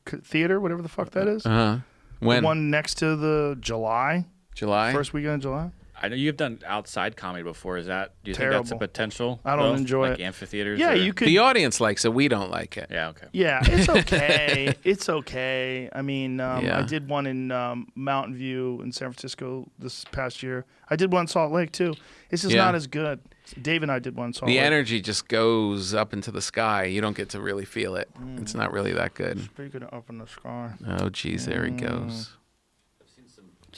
Theater, whatever the fuck that is. Uh-huh. The When? one next to the July, July? first weekend of July. I know you've done outside comedy before. Do you think that's a Terrible. potential? I don't enjoy like it. amphitheaters. Yeah, or- you could. The audience likes it. We don't like it. Yeah, okay. Yeah, it's okay. It's okay. I mean, Yeah. I did one in Mountain View in San Francisco this past year. I did one in Salt Lake too. It's just Yeah. not as good. Dave and I did one in Salt The Lake. energy just goes up into the sky. You don't get to really feel it. It's not really that good. Speaking of up in the sky. Oh, geez, there he goes.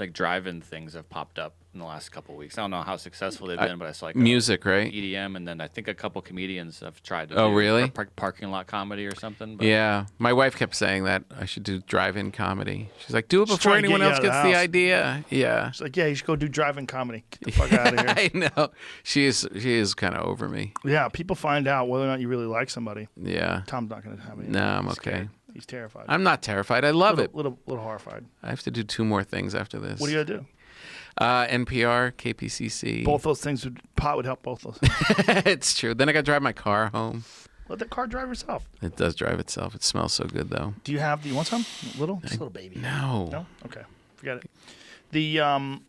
like drive-in things have popped up in the last couple of weeks. I don't know how successful they've been, but I saw like music, right? EDM, and then I think a couple comedians have tried to Oh, do really? parking lot comedy or something. But Yeah, my wife kept saying that I should do drive-in comedy. She's like, do it She's before trying to anyone get you else out of gets the the house. idea. Yeah. It's like, yeah, you should go do drive-in comedy. Get the fuck out of here. I know. She is kind of over me. Yeah, people find out whether or not you really like somebody. Yeah. Tom's not going to have any. No, I'm He's okay. scared. He's terrified. I'm not terrified. I love it. Little horrified. I have to do 2 more things after this. What do you got to do? NPR, KPCC. Both those things pot would help both those. It's true. Then I got to drive my car home. Let the car drive herself. It does drive itself. It smells so good, though. Do you want some? Little? Just a little baby. No. No? Okay. Forget it. The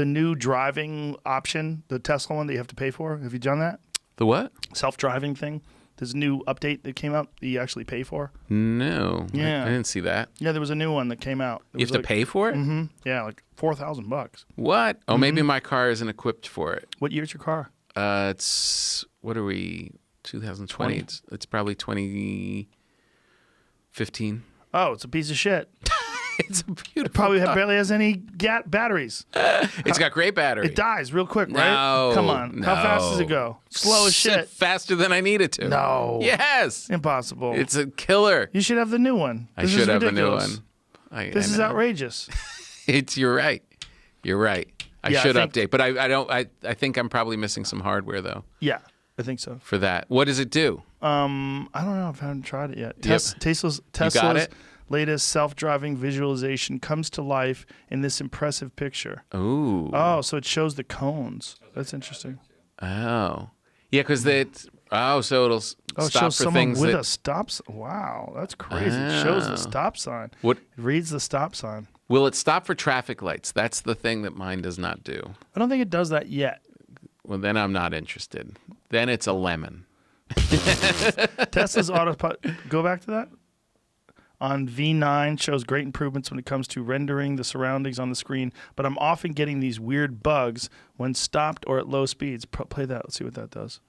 new driving option, the Tesla one that you have to pay for, have you done that? The what? Self-driving thing. There's a new update that came out that you actually pay for. No. Yeah. I didn't see that. Yeah, there was a new one that came out. You have to pay for it? Mm-hmm. Yeah, like $4,000. What? Oh, maybe my car isn't equipped for it. What year's your car? It's, what are we, 2020? It's probably 2015. Oh, it's a piece of shit. It's a beautiful Probably car. barely has any batteries. It's got great battery. It dies real quick, right? No, Come on. How fast does it go? Slow as shit. Faster than I need it to. No. Yes. Impossible. It's a killer. You should have the new one. I This should is have the new ridiculous. one. This is know. outrageous. You're right. You're right. I Yeah, I should think- update, but I think I'm probably missing some hardware though Yeah, I think so. for that. What does it do? I don't know if I haven't tried it yet. Yep. Tesla's it? latest self-driving visualization comes to life in this impressive picture. Ooh. Oh, so it shows the cones. That's interesting. Oh. Yeah, because it. Oh, so it'll Oh, it stop shows for someone things with that. a stop sign. Wow, that's crazy. It shows Oh. the stop sign. What It reads the stop sign. will it stop for traffic lights? That's the thing that mine does not do. I don't think it does that yet. Well, then I'm not interested. Then it's a lemon. Tesla's autopilot. Go back to that. On V9 shows great improvements when it comes to rendering the surroundings on the screen, but I'm often getting these weird bugs when stopped or at low speeds. Play that. Let's see what that does.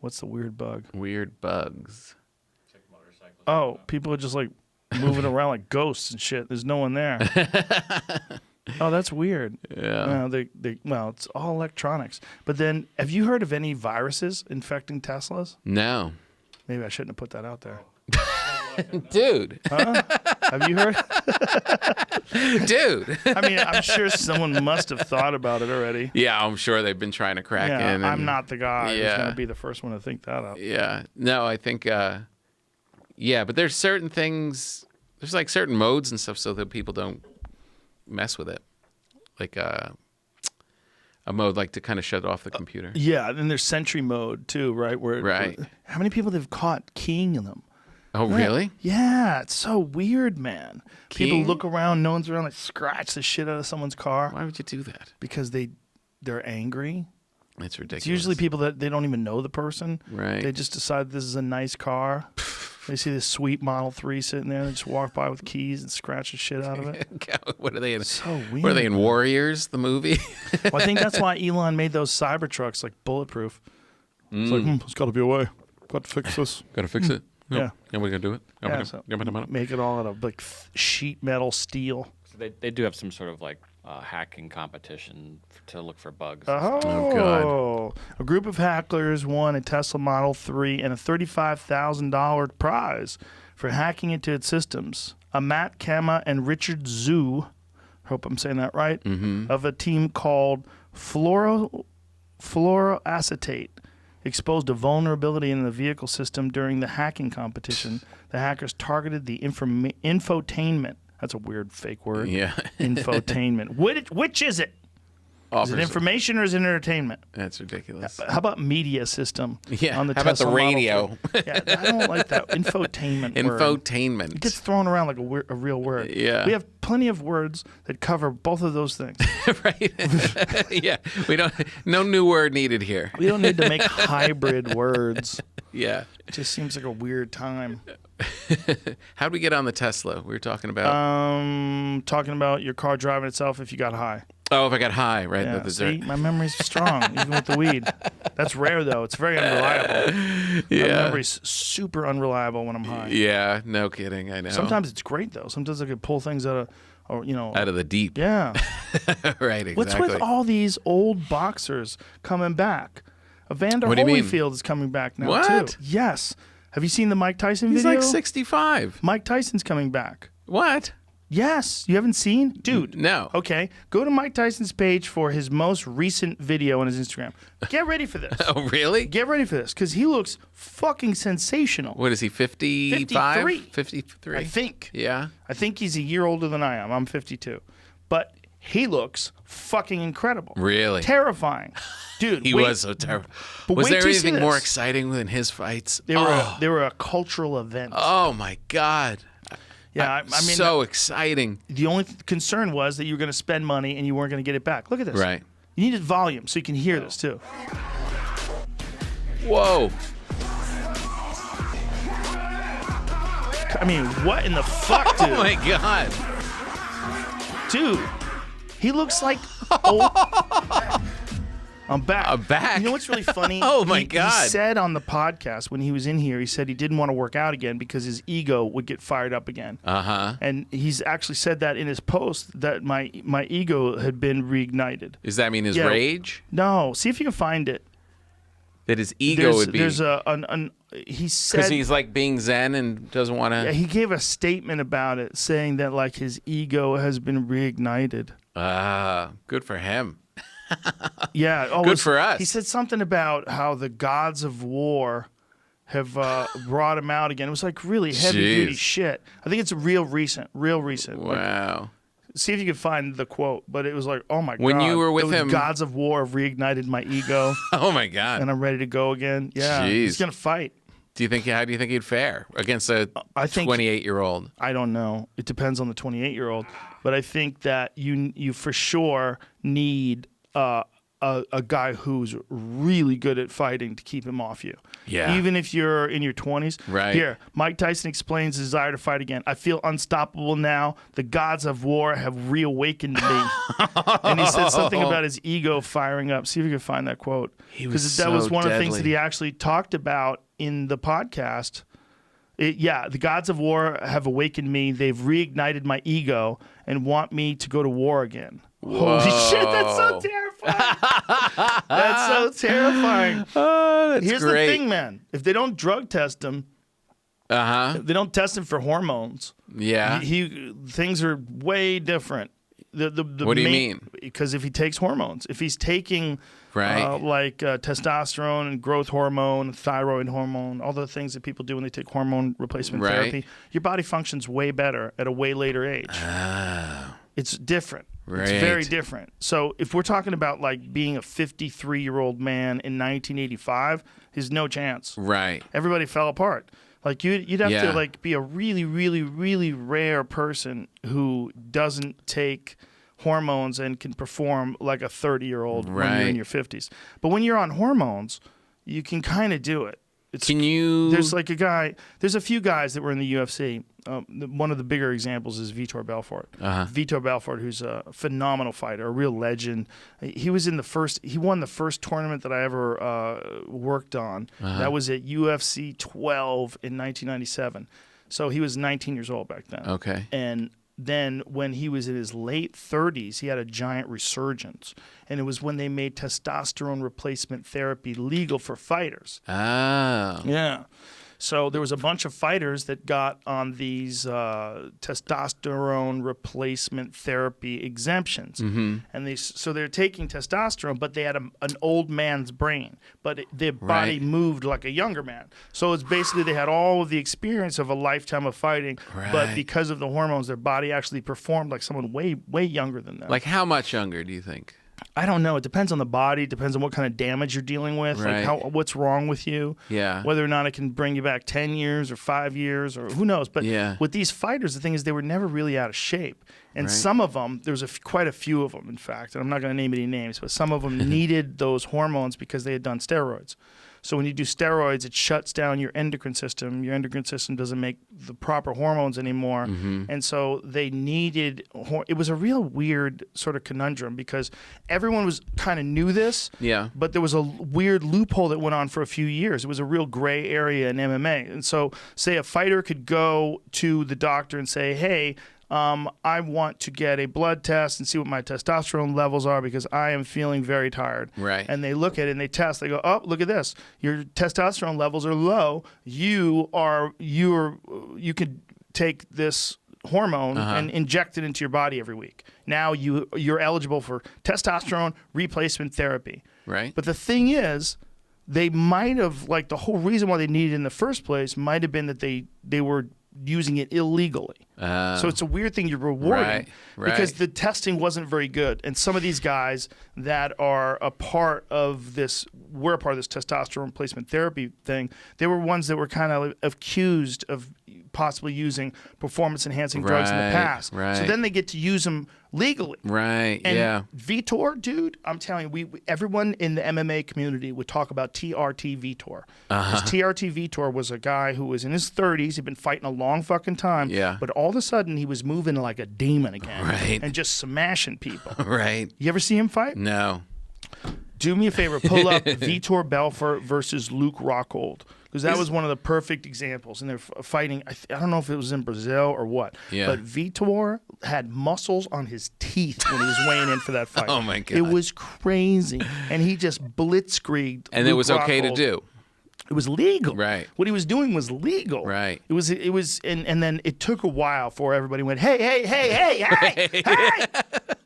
What's the weird bug? Weird bugs. Oh, people are just like moving around like ghosts and shit. There's no one there. Oh, that's weird. Yeah. Well, it's all electronics. But then, have you heard of any viruses infecting Teslas? No. Maybe I shouldn't have put that out there. Dude. Have you heard? Dude. I mean, I'm sure someone must have thought about it already. Yeah, I'm sure they've been trying to crack Yeah, in. I'm not the guy who's Yeah. going to be the first one to think that up. Yeah. No, I think, yeah, but there's certain things, there's like certain modes and stuff so that people don't mess with it. Like a mode like to kind of shut off the computer. Yeah, and there's Sentry mode too, right? Right. How many people have caught keying in them? Oh, really? Yeah, it's so weird, man. People Keying? look around, no one's around, like scratch the shit out of someone's car Why would you do that? because they're angry. It's ridiculous. It's usually people that they don't even know the person. Right. They just decide this is a nice car. They see this sweet Model 3 sitting there. They just walk by with keys and scratch the shit out of it. What are they in? So weird. What are they in Warriors, the movie? Well, I think that's why Elon made those Cybertrucks like bulletproof. It's like, there's got to be a way. Got to fix this. Gotta fix it. Yeah. And we're gonna do it. Yeah, so make it all out of like sheet metal steel. So they do have some sort of like hacking competition to look for bugs. Oh, God. A group of hackers won a Tesla Model 3 and a $35,000 prize for hacking into its systems. Matt Kama and Richard Zhu, hope I'm saying that right, of a team called fluoroacetate, exposed a vulnerability in the vehicle system during the hacking competition. The hackers targeted the infotainment. That's a weird fake word. Yeah. Infotainment. Which is it? Is it information or is it entertainment? That's ridiculous. How about media system? Yeah. On the How about the Tesla Model radio? 3? Yeah, I don't like that infotainment word. Infotainment. It gets thrown around like a real word. Yeah. We have plenty of words that cover both of those things. Right? Yeah. We don't. No new word needed here. We don't need to make hybrid words. Yeah. It just seems like a weird time. How'd we get on the Tesla? We were talking about. Talking about your car driving itself if you got high. Oh, if I got high, right? Yeah, The see, dessert. my memory's strong, even with the weed. That's rare, though. It's very unreliable. My memory's super unreliable when I'm high. Yeah. No kidding. I know. Sometimes it's great, though. Sometimes I can pull things out of or Out of the deep. Yeah. Right, exactly. What's with all these old boxers coming back? Evander What do you mean? Holyfield is coming back now What? too. Yes. Have you seen the Mike Tyson He's video? like 65. Mike Tyson's coming back. What? Yes. You haven't seen? Dude. No. Okay. Go to Mike Tyson's page for his most recent video on his Instagram. Get ready for this. Oh, really? Get ready for this because he looks fucking sensational. What is he, 55? 53. 53. I think. Yeah. I think he's a year older than I am. I'm 52. But he looks fucking incredible. Really? Terrifying. Dude, He was so terrible. but Was wait there till you see anything more this. exciting than his fights? They were a cultural event. Oh, my God. Yeah, I mean, so exciting. the only concern was that you were going to spend money and you weren't going to get it back. Look at this. Right. You needed volume so you can hear this too. Whoa. I mean, what in the fuck, dude? Oh, my God. Dude, he looks like old. I'm back. I'm back. You know what's really funny? Oh, my He God. said on the podcast when he was in here, he said he didn't want to work out again because his ego would get fired up again. Uh-huh. And he's actually said that in his post that my ego had been reignited. Does that mean his Yeah. rage? No, see if you can find it. That his ego would be... There's he said Because he's like being zen and doesn't want to... yeah, he gave a statement about it saying that like his ego has been reignited. Good for him. Yeah. Oh, Good for us. He said something about how the gods of war have brought him out again. It was like really heavy duty Jeez. shit. I think it's real recent. Like, Wow. see if you can find the quote. But it was like, oh my god. When you were with those him- gods of war have reignited my ego, Oh, my God. and I'm ready to go again. Yeah. Jeez. He's gonna fight. How do you think he'd fare against a I think- 28-year-old? I don't know. It depends on the 28-year-old. But I think that you for sure need a guy who's really good at fighting to keep him off you. Yeah. Even if you're in your 20s. Right. Here, Mike Tyson explains his desire to fight again. I feel unstoppable now. The gods of war have reawakened me. And he said something about his ego firing up. See if you can find that quote. was that was so one of the things deadly. that he actually talked about in the podcast. The gods of war have awakened me. They've reignited my ego and want me to go to war again. Holy shit, that's so terrifying. That's so terrifying. Oh, that's Here's great. the thing, man. If they don't drug test him, Uh-huh. if they don't test him for hormones, Yeah. things are way different. What do you mean? Because if he takes hormones, if he's taking Right. testosterone and growth hormone, thyroid hormone, all the things that people do when they take hormone replacement Right. therapy, your body functions way better at a way later age. It's different. It's very Right. different. So if we're talking about like being a 53-year-old man in 1985, there's no chance. Right. Everybody fell apart. Like you'd have Yeah. to like be a really, really, really rare person who doesn't take hormones and can perform like a 30-year-old when you're Right. in your 50s. But when you're on hormones, you can kind of do it. Can you... There's like there's a few guys that were in the UFC. One of the bigger examples is Vitor Belfort. Vitor Belfort, who's a phenomenal fighter, a real legend. He won the first tournament that I ever worked on. That was at UFC 12 in 1997. So he was 19 years old back then. Okay. And then when he was in his late 30s, he had a giant resurgence. And it was when they made testosterone replacement therapy legal for fighters. Oh. Yeah. So there was a bunch of fighters that got on these testosterone replacement therapy exemptions, and they're taking testosterone, but they had an old man's brain, but their body Right. moved like a younger man. So it's basically they had all of the experience of a lifetime of fighting, but Right. because of the hormones, their body actually performed like someone way younger than them. Like how much younger do you think? I don't know. It depends on the body. It depends on what kind of damage you're dealing with. Right. Like what's wrong with you. Yeah. Whether or not it can bring you back 10 years or 5 years or who knows. But Yeah. with these fighters, the thing is they were never really out of shape. And Right. some of them, there's quite a few of them, in fact, and I'm not going to name any names, but some of them needed those hormones because they had done steroids. So when you do steroids, it shuts down your endocrine system. Your endocrine system doesn't make the proper hormones anymore. And so they needed, it was a real weird sort of conundrum because everyone was kind of knew this, Yeah. but there was a weird loophole that went on for a few years. It was a real gray area in MMA. And so say a fighter could go to the doctor and say, hey, I want to get a blood test and see what my testosterone levels are because I am feeling very tired. Right. And they look at it and they test. They go, oh, look at this. Your testosterone levels are low. You could take this hormone and inject it into your body every week. Now you're eligible for testosterone replacement therapy. Right. But the thing is, they might have, like, the whole reason why they needed it in the first place might have been that they were using it illegally. So it's a weird thing you're rewarding because the testing wasn't very good. And some of these guys that are a part of this, were a part of this testosterone replacement therapy thing, they were ones that were kind of accused of possibly using performance-enhancing drugs in the past. Right. So then they get to use them legally. Right. And yeah. Vitor, dude, I'm telling you, everyone in the MMA community would talk about TRT Vitor. Because TRT Vitor was a guy who was in his 30s. He'd been fighting a long fucking time. Yeah. But all of a sudden, he was moving like a demon again. Right. And just smashing people. Right. You ever see him fight? No. Do me a favor, pull up Vitor Belfort versus Luke Rockhold. Because that was one of the perfect examples. And they're fighting, I don't know if it was in Brazil or what. Yeah. But Vitor had muscles on his teeth when he was weighing in for that fight. Oh, my God. It was crazy. And he just blitzkrieged And Luke it was okay to Rockhold. do. It was legal. Right. What he was doing was legal. Right. It was, and then it took a while for everybody went, hey,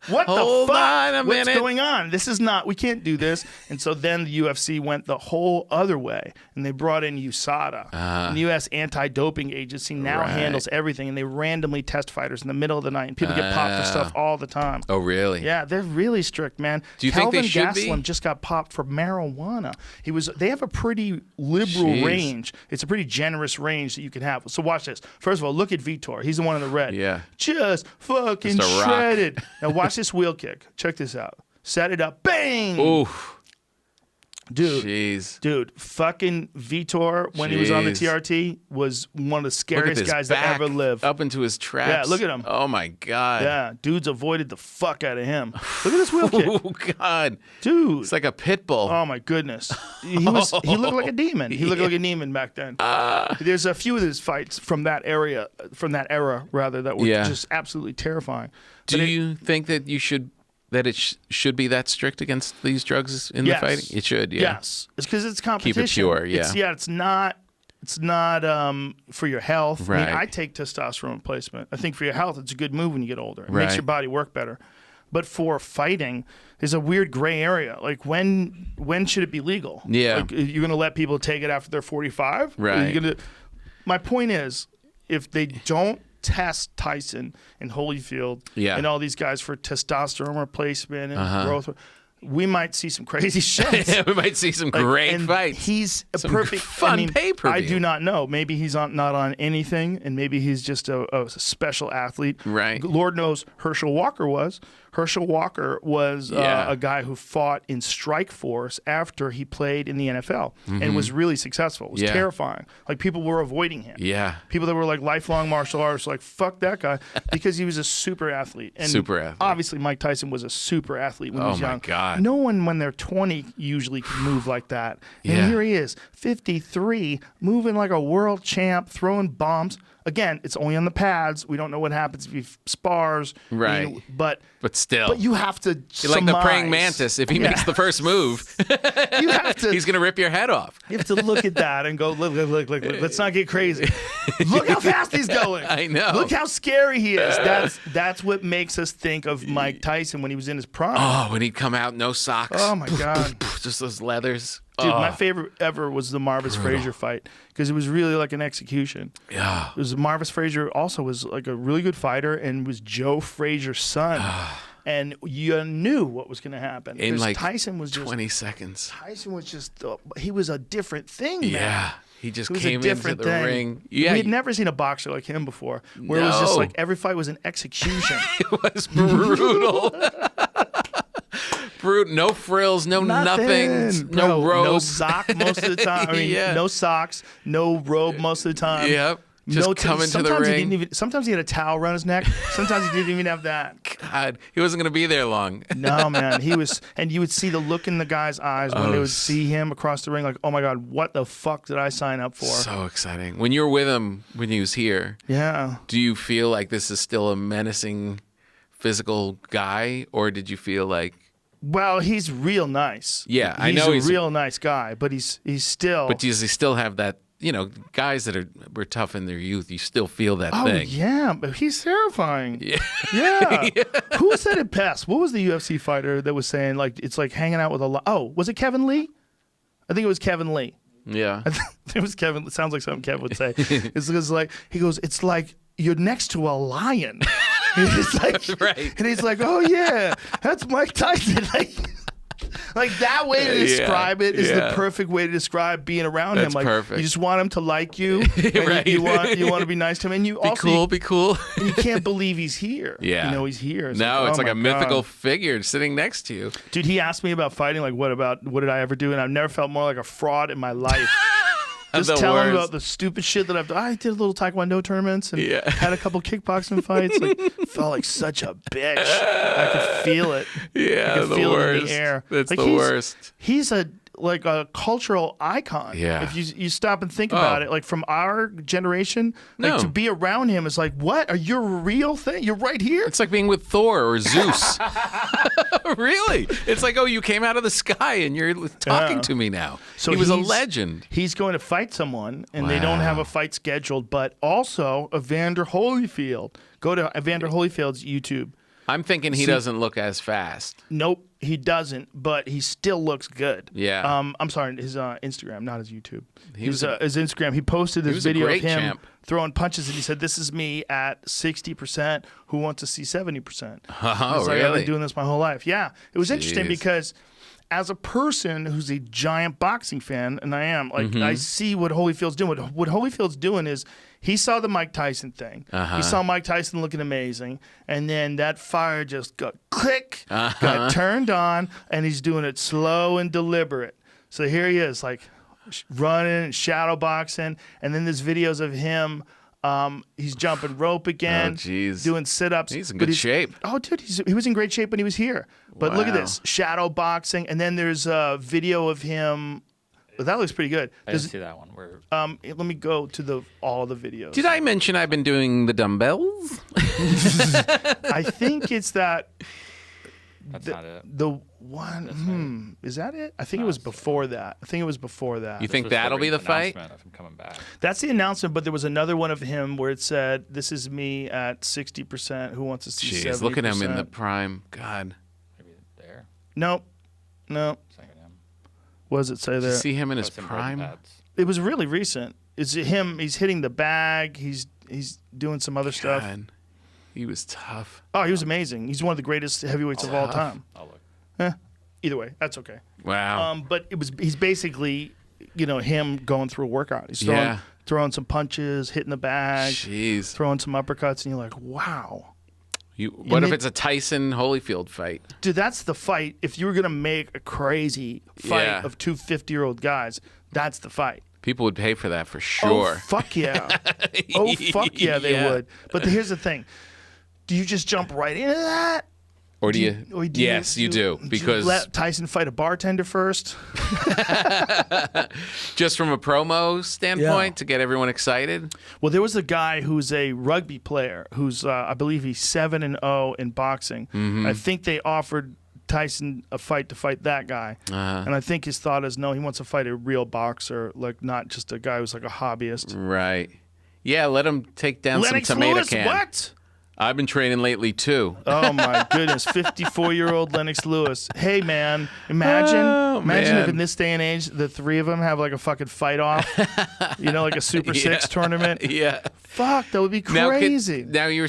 what Hold the fuck? on a What's minute. going on? This is not, we can't do this. And so then the UFC went the whole other way, and they brought in USADA. And the U.S. Anti-Doping Agency now handles everything, and they randomly test fighters in the middle of the night, and people get popped for stuff all the time. Oh, really? Yeah, they're really strict, man. Do you think they Calvin should be? Gastelum just got popped for marijuana. They have a pretty liberal Jeez. range. It's a pretty generous range that you can have. So watch this. First of all, look at Vitor. He's the one in the red. Yeah. Just fucking Just a rock. shredded. Now watch this wheel kick. Check this out. Set it up. Bang! Oof. Dude. Jeez. Dude, fucking Vitor, when he was on the Jeez. TRT, was one of the Look at scariest his guys back that ever lived. up into his traps. Yeah, look at him. Oh, my God. Yeah, dudes avoided the fuck out of him. Look at this wheel kick. Oh, God. Dude. It's like a pit bull. Oh my goodness, he looked like a demon. He looked like a demon back then. There's a few of his fights from that era rather, that were just absolutely terrifying. Do But you think that it should be that strict against these drugs in Yes. the fighting? It should, yeah. Yes, it's because it's competition. pure, yeah. It's not for your health. I mean, Right. I take testosterone replacement. I think for your health, it's a good move when you get older. It Right. makes your body work better. But for fighting, there's a weird gray area. Like when should it be legal? Yeah. Like, you're going to let people take it after they're 45? Or Right. My point is, if they don't test Tyson and Holyfield Yeah. and all these guys for testosterone replacement and growth, we might see some crazy shit. We might see some Like, great and fights. He's a Some perfect fun pay-per-view. I do not know. Maybe he's not on anything, and maybe he's just a special athlete. Right. Lord knows Herschel Walker was. Herschel Walker was Yeah. a guy who fought in Strike Force after he played in the NFL and was really successful. It was Yeah. terrifying. Like, people were avoiding him. Yeah. People that were like lifelong martial artists, like, fuck that guy, because he was a super athlete. And Super athlete. obviously, Mike Tyson was a super athlete when he Oh, was my young. God. No one, when they're 20, usually can move like that. And Yeah. here he is, 53, moving like a world champ, throwing bombs. Again, it's only on the pads. We don't know what happens if he spars. Right. But still. you have to Like the praying surmise. mantis, if he makes the first move, You have to. he's going to rip your head off. You have to look at that and go, look. Let's not get crazy. Look how fast he's going. I know. Look how scary he is. That's what makes us think of Mike Tyson when he was in his prime. Oh, when he'd come out, no socks. Oh, my God. Just those leathers. Dude, Oh, my favorite ever was the Marvis Frazier fight because it was really like an execution. yeah. It was Marvis Frazier also was like a really good fighter and was Joe Frazier's son. And you knew what was going to happen. In 'Cause like Tyson was just 20 seconds. he was a different thing, man. Yeah. He just It was came a into different the thing. ring. Yeah. We had never seen a boxer like him before, where it was just No. like every fight was an execution. It was brutal. No frills, no nothing, bro. no robes. No sock most of the time. I mean, Yeah. no socks, no robe most of the time. Yep. Just come into the sometimes he ring. didn't even. Sometimes he had a towel around his neck. Sometimes he didn't even have that. God, he wasn't going to be there long. No, man, he was, and you would see the look in the guy's eyes when they would see him across the ring, like, oh my God, what the fuck did I sign up for? So exciting. When you were with him when he was here, Yeah. do you feel like this is still a menacing physical guy, or did you feel like? Well, he's real nice. Yeah, I know he's a real nice guy, but he's still. But does he still have that? You know, guys that were tough in their youth, you still feel that thing. Yeah, but he's terrifying. Yeah. Yeah. Who said it best? What was the UFC fighter that was saying, like, it's like hanging out with a Oh, was it Kevin Lee? I think it was Kevin Lee. Yeah. It was Kevin. It sounds like something Kevin would say. It's like, he goes, it's like you're next to a lion. He's like, right. And he's like, oh yeah, that's Mike Tyson. Like that way to describe it is the perfect way to describe being around him. Like perfect. you just want him to like you. And Right. you want to be nice to him, and you also Be cool. and you can't believe he's here. Yeah. You know he's here. It's No, it's oh like a my mythical God. figure sitting next to you. Dude, he asked me about fighting. Like, what did I ever do? And I've never felt more like a fraud in my life. Just The tell him worst. about the stupid shit that I've done. I did a little taekwondo tournaments and Yeah. had a couple kickboxing fights. Like, felt like such a bitch. I could feel it. Yeah, I could the feel worst. it in the air. That's Like, the worst. He's a cultural icon. Yeah. If you stop and think about it, like from our generation, like No. to be around him is like, what? Are you a real thing? You're right here. It's like being with Thor or Zeus. Really? It's like, oh, you came out of the sky and you're talking to me now. So he was a he's- legend. He's going to fight someone, and they don't have a fight scheduled, but also Evander Holyfield. Go to Evander Holyfield's YouTube. I'm thinking he doesn't look as fast. Nope, he doesn't, but he still looks good. Yeah. I'm sorry, his Instagram, not his YouTube. was His Instagram. He posted this was a video of great him champ. throwing punches, and he said, "This is me at 60%. Who wants to see 70%?" Oh, It's like, I've really? been doing this my whole life. Yeah, it was interesting Jeez. because as a person who's a giant boxing fan, and I am, like, Mm-hmm. I see what Holyfield's doing. What Holyfield's doing is he saw the Mike Tyson thing. He saw Mike Tyson looking amazing, and then that fire just got click, got turned on, and he's doing it slow and deliberate. So here he is, like running and shadow boxing, and then there's videos of him. He's jumping rope again, jeez. doing sit-ups. He's in but good shape. Oh, dude, he was in great shape when he was here. But look at Wow. this, shadow boxing, and then there's a video of him. Well, that looks pretty good. I didn't see that one. Where Let me go to all the videos. Did I mention I've been doing the dumbbells? I think it's that that's not it. the one. Is that it? I think it was before that. You think Was that'll be the fight? announcement of him coming back. That's the announcement, but there was another one of him where it said, "This is me at 60%. Who wants to see 70%?" Jeez, look at him in the prime. God. Maybe there. Nope. Second him. What does it say Did you there? see him in his That's in Golden prime? Pads. It was really recent. It's him. He's hitting the bag. He's doing some other stuff. God. He was tough. Oh, he was amazing. He's one of the greatest heavyweights of all time. I'll look. Either way, that's okay. Wow. But he's basically, him going through a workout. He's Yeah. throwing some punches, hitting the bag, Jeez. throwing some uppercuts, and you're like, wow. What if then- it's a Tyson Holyfield fight? Dude, that's the fight. If you were going to make a crazy fight Yeah. of two 50-year-old guys, that's the fight. People would pay for that for sure. Oh, fuck yeah. Oh, fuck yeah, they Yeah. would. But here's the thing. Do you just jump right into that? Or do you? Or Yes, you do. Because let Tyson fight a bartender first? just from a promo standpoint Yeah. to get everyone excited. Well, there was a guy who's a rugby player who's, I believe he's 7-0 in boxing. Mm-hmm. I think they offered Tyson a fight to fight that guy. And I think his thought is, no, he wants to fight a real boxer, like not just a guy who's like a hobbyist. Right. Yeah, let him take down Lennox some tomato Lewis, can. what? I've been training lately too. Oh my goodness, 54-year-old Lennox Lewis. Hey man, imagine man. if in this day and age the three of them have like a fucking fight off, like a Super Six tournament. Yeah. Fuck, that would be crazy. Now you're.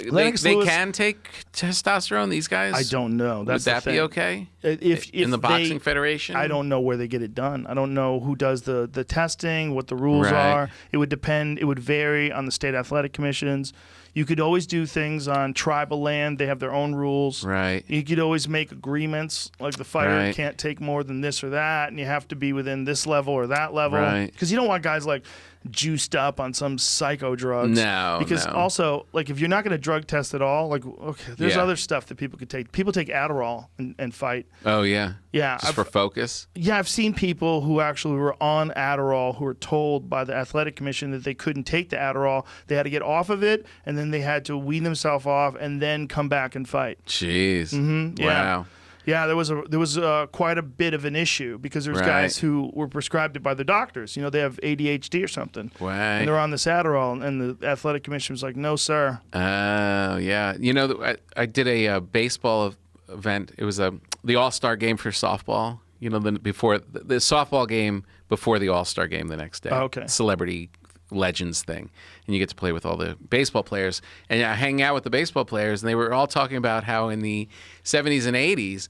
Lennox they Lewis- can take testosterone. These guys. I don't know. That's Would that the be thing. okay? If in the they- boxing federation? I don't know where they get it done. I don't know who does the testing, what the rules Right. are. It would depend. It would vary on the state athletic commissions. You could always do things on tribal land. They have their own rules. Right. You could always make agreements, like the fighter Right. can't take more than this or that, and you have to be within this level or that level. Right. Because you don't want guys like juiced up on some psycho drugs. No, Because no. also, like, if you're not going to drug test at all, like, okay, there's Yeah. other stuff that people could take. People take Adderall and fight. Oh, yeah. Yeah, Just for focus? Yeah, I've seen people who actually were on Adderall who were told by the athletic commission that they couldn't take the Adderall. They had to get off of it, and then they had to wean themselves off and then come back and fight. Jeez. Yeah. Wow. Yeah, there was quite a bit of an issue because there's Right. guys who were prescribed it by the doctors. You know, they have ADHD or something. Right. And they're on this Adderall, and the athletic commission was like, no, sir. Oh, yeah. You know, I did a baseball event. It was the All-Star game for softball. You know, before the softball game before the All-Star game the next day. Oh, okay. Celebrity legends thing. And you get to play with all the baseball players. And I hang out with the baseball players, and they were all talking about how in the 70s and 80s,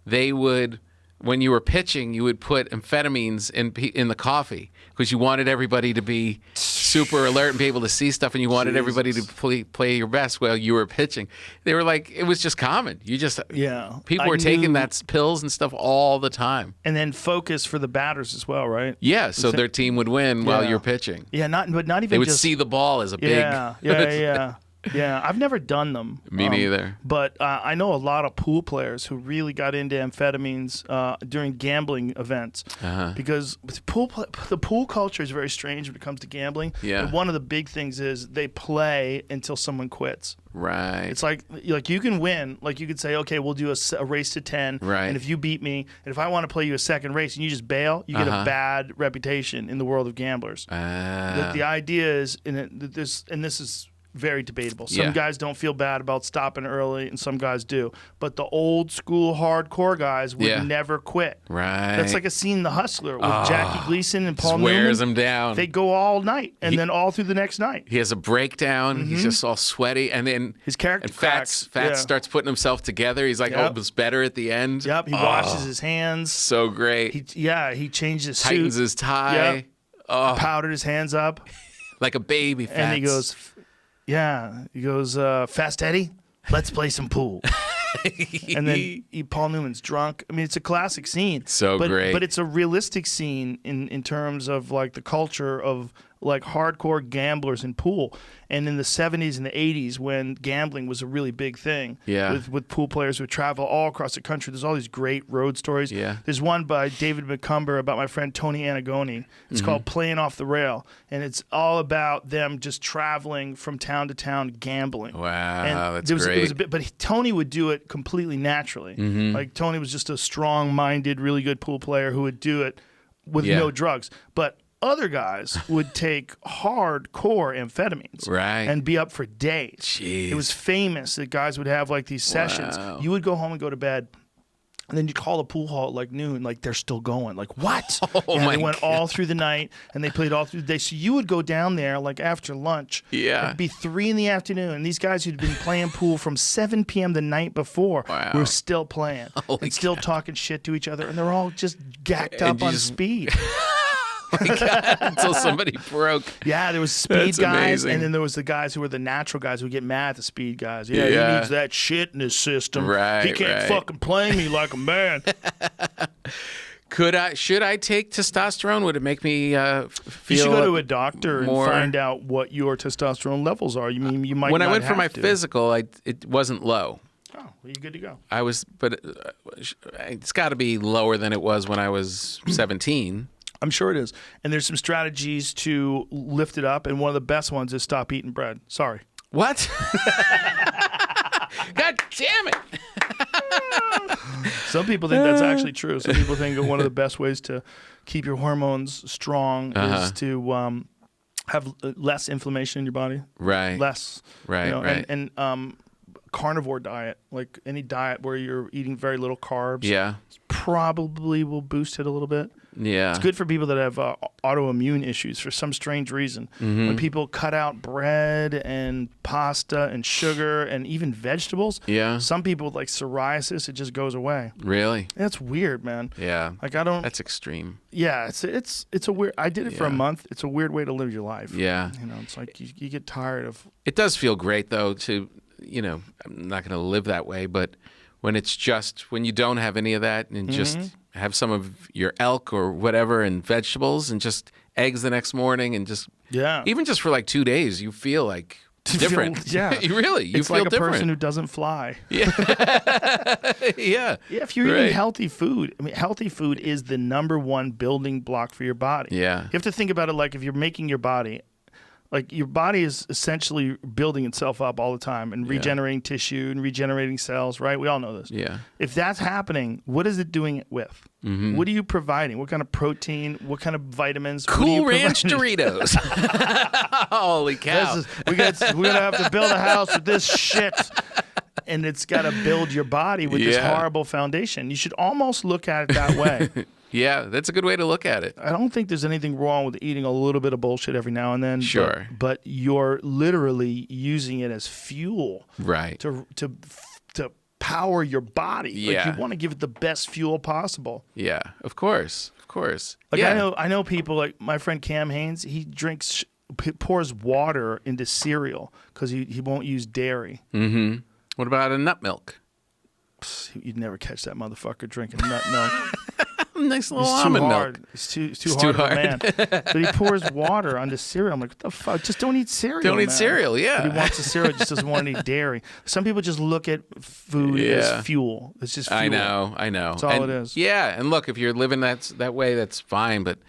they would, when you were pitching, you would put amphetamines in the coffee because you wanted everybody to be super alert and be able to see stuff, and you wanted everybody to play your best while you were pitching. They were like, it was just common. Yeah. People I were taking knew- that pills and stuff all the time. And then focus for the batters as well, right? Yeah, so their team would win while Yeah. you're pitching. Yeah, not even They would just see the ball as a big. Yeah. Yeah, I've never done them. Me neither. But I know a lot of pool players who really got into amphetamines during gambling events because the pool culture is very strange when it comes to gambling. Yeah. And one of the big things is they play until someone quits. Right. It's like you can win. Like you could say, okay, we'll do a race to 10. Right. And if you beat me, and if I want to play you a second race and you just bail, you get a bad reputation in the world of gamblers. The idea is, this is very debatable. Some Yeah. guys don't feel bad about stopping early, and some guys do. But the old school hardcore guys would Yeah. never quit. Right. That's like a scene in The Hustler with Jackie Gleason and Paul Just wears Newman. them down. They go all night, and then all through the next night. He has a breakdown. He's just all sweaty, and then His character and cracks. Fats Yeah. starts putting himself together. He's like, Yep. "Oh, it was better at the end." Yep, he washes his hands. So great. He changed his Tightens suit. his tie. Yep. Powdered his hands up, Like a baby. Fats. and he goes, Fast Eddie, let's play some pool. And then Paul Newman's drunk. I mean, it's a classic scene. So great. But it's a realistic scene in terms of like the culture of like hardcore gamblers in pool. And in the 70s and the 80s, when gambling was a really big thing, Yeah. with pool players who travel all across the country, there's all these great road stories. Yeah. There's one by David McCumber about my friend Tony Anagoni. It's called Playing Off the Rail, and it's all about them just traveling from town to town gambling. Wow, And that's it was great. a bit, but Tony would do it completely naturally. Like Tony was just a strong-minded, really good pool player who would do it with Yeah. no drugs. But other guys would take hardcore amphetamines Right. and be up for days. Jeez. It was famous that guys would have like these sessions. Wow. You would go home and go to bed, and then you'd call the pool hall at like noon, like they're still going. Like, what? And my they went all through the night, and they played all through the day. So you would go down there like after lunch. Yeah. It'd be 3 in the afternoon, and these guys who'd been playing pool from 7 p.m. the night before Wow. were still playing and still talking shit to each other, and they're all just gacked up you on just- speed. Until somebody broke. Yeah, there was speed That's guys, amazing. and then there was the guys who were the natural guys who would get mad at the speed guys. Yeah, he Yeah. needs that shit in his system. Right, he can't right. fucking play me like a man. Should I take testosterone? Would it make me You feel? should go to a doctor more- and find out what your testosterone levels are. You mean you might When I not went for my have to. physical, it wasn't low. Oh, well, you're good to go. I was, but it's got to be lower than it was when I was 17. I'm sure it is. And there's some strategies to lift it up, and one of the best ones is stop eating bread. Sorry. What? God damn it! Some people think that's actually true. Some people think that one of the best ways to keep your hormones strong is to have less inflammation in your body. Right. Less. Right, right. And carnivore diet, like any diet where you're eating very little carbs, Yeah. probably will boost it a little bit. Yeah. It's good for people that have autoimmune issues for some strange reason. When people cut out bread and pasta and sugar and even vegetables, some people with like psoriasis, it just goes away. Really? That's weird, man. Yeah. Like I don't. That's extreme. Yeah, it's a weird. I did it for a month. It's a weird way to live your life. Yeah. You know, it's like you get tired of. It does feel great though to, you know, I'm not going to live that way, but when it's just when you don't have any of that and just have some of your elk or whatever and vegetables and just eggs the next morning and just even just for like 2 days, you feel like different. You really you it's feel like a different. person who doesn't fly. Yeah. If you're eating healthy food, I mean, healthy food is the #1 building block for your body. Yeah. You have to think about it like if you're making your body. Like your body is essentially building itself up all the time and regenerating tissue and regenerating cells, right? We all know this. Yeah. If that's happening, what is it doing it with? What are you providing? What kind of protein? What kind of vitamins? Cool Ranch Doritos. Holy cow. We're gonna have to build a house with this shit. And it's got to build your body with this horrible foundation. You should almost look at it that way. Yeah, that's a good way to look at it. I don't think there's anything wrong with eating a little bit of bullshit every now and then. Sure. But you're literally using it as fuel. Right. To power your body. Yeah. Like you want to give it the best fuel possible. Yeah, of course. Of course. Like I know people like my friend Cam Haynes, he pours water into cereal because he won't use dairy. Mm-hmm. What about a nut milk? You'd never catch that motherfucker drinking nut milk. Nice little He's almond too milk. hard. He's too hard of a man. But he pours water onto cereal. I'm like, what the fuck? Just don't eat cereal. Don't eat man. cereal, yeah. But he wants the cereal, just doesn't want any dairy. Some people just look at food as fuel. It's just fuel. I know. That's all it is. Yeah, and look, if you're living that way, that's fine, but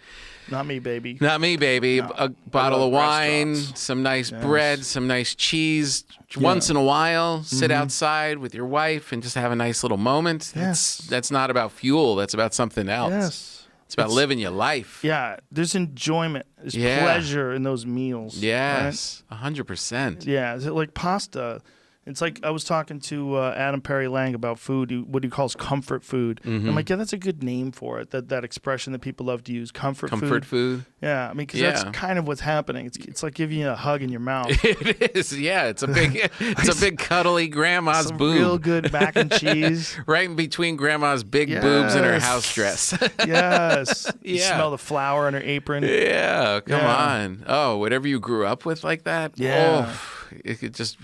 not me, baby. Not me, baby. No. A bottle of wine, restaurants. some nice bread, some nice cheese. Once in a while, sit outside with your wife and just have a nice little moment. Yes. That's not about fuel. That's about something else. Yes. It's about living your life. Yeah. There's enjoyment. There's pleasure in those meals. Yes. 100%. Yeah. Is it like pasta? It's like I was talking to Adam Perry Lang about food, what he calls comfort food. I'm like, yeah, that's a good name for it. That expression that people love to use, comfort food. Yeah, I mean, because that's kind of what's happening. It's like giving you a hug in your mouth. It is. Yeah, it's a big cuddly grandma's Some boob. real good mac and cheese. Right in between grandma's big boobs and her house dress. Yes. You smell the flour on her apron. Yeah, come on. Oh, whatever you grew up with like that. Yeah. Oh, it could just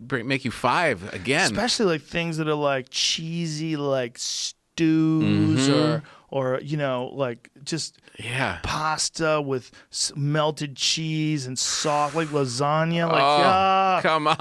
make you 5 again. Especially like things that are like cheesy, like stews or you know, like just pasta with melted cheese and sauce, like lasagna. Like, come on.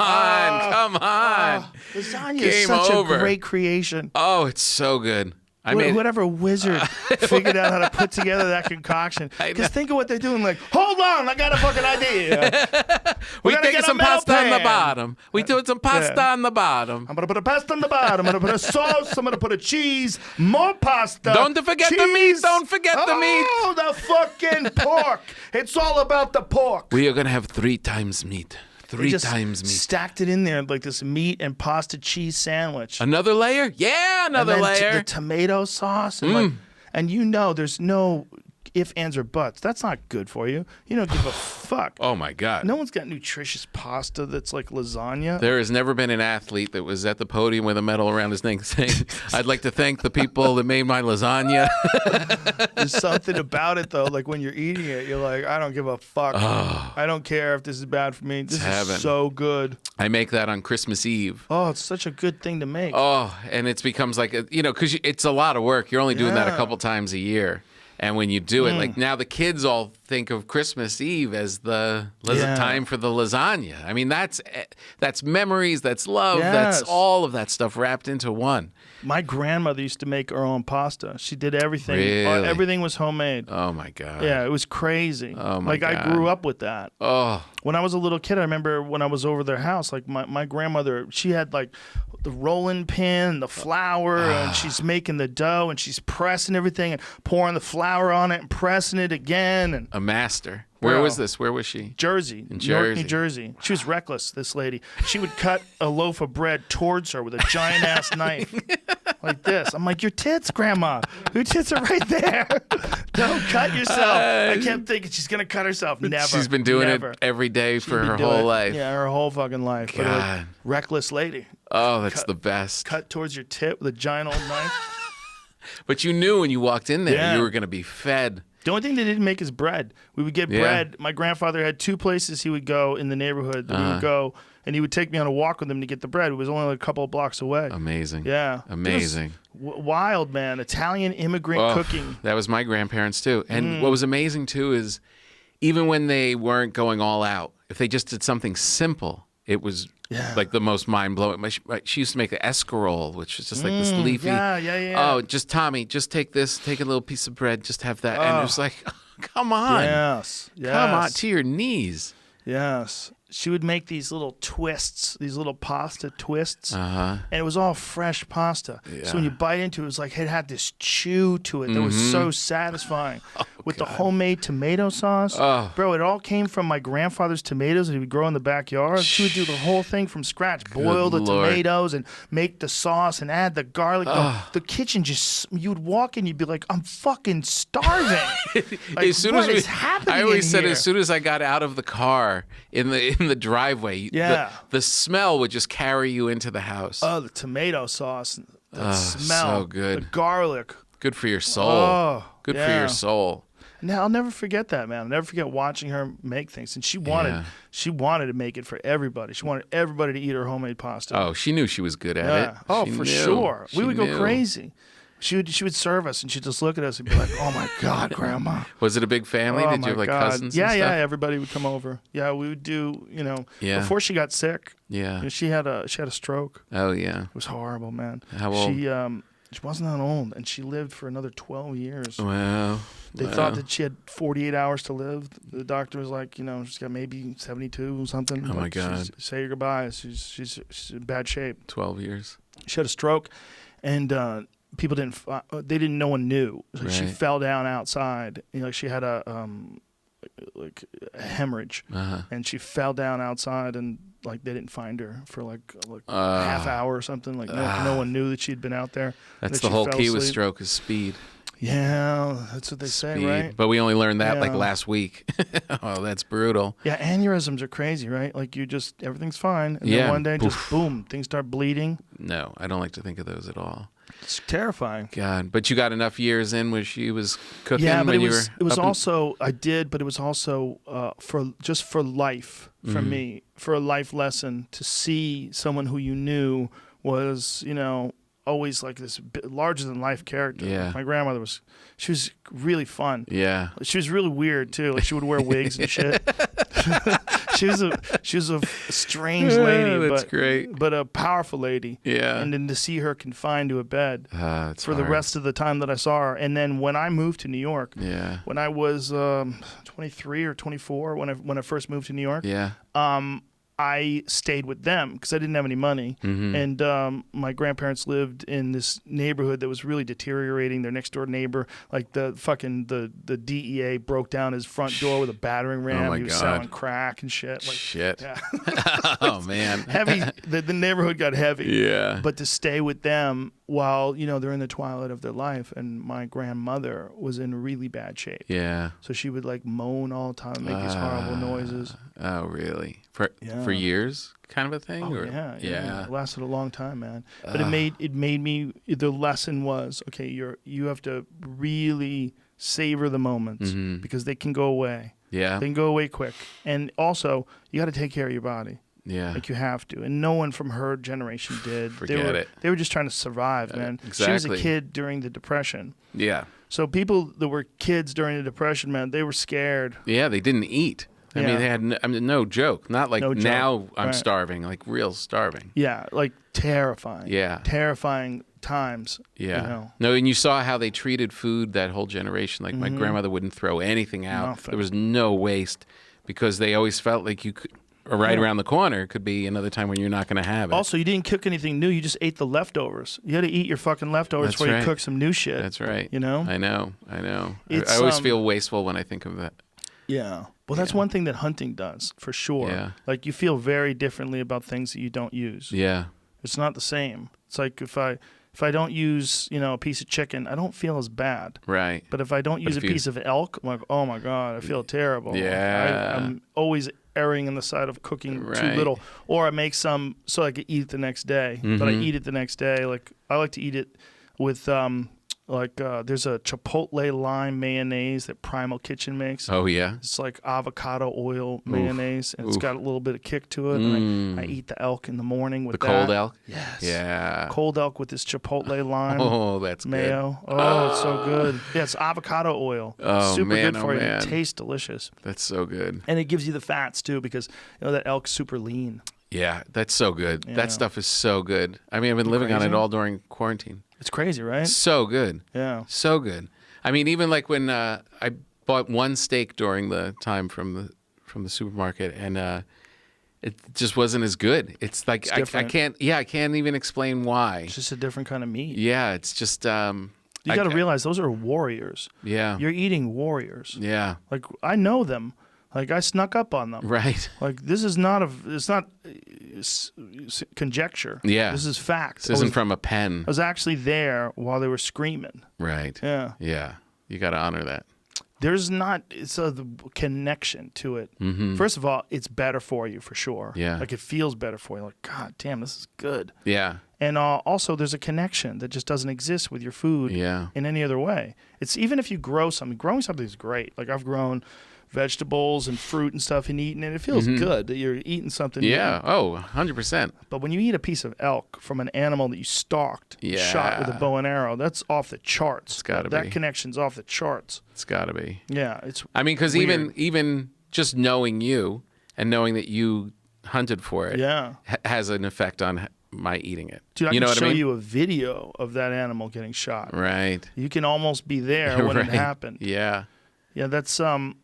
Lasagna is such a great creation. Oh, it's so good. I mean, whatever wizard figured out how to put together that concoction. Because think of what they're doing. Like, hold on, I got a fucking idea. we taking some pasta on the bottom. We doing some pasta on the bottom. I'm gonna put a pasta on the bottom. I'm gonna put a sauce. I'm gonna put a cheese. More pasta. Don't forget the meat. Don't forget the meat. Oh, the fucking pork. It's all about the pork. We are gonna have 3 times meat. They just times meat. Stacked it in there like this meat and pasta cheese sandwich. Another layer? Yeah, another layer. The tomato sauce and and you know there's no if, ands, or buts. That's not good for you. You don't give a fuck. Oh my God. No one's got nutritious pasta that's like lasagna. There has never been an athlete that was at the podium with a medal around his neck saying, I'd like to thank the people that made my lasagna. There's something about it though, like when you're eating it, you're like, I don't give a fuck. I don't care if this is bad for me. This is so good. I make that on Christmas Eve. Oh, it's such a good thing to make. Oh, and it becomes like, because it's a lot of work. You're only doing that a couple times a year. And when you do it, like now the kids all think of Christmas Eve as the time for the lasagna. I mean, that's memories, that's love, that's all of that stuff wrapped into one. My grandmother used to make her own pasta. She did everything. Really? Everything was homemade. Oh, my God. Yeah, it was crazy. Oh, my God. I grew up with that. Oh. When I was a little kid, I remember when I was over their house, like my grandmother, she had like the rolling pin, the flour, and she's making the dough, and she's pressing everything and pouring the flour on it and pressing it again. And a master. Where was this? Where was she? Jersey. In Newark, New Jersey. She was reckless, this lady. She would cut a loaf of bread towards her with a giant-ass knife. like this. I'm like, your tits, Grandma. Your tits are right there. Don't cut yourself. I kept thinking she's gonna cut herself. Never. She's been doing never. it every day for She'd her be doing whole it. life. Yeah, her whole fucking life. But God. reckless lady. Oh, that's the best. Cut towards your tit with a giant old knife. But you knew when you walked in there, Yeah. you were going to be fed. The only thing they didn't make is bread. We would get Yeah. bread. My grandfather had 2 places he would go in the neighborhood that we would go, and he would take me on a walk with him to get the bread. It was only like a couple of blocks away. Amazing. Yeah. Amazing. It was wild, man. Italian immigrant cooking. That was my grandparents too. And what was amazing too is even when they weren't going all out, if they just did something simple, it was like the most mind-blowing. She used to make the escarole, which is just like this leafy. Yeah. Oh, just Tommy, just take this, take a little piece of bread, just have that. And it was like, come on. Yes. Come on, to your knees. Yes. She would make these little twists, these little pasta twists, Uh-huh. and it was all fresh pasta. Yeah. So when you bite into it, it was like it had this chew to it that was so satisfying. With the homemade tomato sauce. Bro, it all came from my grandfather's tomatoes that he would grow in the backyard. She would do the whole thing from scratch. Boil the Lord. tomatoes and make the sauce and add the garlic. The kitchen just, you'd walk in, you'd be like, I'm fucking starving. Like, As soon what as is happening I always in said here? as soon as I got out of the car in the driveway, the smell would just carry you into the house. Oh, the tomato sauce, the smell, so good. the garlic. Good for your soul. Oh, Good for yeah. your soul. Now I'll never forget that, man. I'll never forget watching her make things, and she wanted to make it for everybody. She wanted everybody to eat her homemade pasta. Oh, she knew she was good at it. Oh, She for knew. sure. She We would knew. go crazy. She would serve us, and she'd just look at us and be like, "Oh my God, Grandma." Was it a big family? Oh Did you my have like God. cousins? Yeah, and yeah. stuff? Everybody would come over. Yeah, we would do. Yeah. Before she got sick. Yeah. She had a stroke. Oh yeah. It was horrible, man. How old? She wasn't that old, and she lived for another 12 years. Wow. They thought that she had 48 hours to live. The doctor was like, she's got maybe 72 or something. Oh, my Like, God. Say your goodbyes. She's in bad shape. 12 years. She had a stroke, and people no one knew. So she Right. fell down outside. She had a hemorrhage, and she fell down outside, and like they didn't find her for like a half hour or something. Like no one knew that she'd been out there. That's that the she whole fell key with asleep. stroke is speed. Yeah, that's what they say, Speed. right? But we only learned that like Yeah. last week. Oh, that's brutal. Yeah, aneurysms are crazy, right? Like everything's fine, and Yeah, then one day poof. just boom, things start bleeding. No, I don't like to think of those at all. It's terrifying. God, but you got enough years in where she was cooking. Yeah, but when it you was were also I did, but it was also for life for me, for a life lesson to see someone who you knew was always like this larger than life character. Yeah. My grandmother she was really fun. Yeah. She was really weird too. Like she would wear wigs and shit. she was a strange lady, That's but great. but a powerful lady. Yeah. And then to see her confined to a bed It's for the hard. rest of the time that I saw her, and then when I moved to New York, Yeah. when I was 23 or 24, when I first moved to New York, Yeah. I stayed with them because I didn't have any money, and my grandparents lived in this neighborhood that was really deteriorating. Their next door neighbor, like the DEA, broke down his front door with a battering ram. my He was God. selling crack and shit. Like, Shit. yeah. Oh man. Heavy. The neighborhood got heavy. Yeah. But to stay with them while they're in the twilight of their life, and my grandmother was in really bad shape. Yeah. So she would like moan all the time, make these horrible noises. Oh really? For Yeah. years, kind of a thing. Oh or? yeah. It lasted a long time, man. But it made me. The lesson was okay. You have to really savor the moments because they can go away. Yeah. They can go away quick, and also you got to take care of your body. Yeah. Like you have to, and no one from her generation did. Forget it. They were just trying to survive, man. She was exactly. a kid during the Depression, Yeah. so people that were kids during the Depression, man, they were scared. Yeah. They didn't eat. I Yeah. mean, they had no joke. Not like No joke. now I'm Right. starving, like real starving. Yeah, like terrifying. Yeah. terrifying times. Yeah. No, and you saw how they treated food that whole generation. Like my grandmother wouldn't throw anything out. Nothing. There was no waste because they always felt like you could, right around the corner could be another time when you're not going to have it. Also, you didn't cook anything new. You just ate the leftovers. You had to eat your fucking leftovers That's before right. you cook some new shit. That's right. You know? I know. It's, I always feel wasteful when I think of that. Yeah. Well, that's one thing that hunting does, for sure. Yeah. Like, you feel very differently about things that you don't use. Yeah. It's not the same. It's like if I if I don't use, a piece of chicken, I don't feel as bad. Right. But if I don't use a piece of elk, I'm like, oh my God, I feel terrible. Yeah. I'm always erring on the side of cooking too Right. little. Or I make some so I can eat it the next day. But I eat it the next day. Like, I like to eat it with, there's a Chipotle lime mayonnaise that Primal Kitchen makes. Oh, yeah? It's like avocado oil mayonnaise, and it's got a little bit of kick to it. And I eat the elk in the morning with The cold elk? Yes. Yeah. Cold elk with this Chipotle lime Oh, that's mayo. Oh, it's so good. Yeah, it's avocado oil. Oh, Super man, good for oh, you. man. It tastes delicious. That's so good. And it gives you the fats, too, because, that elk's super lean. Yeah, that's so good. Yeah. That stuff is so good. I mean, I've been living on it crazy? all during quarantine. It's crazy, right? So good. Yeah. So good. I mean, even like when I bought one steak during the time from the supermarket, and it just wasn't as good. It's like It's I different. I can't even explain why. It's just a different kind of meat. Yeah, it's just You got to realize those are warriors. Yeah. You're eating warriors. Yeah. Like, I know them. Like, I snuck up on them. Right. Like, this is not it's not conjecture. Yeah. This is fact. This isn't from a pen. I was actually there while they were screaming. Right. Yeah. Yeah. You got to honor that. It's a connection to it. First of all, it's better for you for sure. Yeah. Like, it feels better for you. Like, God damn, this is good. Yeah. And also, there's a connection that just doesn't exist with your food Yeah. in any other way. It's even if you grow something, growing something is great. Like, I've grown vegetables and fruit and stuff and eating it. It feels good that you're eating something. Yeah. Oh, 100%. But when you eat a piece of elk from an animal that you stalked, shot with a Yeah. bow and arrow, that's off the charts. It's gotta that be. connection's off the charts. It's got to be. Yeah, it's. I mean, because weird. even just knowing you and knowing that you hunted for it Yeah. has an effect on my eating it. Dude, I you know can what show I mean? you a video of that animal getting shot. Right. You can almost be there when Right. it happened. Yeah. Yeah, that's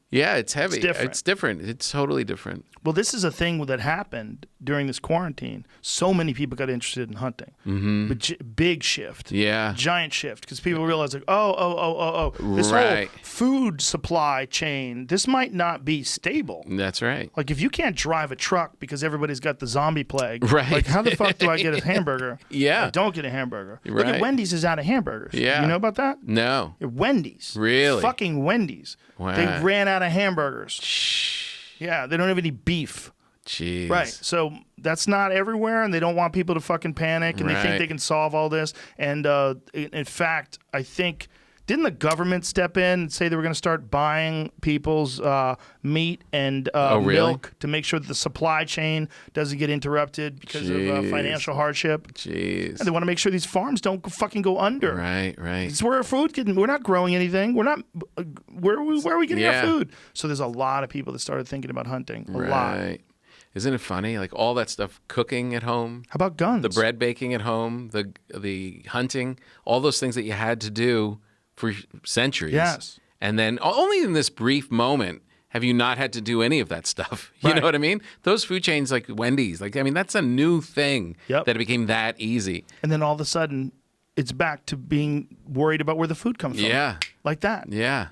Yeah, it's heavy. different. It's different. It's totally different. Well, this is a thing that happened during this quarantine. So many people got interested in hunting. Mm-hmm. But big shift. Yeah. Giant shift. Because people realize, like, oh. This Right. whole food supply chain, this might not be stable. That's right. Like, if you can't drive a truck because everybody's got the zombie plague, Right. like, how the fuck do I get a hamburger? Yeah. I don't get a hamburger. Look Right. at Wendy's is out of hamburgers. Yeah. You know about that? No. Wendy's. Really? Fucking Wendy's. Wow. They ran out of hamburgers. Yeah, they don't have any beef. Jeez. Right. So that's not everywhere, and they don't want people to fucking panic, and they think Right. they can solve all this. And in fact, I think, didn't the government step in and say they were going to start buying people's meat and really? milk to make sure that the supply chain doesn't get interrupted because of Jeez. financial hardship? Jeez. And they want to make sure these farms don't fucking go under. Right. It's where our food can. We're not growing anything. We're not. Where are we getting Yeah. our food? So there's a lot of people that started thinking about hunting. A lot. Right. Isn't it funny? Like all that stuff, cooking at home, How about guns? the bread baking at home, the hunting, all those things that you had to do for centuries. Yes. And then only in this brief moment have you not had to do any of that stuff. You Right. know what I mean? Those food chains like Wendy's, that's a new thing Yep. that it became that easy. And then all of a sudden, it's back to being worried about where the food comes from. Yeah. Like that. Yeah.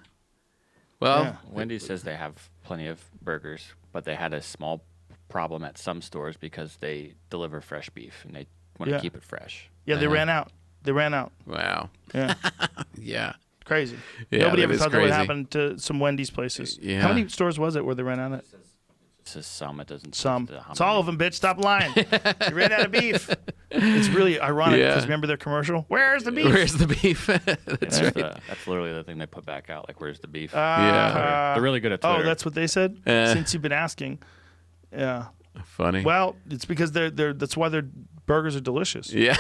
Well, Yeah. Wendy's says they have plenty of burgers, but they had a small problem at some stores because they deliver fresh beef and they want to Yeah. keep it fresh. Yeah, they ran out. wow. Yeah. Yeah. Crazy. Yeah, Nobody that ever is thought that would crazy. happen to some Wendy's places. Yeah. How many stores was it where they ran out of? It says some. It doesn't. Some. say how It's all of many. them, bitch. Stop lying. You ran out of beef. It's really ironic Yeah. because remember their commercial? Where's the beef? Where's the beef? That's right. That's literally the thing they put back out. Like, where's the beef? Yeah. They're really good at Twitter. Oh, that's what they said? Since you've been asking. Yeah. Funny. Well, it's because that's why their burgers are delicious. yeah.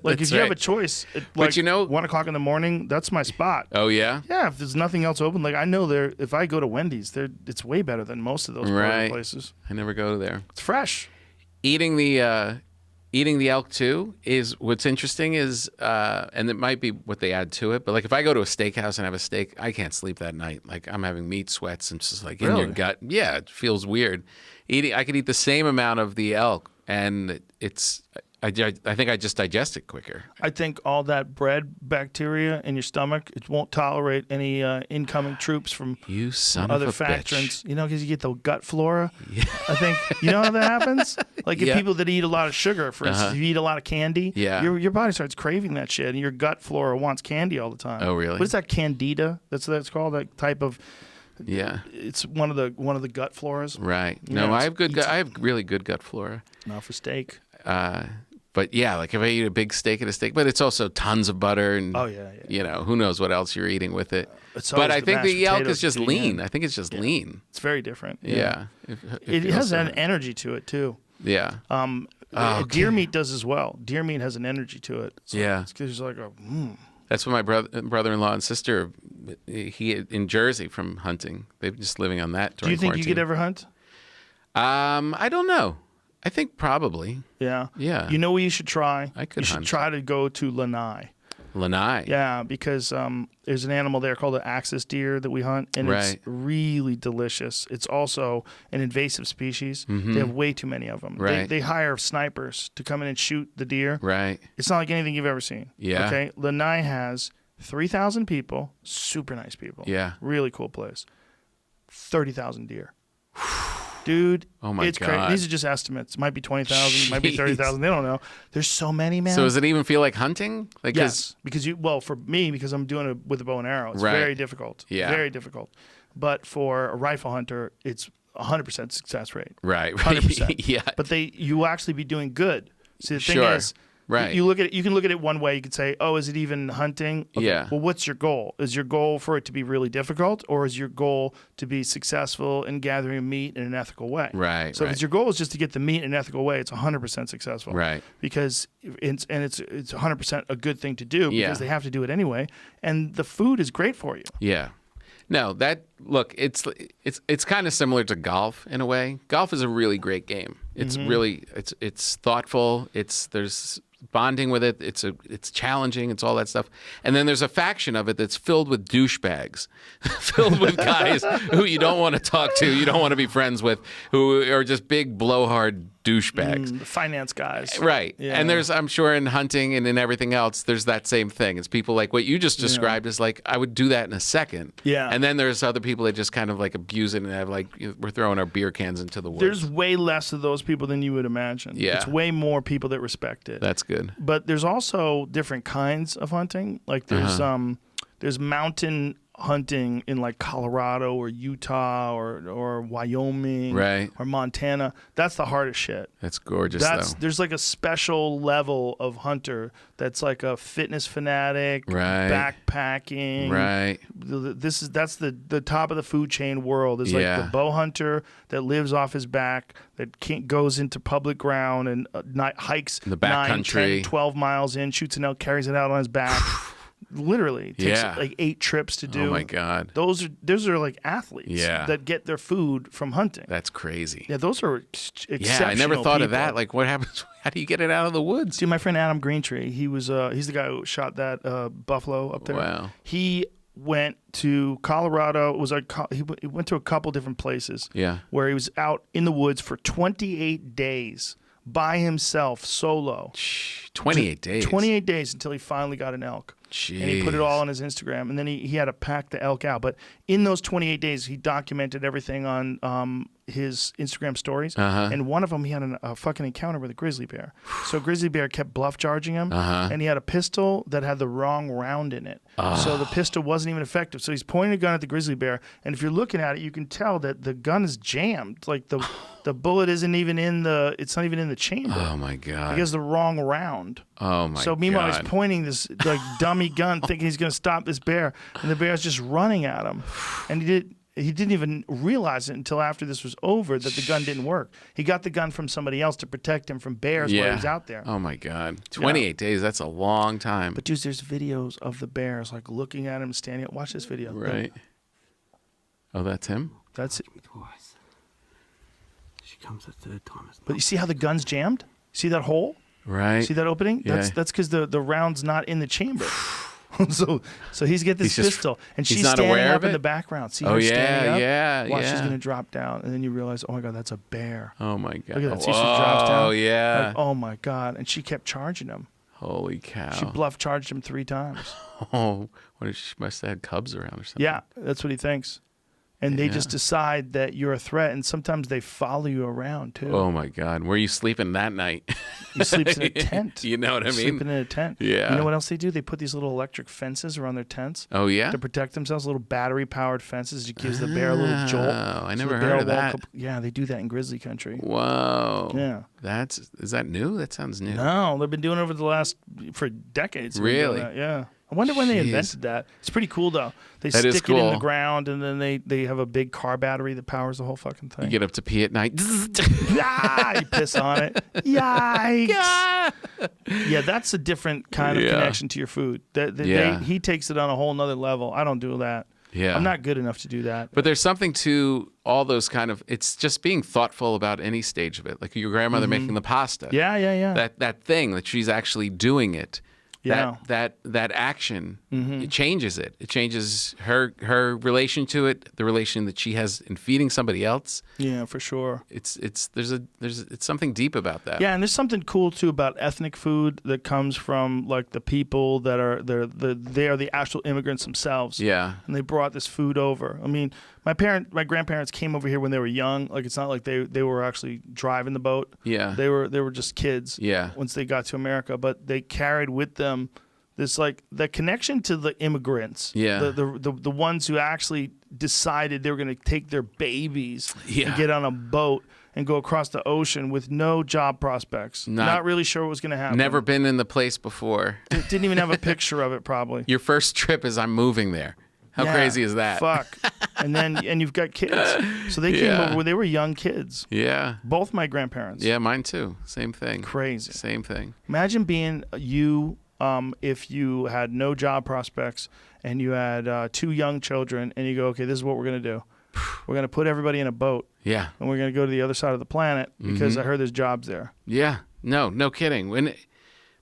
Like That's if you have right. a choice, But you know- 1 o'clock in the morning, that's my spot. Oh, yeah? Yeah, if there's nothing else open, like I know there. If I go to Wendy's, it's way better than most of those burger Right. places. I never go there. It's fresh. Eating the elk too is what's interesting is and it might be what they add to it, but like if I go to a steakhouse and have a steak, I can't sleep that night. Like I'm having meat sweats and just like in your Really? gut. Yeah, it feels weird. I could eat the same amount of the elk and I think I just digest it quicker. I think all that bread bacteria in your stomach, it won't tolerate any incoming troops from You son other of a factions. bitch. You know, because you get the gut flora. I think, you know how that happens? Like if Yeah. people that eat a lot of sugar, for instance, if you eat a lot of candy, Yeah. your body starts craving that shit, and your gut flora wants candy all the time. Oh, really? What is that, candida? That's what it's called, that type of. Yeah. It's one of the gut floras. Right. Yeah, No, I it's- have I have really good gut flora. Not for steak. But yeah, like if I eat a big steak at a steak, but it's also tons of butter and Oh, yeah. you know, who knows what else you're eating with it. It's But always I the think mashed the elk potatoes is just at the lean. end. I think it's just lean. It's very different. Yeah. It has feels an so- energy to it too. Yeah. Deer meat does as well. Deer meat has an energy to it. So Yeah. it's 'cause it's like a. That's what my brother-in-law and sister, he in Jersey from hunting. They've been just living on that Do during you think quarantine. you could ever hunt? I don't know. I think probably. Yeah. Yeah. You know what you should try? I could You should hunt. try to go to Lanai. Lanai. Yeah, because there's an animal there called the axis deer that we hunt, and it's Right. really delicious. It's also an invasive species. They have way too many of them. Mm-hmm. Right. They hire snipers to come in and shoot the deer. Right. It's not like anything you've ever seen. Yeah. Okay. Lanai has 3,000 people, super nice people. Yeah. Really cool place. 30,000 deer. Dude, Oh my it's crazy. God. These are just estimates. Might be 20,000, might be Jeez. 30,000. They don't know. There's so many, man. So does it even feel like hunting? Like 'cause- Yes, because for me, because I'm doing it with a bow and arrow, it's Right. very difficult. Yeah. Very difficult. But for a rifle hunter, it's 100% success rate. Right. 100%. Yeah. But you will actually be doing good. See, the thing Sure. is, Right. you can look at it one way. You could say, "Oh, is it even hunting?" Okay, Yeah. Well, what's your goal? Is your goal for it to be really difficult, or is your goal to be successful in gathering meat in an ethical way? Right, So right. if your goal is just to get the meat in an ethical way, it's 100% successful. Right. Because it's 100% a good thing to do because Yeah. they have to do it anyway, and the food is great for you. Yeah. No, it's kind of similar to golf in a way. Golf is a really great game. It's really it's thoughtful. There's bonding with it. It's challenging. It's all that stuff. And then there's a faction of it that's filled with douchebags, filled with guys who you don't want to talk to, you don't want to be friends with, who are just big blowhard douchebags. The finance guys. Right. Yeah. And I'm sure in hunting and in everything else, there's that same thing. It's people like what you just described is like, I would do that in a second. Yeah. And then there's other people that just kind of like abuse it and have like, we're throwing our beer cans into the woods. There's way less of those people than you would imagine. Yeah. It's way more people that respect it. That's good. But there's also different kinds of hunting. Like there's mountain hunting in like Colorado or Utah or Wyoming Right. or Montana. That's the hardest shit. That's gorgeous though. There's like a special level of hunter that's like a fitness fanatic, Right. backpacking. Right. That's the top of the food chain world. Is like Yeah. the bow hunter that lives off his back, that goes into public ground and hikes the back 9, country. 10, 12 miles in, shoots an elk, carries it out on his back. Literally takes Yeah. like 8 trips to do. Oh my God. Those are like athletes Yeah. that get their food from hunting. That's crazy. Yeah, those are exceptional Yeah, I never thought of people. that. Like what happens? How do you get it out of the woods? Dude, my friend Adam Greentree, he's the guy who shot that buffalo up there. Wow. He went to Colorado. He went to a couple different places. Yeah. Where he was out in the woods for 28 days by himself, solo. 28 days. 28 days until he finally got an elk. And he put it Jeez. all on his Instagram. And then he had to pack the elk out. But in those 28 days, he documented everything on his Instagram stories. And one of them, he had a fucking encounter with a grizzly bear. So grizzly bear kept bluff charging him. And he had a pistol that had the wrong round in it. So the pistol wasn't even effective. So he's pointing a gun at the grizzly bear. And if you're looking at it, you can tell that the gun is jammed. Like the bullet isn't even it's not even in the chamber. Oh my God. He has the wrong round. Oh my God. So meanwhile, he's pointing this like dummy gun, thinking he's going to stop this bear, and the bear's just running at him. And he didn't even realize it until after this was over that the gun didn't work. He got the gun from somebody else to protect him from bears while he was out there. Oh my God. 28 days. That's a long time. But dude, there's videos of the bears like looking at him, standing up. Watch this video. Right. Oh, that's him? That's it. Twice. She comes a third time. But you see how the gun's jammed? See that hole? Right. See that opening? Yeah. That's because the round's not in the chamber. so he's get this He's just- pistol, and he's she's not standing aware up of in it? the background. See Oh, her yeah, standing up? yeah, Watch, she's yeah. gonna drop down, and then you realize, oh my God, that's a bear. Oh my god! Look at that. See, she drops down. Oh yeah! Like, oh my God, and she kept charging him. Holy cow! She bluff charged him 3 times. Oh, what if she must have had cubs around or something? Yeah, that's what he thinks. And they Yeah. just decide that you're a threat, and sometimes they follow you around too. Oh my god! Where are you sleeping that night? He sleeps in a tent. You know what I mean? Sleeping in a tent. Yeah. You know what else they do? They put these little electric fences around their tents Oh yeah. to protect themselves. Little battery-powered fences. It gives the bear a little jolt. Oh, I So never the bear heard of won't that. Yeah, they do that in grizzly country. Whoa. Yeah. Is that new? That sounds new. No, they've been doing it for decades. They've been doing Really? that, yeah. I wonder when they Jeez. invented that. It's pretty cool though. They That is stick it in the cool. ground, and then they have a big car battery that powers the whole fucking thing. You get up to pee at night. Ah, you piss on it. Yikes. Yeah, that's a different kind of Yeah. connection to your food. Yeah. He takes it on a whole nother level. I don't do that. Yeah. I'm not good enough to do that. But there's something to all those kind of. It's just being thoughtful about any stage of it. Like your grandmother making the pasta. Yeah. That thing that she's actually doing it. Yeah. That action, it changes it. It changes her relation to it, the relation that she has in feeding somebody else. Yeah, for sure. It's something deep about that. Yeah, and there's something cool too about ethnic food that comes from like the people that are they are the actual immigrants themselves. Yeah. And they brought this food over. I mean, my grandparents came over here when they were young. Like it's not like they were actually driving the boat. Yeah. They were just kids. Yeah. Once they got to America, but they carried with them this like the connection to the immigrants. Yeah. The ones who actually decided they were going to take their babies Yeah. and get on a boat and go across the ocean with no job prospects. Not really sure what was going to happen. Never been in the place before. Didn't even have a picture of it probably. Your first trip is I'm moving there. How Yeah, crazy is that? Fuck. And you've got kids. So they came Yeah. over when they were young kids. Yeah. Both my grandparents. Yeah, mine too. Same thing. Crazy. Same thing. Imagine being you if you had no job prospects and you had 2 young children and you go, okay, this is what we're going to do. We're going to put everybody in a boat Yeah. and we're going to go to the other side of the planet because I heard there's jobs there. Yeah. No kidding.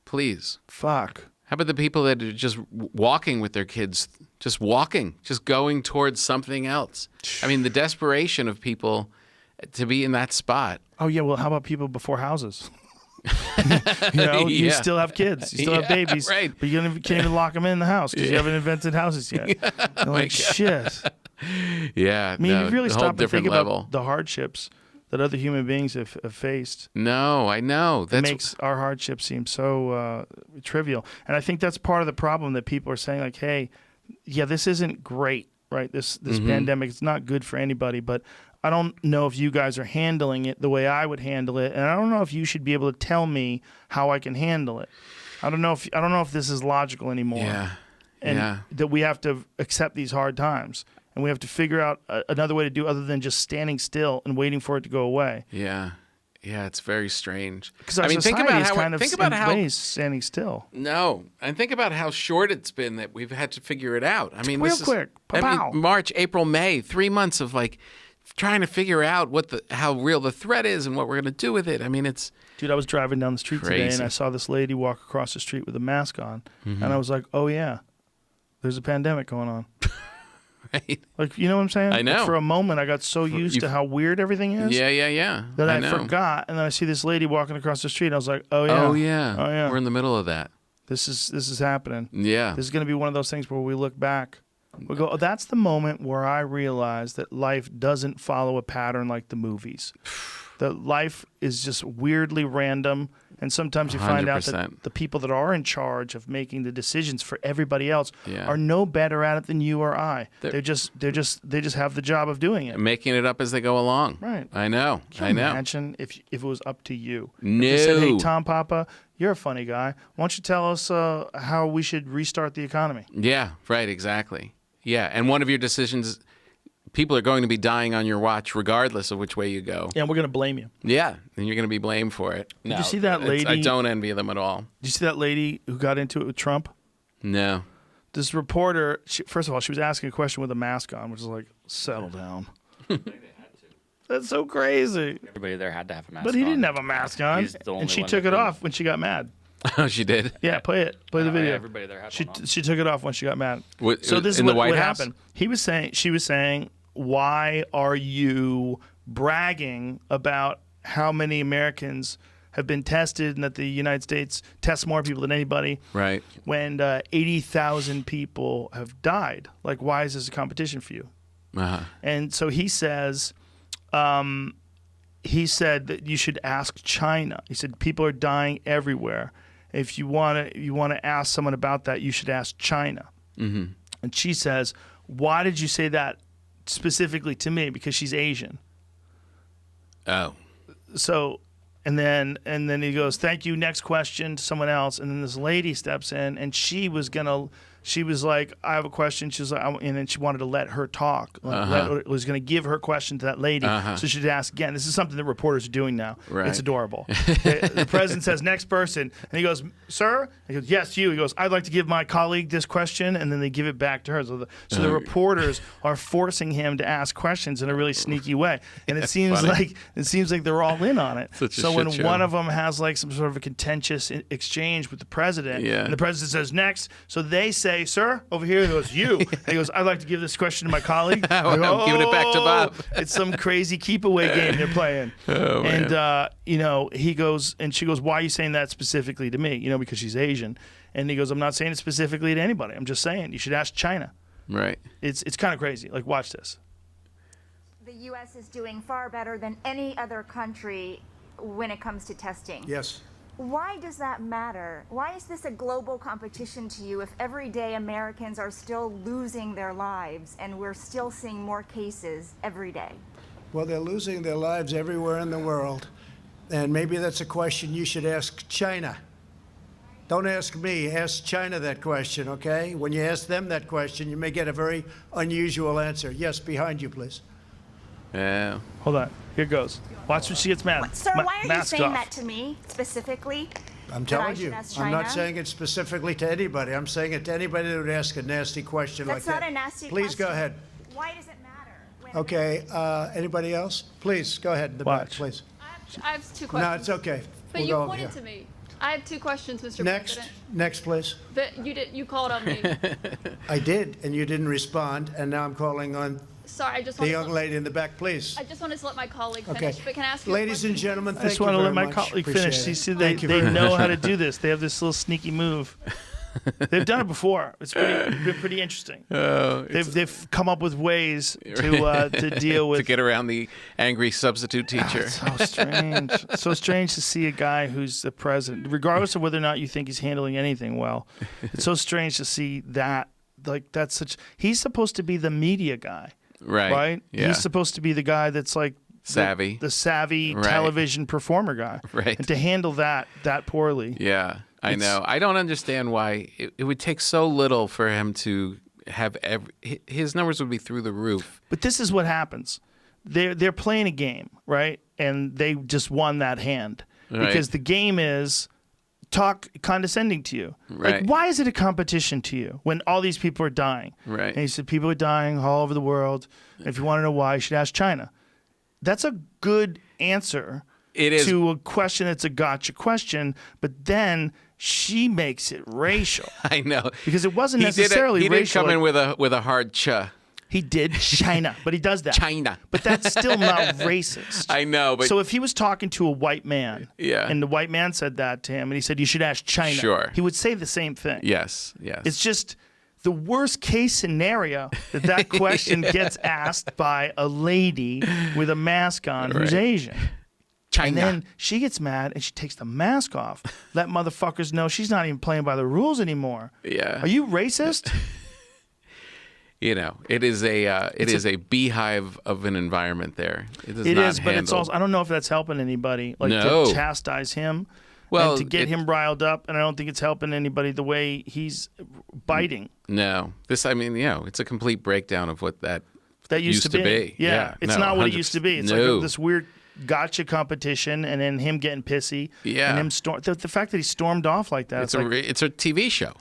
Please. Fuck. How about the people that are just walking with their kids, just walking, just going towards something else? I mean, the desperation of people to be in that spot. Oh, yeah. Well, how about people before houses? You Yeah. still have kids. You still have Yeah, babies. right. But you can't even lock them in the house because you haven't invented houses yet. You're like, shit. Yeah. I mean, you really a whole stop and different think level. about the hardships that other human beings have faced. No, I know. It That's makes our hardship seem so trivial. And I think that's part of the problem that people are saying, like, hey, yeah, this isn't great, right? This pandemic is not good for anybody, but I don't know if you guys are handling it the way I would handle it, and I don't know if you should be able to tell me how I can handle it. I don't know if this is logical anymore. Yeah. And Yeah. that we have to accept these hard times, and we have to figure out another way to do other than just standing still and waiting for it to go away. Yeah. Yeah, it's very strange. Because our society is kind of ways standing still. No, and think about how short it's been that we've had to figure it out. I mean, Real this quick. is Pow. March, April, May, 3 months of like trying to figure out how real the threat is and what we're going to do with it. I mean, it's Dude, I was driving down the street today, Crazy. and I saw this lady walk across the street with a mask on, and I was like, oh, yeah, there's a pandemic going on. right. Like, you know what I'm saying? I know. Like, for a moment, I got so used to how weird everything is Yeah. that I know. forgot, and then I see this lady walking across the street, and I was like, oh, yeah. Oh yeah. Oh, yeah. We're in the middle of that. This is happening. Yeah. This is going to be one of those things where we look back. We go, oh, that's the moment where I realize that life doesn't follow a pattern like the movies. That life is just weirdly random, and sometimes you find out that 100%. the people that are in charge of making the decisions for everybody else Yeah. are no better at it than you or I. They're- They just have the job of doing it. Making it up as they go along. Right. I know. Can I you know. imagine if it was up to you? No. If they said, hey, Tom Papa, you're a funny guy. Why don't you tell us how we should restart the economy? Yeah. Right. Exactly. Yeah. And one of your decisions, people are going to be dying on your watch regardless of which way you go. Yeah, we're going to blame you. Yeah, and you're going to be blamed for it. Did you see that lady? I don't envy them at all. Did you see that lady who got into it with Trump? No. This reporter, first of all, she was asking a question with a mask on, which is like, settle down. That's so crazy. Everybody there had to have a mask But he on. didn't have a mask on. He's the only And she one took that it didn't. off when she got mad. Oh, she did. Yeah, play it. Play the Oh, video. yeah, everybody there had She one on. she took it off when she got mad. What- So this is in the what White House? happened. She was saying, why are you bragging about how many Americans have been tested and that the United States tests more people than anybody? Right. When 80,000 people have died. Like, why is this a competition for you? Uh-huh. And so he says, he said that you should ask China. He said people are dying everywhere. If you want to ask someone about that, you should ask China. Mm-hmm. And she says, why did you say that specifically to me? Because she's Asian. Oh. So, and then he goes, thank you. Next question to someone else. And then this lady steps in, and she was like, I have a question. She was like, and then she wanted to let her talk. Was going to give her question to that lady. So she'd ask again. This is something that reporters are doing now. Right. It's adorable. The president says, next person. And he goes, sir? He goes, yes, you. He goes, I'd like to give my colleague this question. And then they give it back to her. So the reporters are forcing him to ask questions in a really sneaky way. And it seems like they're all in on it. Such a So when shit show. one of them has like some sort of a contentious exchange with the president, and the president says, next. So they say, sir, over here. He goes, you. And he goes, I'd like to give this question to my colleague. I'm giving it back to Bob. It's some crazy keep away game they're playing. Oh, man. And he goes, and she goes, why are you saying that specifically to me? Because she's Asian. And he goes, I'm not saying it specifically to anybody. I'm just saying you should ask China. Right. It's kind of crazy. Like, watch this. The U.S. is doing far better than any other country when it comes to testing. Yes. Why does that matter? Why is this a global competition to you if every day Americans are still losing their lives and we're still seeing more cases every day? Well, they're losing their lives everywhere in the world. And maybe that's a question you should ask China. Don't ask me, ask China that question, okay? When you ask them that question, you may get a very unusual answer. Yes, behind you, please. Yeah. Hold on. Here goes. Watch when she gets mad. Sir, why are you Mask saying off. that to me specifically? I'm That I telling should you. ask I'm not China? saying it specifically to anybody. I'm saying it to anybody that would ask a nasty question That's like not that. a nasty Please question. go ahead. Why does it matter? when Okay, anybody else? Please, go ahead in the back, Watch. please. I have two No, questions. it's okay. But We'll you go, pointed yeah. to me. I have two questions, Mr. Next, President. next, please. That you called on me. I did, and you didn't respond, and now I'm calling on Sorry, I just the wanted young to, lady in the back, please. I just wanted to let my colleague Okay. finish. But can I ask you a Ladies and question, gentlemen, I thank just you want to very let my much. colleague Appreciate finish. it. You see, Thank you they very know much. how to do this. They have this little sneaky move. They've done it before. It's been pretty interesting. They've come up with ways to deal with. To get around the angry substitute teacher. It's so strange. So strange to see a guy who's the president, regardless of whether or not you think he's handling anything well. It's so strange to see that. Like that's such. He's supposed to be the media guy, right? Yeah. He's supposed to be the guy that's like Savvy. the savvy Right. television performer guy, Right. And to handle that poorly. Yeah, I It's- know. I don't understand why it would take so little for him to have his numbers would be through the roof. But this is what happens. They're playing a game, right? And they just won that hand Right. because the game is talk condescending to you. Right. Like, why is it a competition to you when all these people are dying? Right. And he said people are dying all over the world. If you want to know why, you should ask China. That's a good answer. It is. To a question that's a gotcha question, but then she makes it racial I know. because it wasn't He necessarily did racial. come in with a hard ch. He did China, but he does that. China. But that's still not racist. I know, but So if he was talking to a white man, Yeah. and the white man said that to him, and he said, you should ask China, Sure. he would say the same thing. yes. It's just the worst case scenario that question gets asked by a lady with a mask on who's Right. Asian. China. And then she gets mad and she takes the mask off. Let motherfuckers know she's not even playing by the rules anymore. Yeah. Are you racist? It is a beehive of an environment there. It is It not is, but it's handled. also, I don't know if that's helping anybody. Like No. to chastise him. Well, and to get him riled up, and I don't think it's helping anybody the way he's biting. No. It's a complete breakdown of what that Used to be. Yeah. It's No, not what it used to be. It's no. like this weird gotcha competition, and then him getting pissy. Yeah. And him the fact that he stormed off like that. It's It's, like, it's a TV show.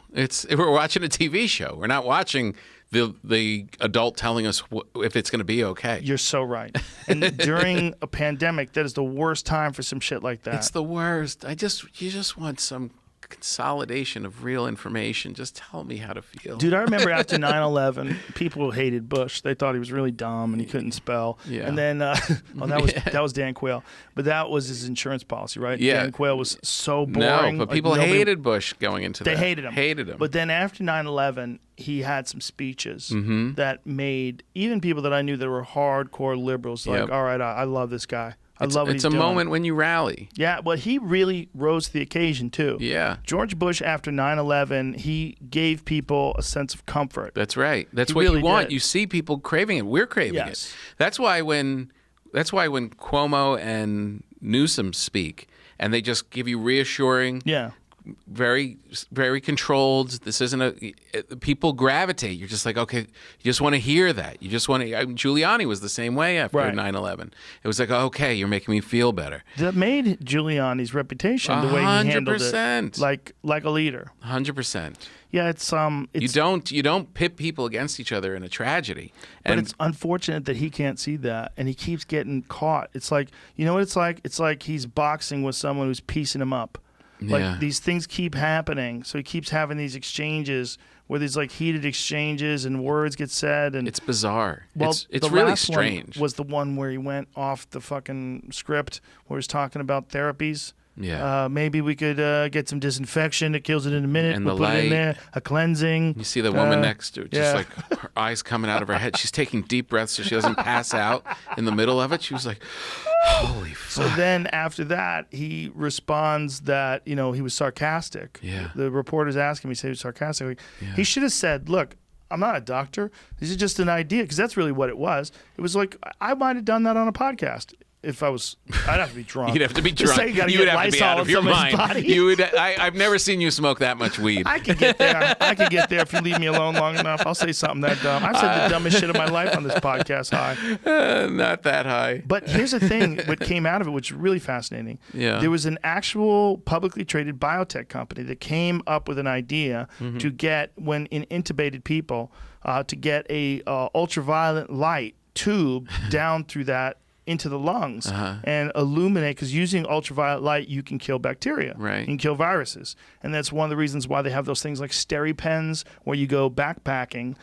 We're watching a TV show. We're not watching the adult telling us if it's going to be okay. you're so right. And during a pandemic, that is the worst time for some shit like that. It's the worst. You just want some consolidation of real information. Just tell me how to feel. Dude, I remember after 9/11, people hated Bush. They thought he was really dumb and he couldn't spell. Yeah. And then, that was Dan Quayle, but that was his insurance policy, right? Yeah. Dan Quayle was so boring. No, but people hated Bush going into that. They hated him. Hated him. But then after 9/11, he had some speeches that made even people that I knew that were hardcore liberals like, all right, I love this guy. I love what he's doing. It's a doing. moment when you rally. Yeah, but he really rose to the occasion, too. Yeah. George Bush, after 9/11, he gave people a sense of comfort. That's right. That's He what really you want. did. You see people craving it. We're craving Yes. it. That's why when Cuomo and Newsom speak and they just give you reassuring, very, very controlled. This isn't people gravitate. You're just like, okay, you just want to hear that. You just want to. Giuliani was the same way after 9/11. It was like, okay, you're making me feel better. That made Giuliani's reputation the way he handled 100%. it, like a leader. 100%. Yeah, it's you don't pit people against each other in a tragedy. But it's unfortunate that he can't see that, and he keeps getting caught. It's like, you know what it's like? It's like he's boxing with someone who's piecing him up. Like these things keep happening, so he keeps having these exchanges where there's like heated exchanges and words get said, and it's bizarre. Well, it's the really last strange. One was the one where he went off the fucking script where he's talking about therapies. Yeah. Maybe we could get some disinfection that kills it in a minute. And we'll the put it in light. there. A cleansing. You see the woman next to her, just like her eyes coming out of her head. She's taking deep breaths so she doesn't pass out in the middle of it. She was like, holy fuck. So then after that, he responds that, he was sarcastic. Yeah. The reporters asked him, he said he was sarcastic. Like, he should have said, look, I'm not a doctor. This is just an idea, because that's really what it was. It was like, I might have done that on a podcast. If I was, I'd have to be drunk. You'd have to be drunk. Say you would have to be Lysol out of on your somebody's mind. body. You would. I've never seen you smoke that much weed. I could get there. If you leave me alone long enough. I'll say something that dumb. I've said the dumbest shit of my life on this podcast high. Not that high. But here's the thing: what came out of it, which is really fascinating. Yeah. There was an actual publicly traded biotech company that came up with an idea to get, when in intubated people, to get a ultraviolet light tube down through that into the lungs and illuminate, because using ultraviolet light you can kill bacteria, right? You can kill viruses, and that's one of the reasons why they have those things like SteriPens, where you go backpacking.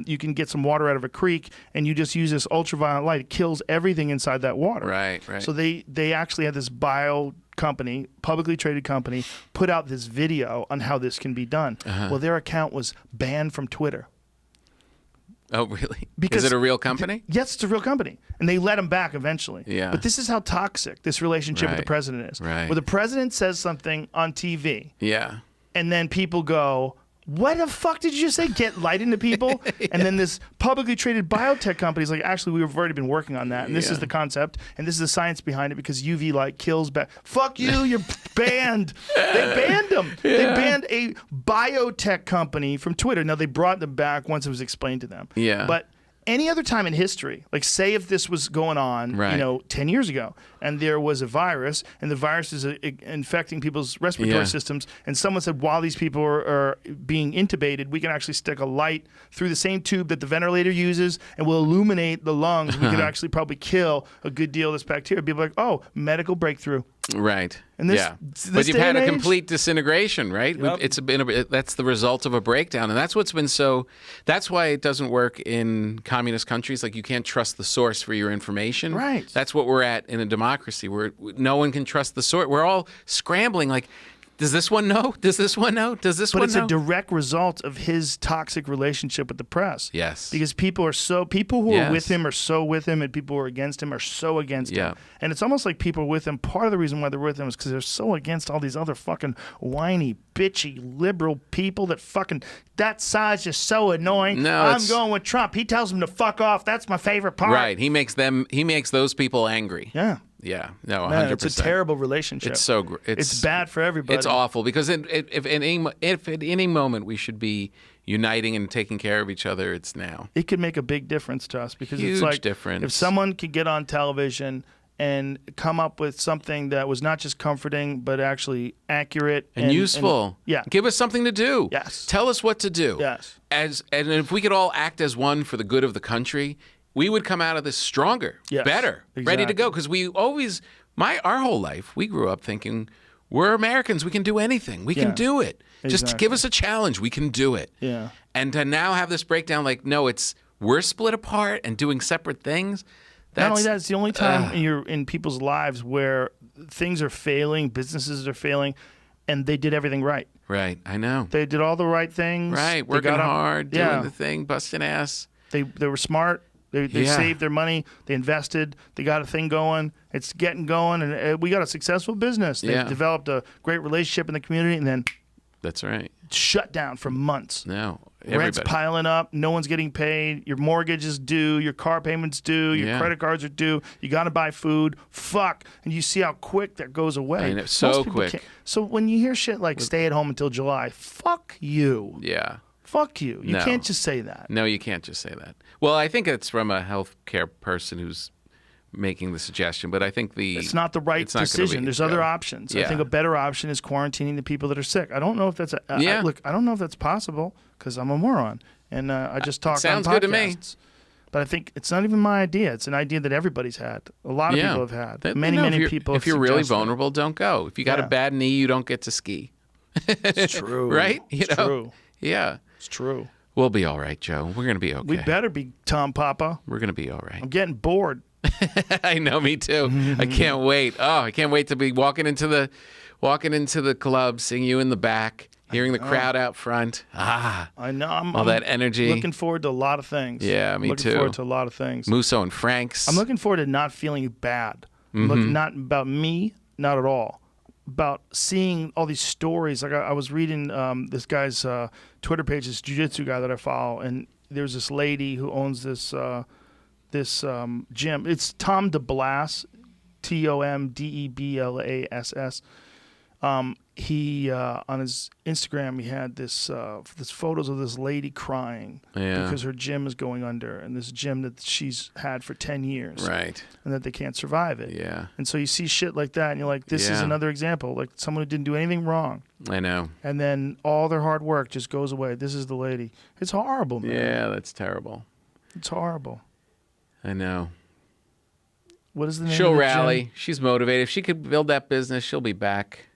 You can get some water out of a creek and you just use this ultraviolet light. It kills everything inside that water. Right. So they actually had this bio company, publicly traded company, put out this video on how this can be done. Well, their account was banned from Twitter. Oh, really? Because is it a real company? Yes, it's a real company. And they let him back eventually. Yeah. But this is how toxic this relationship with the president is. Right. Where the president says something on TV, Yeah. and then people go, what the fuck did you just say? Get light into people? And then this publicly traded biotech company is like, actually, we've already been working on that. And this is the concept. And this is the science behind it, because UV light kills fuck you, you're banned. They banned them. They banned a biotech company from Twitter. Now, they brought them back once it was explained to them. Yeah. But any other time in history, like say if this was going on, 10 years ago, and there was a virus, and the virus is infecting people's respiratory systems, and someone said, while these people are being intubated, we can actually stick a light through the same tube that the ventilator uses, and we'll illuminate the lungs. We could actually probably kill a good deal of this bacteria. People are like, oh, medical breakthrough. Right. And this, but you've day had and a age- complete disintegration, right? Yep. It's been that's the result of a breakdown, and that's what's been so. That's why it doesn't work in communist countries. Like, you can't trust the source for your information. Right. That's what we're at in a democracy, where no one can trust the source. We're all scrambling. Like, does this one know? Does this one know? Does this But one it's know? a direct result of his toxic relationship with the press. Yes. Because people who are with him are so with him, and people who are against him are so against him. And it's almost like people with him, part of the reason why they're with him is because they're so against all these other fucking whiny, bitchy, liberal people that side's just so annoying. No, I'm going with Trump. He tells them to fuck off. That's my favorite part. Right. He makes those people angry. Yeah. Yeah, no, 100%. Man, it's a terrible relationship. It's so it's bad for everybody. It's awful, because if at any moment we should be uniting and taking care of each other, it's now. It could make a big difference to us, because Huge it's like difference. If someone could get on television and come up with something that was not just comforting but actually accurate and useful. Give us something to do. Yes. Tell us what to do. Yes. And if we could all act as one for the good of the country, we would come out of this stronger, better, ready to go. Because we always, our whole life, we grew up thinking We're Americans. We can do anything. We can do it. Just Exactly. give us a challenge. We can do it. Yeah. And to now have this breakdown, like, no, we're split apart and doing separate things. Not only that, it's the only time you're in people's lives where things are failing, businesses are failing, and they did everything right. Right. I know. They did all the right things. Right. They Working got up- hard, doing the thing, busting ass. They were smart. They saved their money. They invested. They got a thing going. It's getting going, and we got a successful business. They developed a great relationship in the community, and then That's right. shut down for months. No. Rent's Everybody. piling up. No one's getting paid. Your mortgage is due. Your car payment's due. Your credit cards are due. You got to buy food. Fuck. And you see how quick that goes away. I know, so Most people quick. can't- So when you hear shit like stay at home until July, fuck you. Yeah. Fuck you. You No. can't just say that. No, you can't just say that. Well, I think it's from a healthcare person who's making the suggestion, but I think It's not the right it's not gonna decision. be- There's yeah. other options. I Yeah. think a better option is quarantining the people that are sick. I don't know if that's look. I don't know if that's possible because I'm a moron and I just talk. sounds on good to me. podcasts. But I think it's not even my idea. It's an idea that everybody's had. A lot of people have had. Many people. If have you're really suggested it. vulnerable, don't go. If you got a bad knee, you don't get to ski. It's true. Right? It's true. Yeah. It's true. We'll be all right, Joe. We're gonna be okay. We better be Tom Papa. We're gonna be all right. I'm getting bored. I know, me too. I can't wait. Oh, I can't wait to be walking into the club, seeing you in the back, hearing the crowd out front. Ah, I know. I'm that energy. Looking forward to a lot of things. Yeah, me looking too. forward to a lot of things. Musso and Frank's. I'm looking forward to not feeling bad. Not about me, not at all. About seeing all these stories. Like I was reading this guy's Twitter page, this jiu-jitsu guy that I follow, and there's this lady who owns this gym. It's Tom DeBlass, TomDeblass. He on his Instagram he had this photos of this lady crying because her gym is going under, and this gym that she's had for 10 years, right, and that they can't survive it. Yeah. And so you see shit like that, and you're like, this is another example, like someone who didn't do anything wrong. I know. And then all their hard work just goes away. This is the lady. It's horrible, man. Yeah, that's terrible. It's horrible. I know. What is the name She'll of the rally. gym? She's motivated. If she could build that business, she'll be back.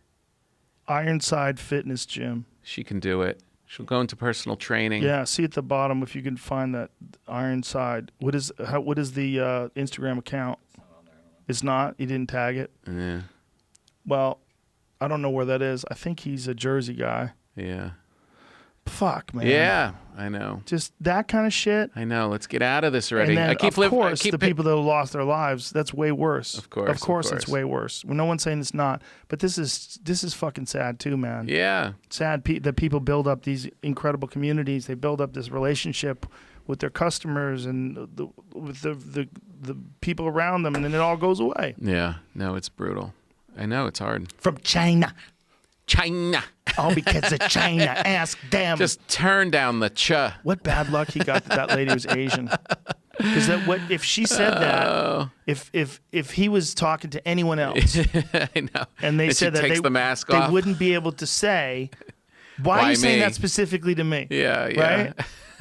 Ironside Fitness Gym. She can do it. She'll go into personal training. Yeah, see at the bottom if you can find that Ironside. What is the Instagram account? It's not. He didn't tag it. Yeah. Well, I don't know where that is. I think he's a Jersey guy. Yeah. Fuck, man. Yeah, I know. Just that kind of shit. I know. Let's get out of this already. And then, I keep of course, the people that lost their lives, that's way worse. Of course, it's way worse. Well, no one's saying it's not, but this is fucking sad too, man. Yeah. Sad that people build up these incredible communities. They build up this relationship with their customers and with the people around them, and then it all goes away. Yeah. No, it's brutal. I know it's hard. From China. China. All because of China. Ask them. Just turn down the cha. What bad luck he got that lady was Asian. Because if she said that, if he was talking to anyone else, I know, and they said she that takes the mask off, they wouldn't be able to say, "Why are you saying that specifically to me?" Yeah, yeah.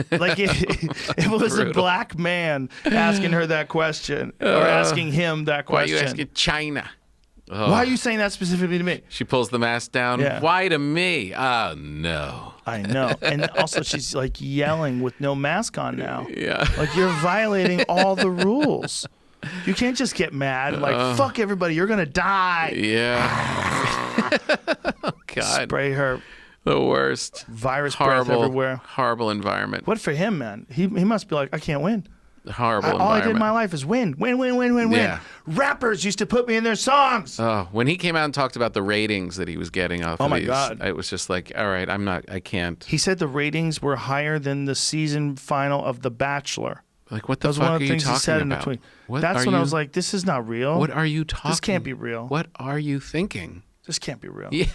Right? Like if it was a black man asking her that question or asking him that question. Why are you asking China? Oh. Why are you saying that specifically to me? She pulls the mask down. Yeah. Why to me? Oh, no. I know. And also she's like yelling with no mask on now. Yeah. Like you're violating all the rules. You can't just get mad and like, fuck everybody, you're going to die. Yeah. Oh, God. Spray her. The worst. Virus breath everywhere. Horrible environment. What for him, man? He must be like, I can't win. Horrible All environment. I did in my life is win. Yeah. Rappers used to put me in their songs. Oh, when he came out and talked about the ratings that he was getting off of my these, God. it was just like, all right, I can't. He said the ratings were higher than the season final of The Bachelor. Like, what That the was fuck one of are the you things he talking said in the about? tweet. What That's are when I you- was like, this is not real. What are you talking? This can't be real. What are you thinking? This can't be real. Yeah,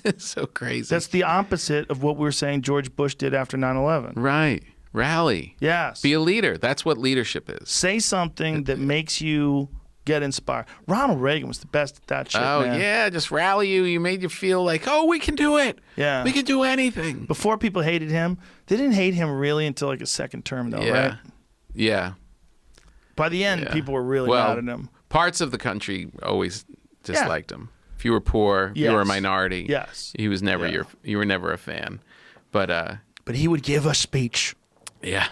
it's so crazy. That's the opposite of what we were saying George Bush did after 9/11. right. Rally. Yes. Be a leader. That's what leadership is. Say something that makes you get inspired. Ronald Reagan was the best at that shit, Oh, man. yeah, just rally you. You made you feel like, oh, we can do it. Yeah. We can do anything. Before people hated him, they didn't hate him really until like his second term, though, Yeah. right? Yeah. By the end, Yeah. people were really mad at him. Parts of the country always disliked him. If you were poor, if you were a Yes. minority, Yes. he was never Yeah. you were never a fan. But he would give a speech yeah.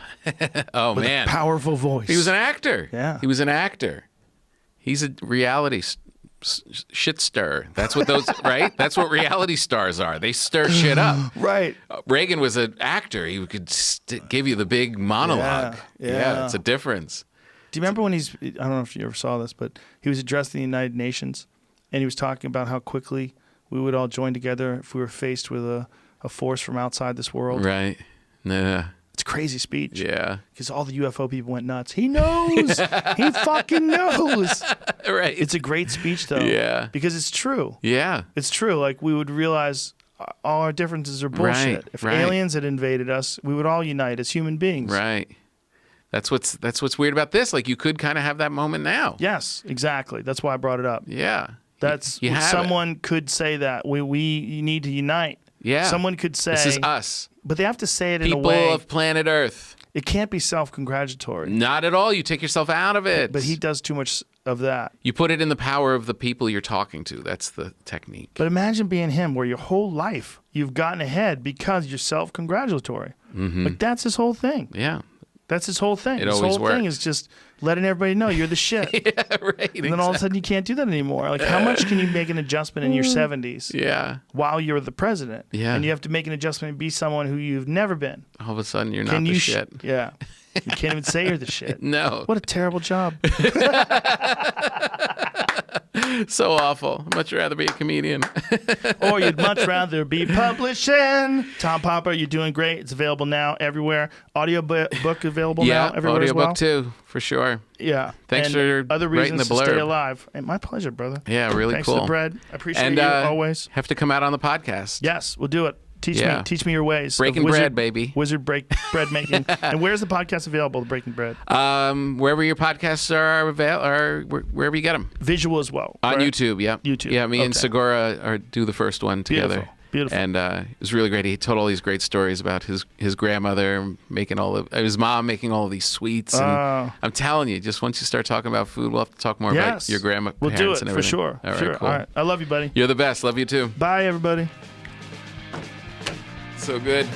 Oh with man. a powerful voice. He was an actor. Yeah. He was an actor. He's a reality shit stir. That's what those, right? That's what reality stars are. They stir shit up. Right. Reagan was an actor. He could give you the big monologue. Yeah. It's a difference. Do you remember when I don't know if you ever saw this, but he was addressing the United Nations, and he was talking about how quickly we would all join together if we were faced with a force from outside this world. Right. Yeah. It's a crazy speech. Yeah. Because all the UFO people went nuts. He knows. He fucking knows. Right. It's a great speech, though. Yeah. Because it's true. Yeah. It's true. Like, we would realize all our differences are bullshit. Right, If right. aliens had invaded us, we would all unite as human beings. Right. That's what's weird about this. Like, you could kind of have that moment now. Yes, exactly. That's why I brought it up. Yeah. That's You have someone could say that. We need to unite. Yeah. Someone could say This is us. But they have to say it in People a way. of planet Earth. It can't be self-congratulatory. Not at all. You take yourself out of it. But he does too much of that. You put it in the power of the people you're talking to. That's the technique. But imagine being him, where your whole life you've gotten ahead because you're self-congratulatory. Like, that's his whole thing. Yeah. That's his whole thing. It His always whole thing works. is just letting everybody know you're the shit. Yeah, right. And then all of a sudden you can't do that anymore. Like, how much can you make an adjustment in your 70s Yeah. while you're the president? Yeah. And you have to make an adjustment and be someone who you've never been. All of a sudden you're Can not you the shit. Yeah. You can't even say you're the shit. No. What a terrible job. So awful. I'd much rather be a comedian. Or you'd much rather be publishing. Tom Popper, you're doing great. It's available now everywhere. Audio book available Yeah. now everywhere as well. Audiobook too, for sure. Yeah. Thanks And for other writing reasons the to stay blurb. alive. And my pleasure, brother. Yeah, really Thanks cool. for the bread. I appreciate And you always. have to come out on the podcast. Yes, we'll do it. Yeah. Teach me your ways. of Breaking bread, baby. Wizard bread making. And where's the podcast available, The Breaking Bread? Wherever your podcasts are wherever you get them. Visual as well. On right? YouTube, yeah. YouTube, Yeah, me and okay. Segura do the first one together. Beautiful. And it was really great. He told all these great stories about his grandmother making his mom making all of these sweets. And I'm telling you, just once you start talking about food, we'll have to talk more Yes. about your grandparents We'll do it and for everything. sure. All right, sure. cool. All right. I love you, buddy. You're the best. Love you too. Bye, everybody. So good.